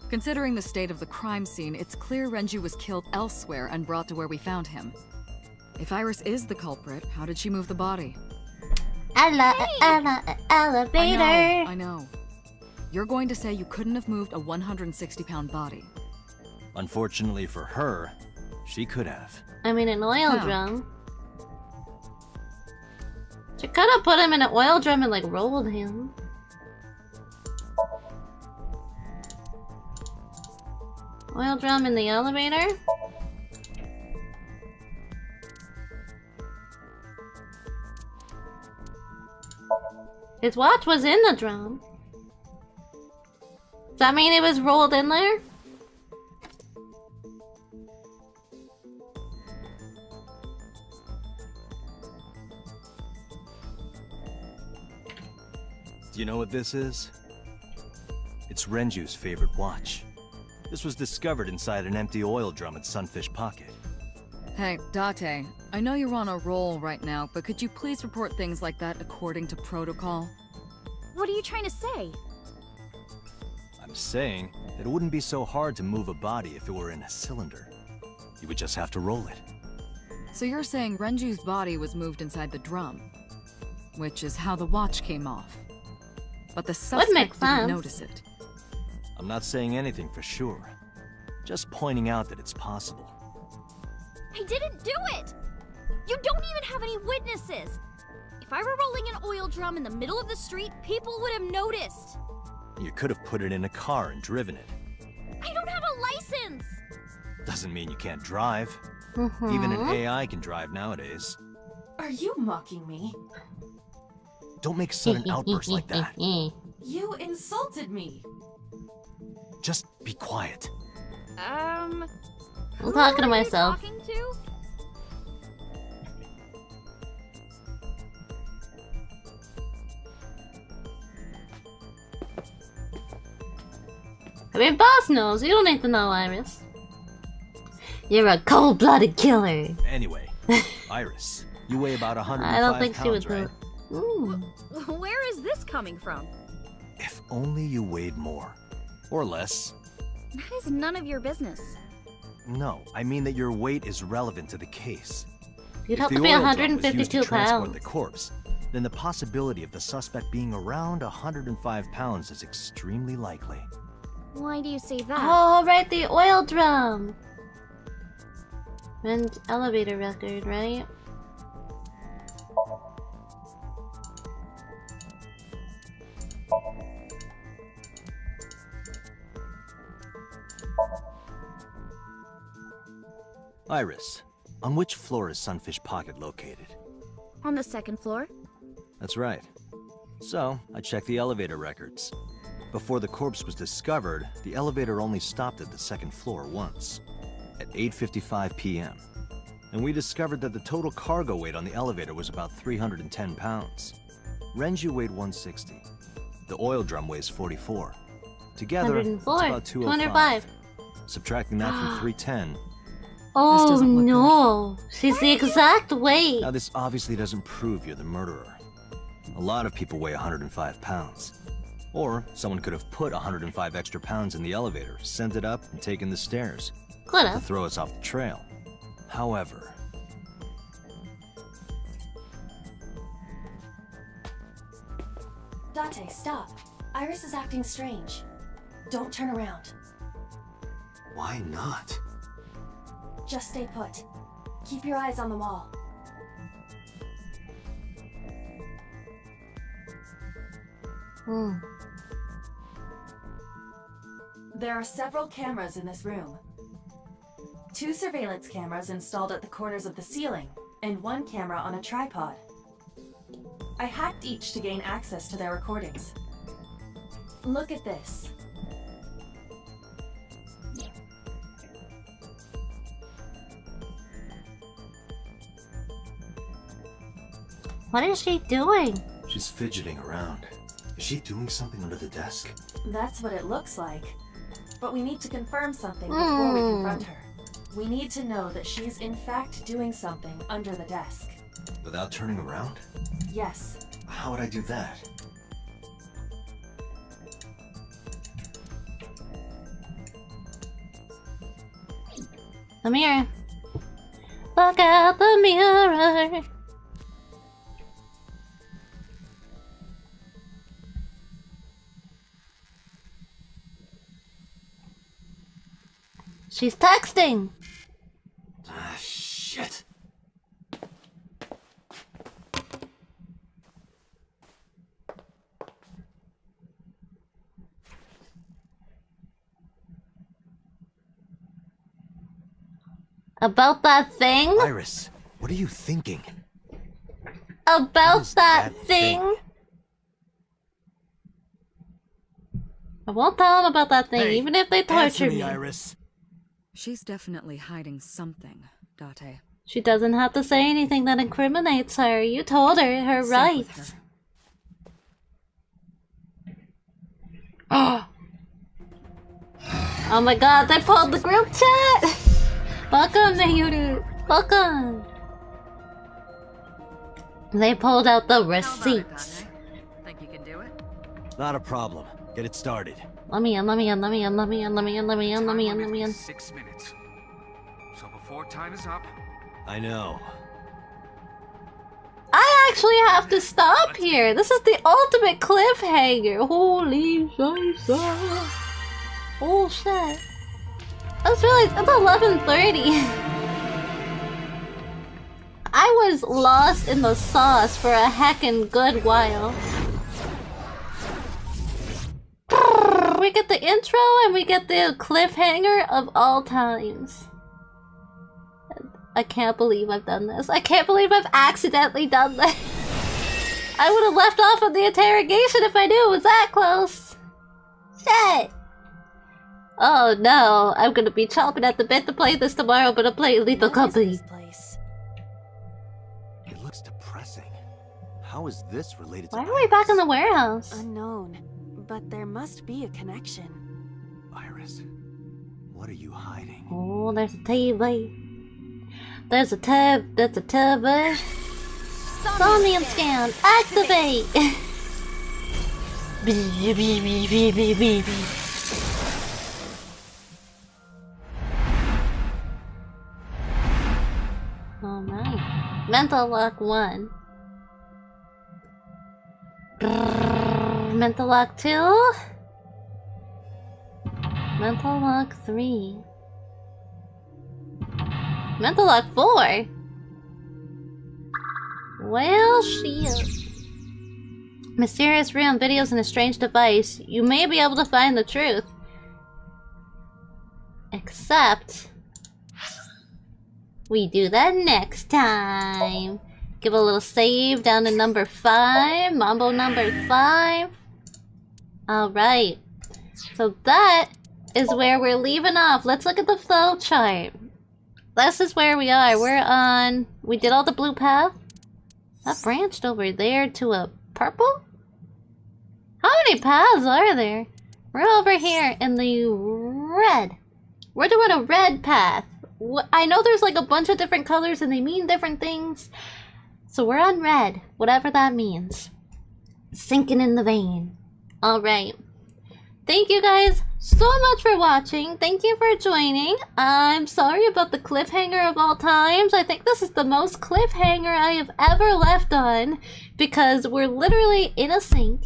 Considering the state of the crime scene, it's clear Renju was killed elsewhere and brought to where we found him. If Iris is the culprit, how did she move the body? Elevator. I know. You're going to say you couldn't have moved a 160-pound body. Unfortunately for her, she could have. I mean, an oil Huh. drum. She could have put him in an oil drum and like rolled him. Oil drum in the elevator. His watch was in the drum. Does that mean it was rolled in there? Do you know what this is? It's Renju's favorite watch. This was discovered inside an empty oil drum at Sunfish Pocket. Hey, Date, I know you're on a roll right now, but could you please report things like that according to protocol? What are you trying to say? I'm saying that it wouldn't be so hard to move a body if it were in a cylinder. You would just have to roll it. So you're saying Renju's body was moved inside the drum, which is how the watch came off. But the suspect make didn't sense. notice it. I'm not saying anything for sure. Just pointing out that it's possible. I didn't do it! You don't even have any witnesses! If I were rolling an oil drum in the middle of the street, people would have noticed! You could have put it in a car and driven it. I don't have a license! Doesn't mean you can't drive. Even an AI can drive nowadays. Are you mocking me? Don't make sudden outbursts like that. You insulted me. Just be quiet. I'm talking to myself. Talking to? I mean, boss knows. You don't need to know, Iris. You're a cold-blooded killer. Anyway, Iris, you weigh about 105 I don't think she would pounds, do right? it. Where is this coming from? If only you weighed more. Or less. That is none of your business. No, I mean that your weight is relevant to the case. You'd If have the to be oil drum was used 152 to transport pounds. the corpse, then the possibility of the suspect being around 105 pounds is extremely likely. Why do you say that? Oh, right, the oil drum. And elevator record, right? Iris, on which floor is Sunfish Pocket located? On the second floor? That's right. So, I checked the elevator records. Before the corpse was discovered, the elevator only stopped at the second floor once, at 8:55 p.m. And we discovered that the total cargo weight on the elevator was about 310 pounds. Renju weighed 160. The oil drum weighs 44. Together, it's 104. about 205. Subtracting that from 310. Oh no, she's the exact weight. Now this obviously doesn't prove you're the murderer. A lot of people weigh 105 pounds. Or someone could have put 105 extra pounds in the elevator, sent it up, and taken the stairs. Could To have. throw us off the trail. However... Date, stop. Iris is acting strange. Don't turn around. Why not? Just stay put. Keep your eyes on the wall. There are several cameras in this room. 2 surveillance cameras installed at the corners of the ceiling, and 1 camera on a tripod. I hacked each to gain access to their recordings. Look at this. What is she doing? She's fidgeting around. Is she doing something under the desk? That's what it looks like. But we need to confirm something before we confront her. We need to know that she's in fact doing something under the desk. Without turning around? Yes. How would I do that? The mirror. Look at the mirror. She's texting. Ah, shit. About that thing? Iris, what are you thinking? About that thing? I won't tell them about that thing, Hey, even if they torture me. Iris. She's definitely hiding something, Date. She doesn't have to say anything that incriminates her. You told her her Sync with rights. Oh my god, they pulled the group chat! Welcome, Nayuru. Welcome. They pulled out the receipts. Think you can do it? Not a problem. Get it started. Let me in, let me in, let me in, let me in, let me in, let me in, let me in, let me in. 6 minutes. So before time is up... I know. I actually have to stop here. This is the ultimate cliffhanger. Holy shit. Oh shit. That's really, it's 11:30. I was lost in the sauce for a heckin' good while. We get the intro and we get the cliffhanger of all times. I can't believe I've done this. I can't believe I've accidentally done this. I would have left off of the interrogation if I knew it was that close. Shit. Oh no, I'm gonna be chomping at the bit to play this tomorrow, but I'm playing Lethal Company. It looks depressing. How is this related to Why are we back in the warehouse? Unknown, but there must be a connection. Iris, what are you hiding? Oh, there's a TV. There's a tub. That's a tuber. Somnium scan. Activate. Alright. Mental lock 1. Mental lock 2. Mental lock 3. Mental lock 4? Well, shit. Mysterious room, videos, and a strange device. You may be able to find the truth. Except... we do that next time. Give a little save down to number 5. Mambo number 5. Alright. So that is where we're leaving off. Let's look at the flow chart. This is where we are. We're on... we did all the blue path. That branched over there to a purple? How many paths are there? We're over here in the red. We're doing a red path. I know there's like a bunch of different colors and they mean different things. So we're on red, whatever that means. Sinking in the vein. Alright. Thank you guys so much for watching. Thank you for joining. I'm sorry about the cliffhanger of all times. I think this is the most cliffhanger I have ever left on because we're literally in a sink.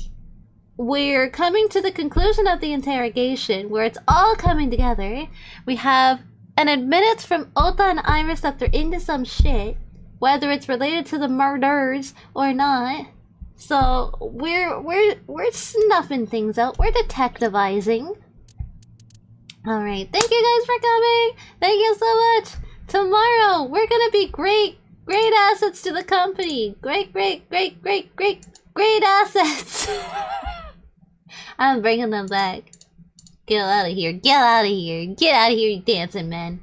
We're coming to the conclusion of the interrogation where it's all coming together. We have an admittance from Ota and Iris that they're into some shit, whether it's related to the murders or not. So we're snuffing things out. We're detectivizing. Alright, thank you guys for coming. Thank you so much. Tomorrow we're gonna be great assets to the company. Great assets. I'm bringing them back. Get out of here. Get out of here. Get out of here, you dancing men.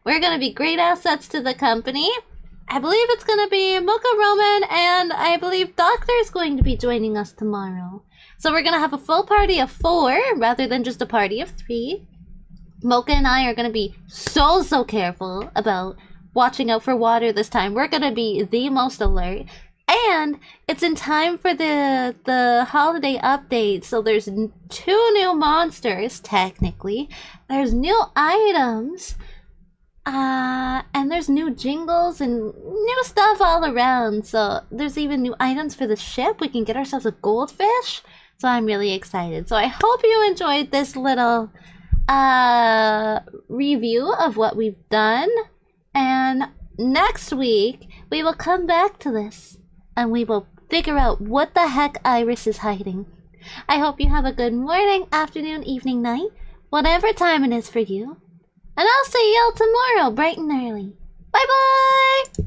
We're gonna be great assets to the company. I believe it's gonna be Mocha Roman and I believe Doctor's going to be joining us tomorrow. So we're gonna have a full party of 4 rather than just a party of 3. Mocha and I are gonna be so careful about watching out for water this time. We're gonna be the most alert. And it's in time for the holiday update. So there's 2 new monsters, technically. There's new items. And there's new jingles and new stuff all around. So there's even new items for the ship. We can get ourselves a goldfish. So I'm really excited. So I hope you enjoyed this little review of what we've done. And next week, we will come back to this. And we will figure out what the heck Iris is hiding. I hope you have a good morning, afternoon, evening, night. Whatever time it is for you. And I'll see y'all tomorrow, bright and early. Bye-bye!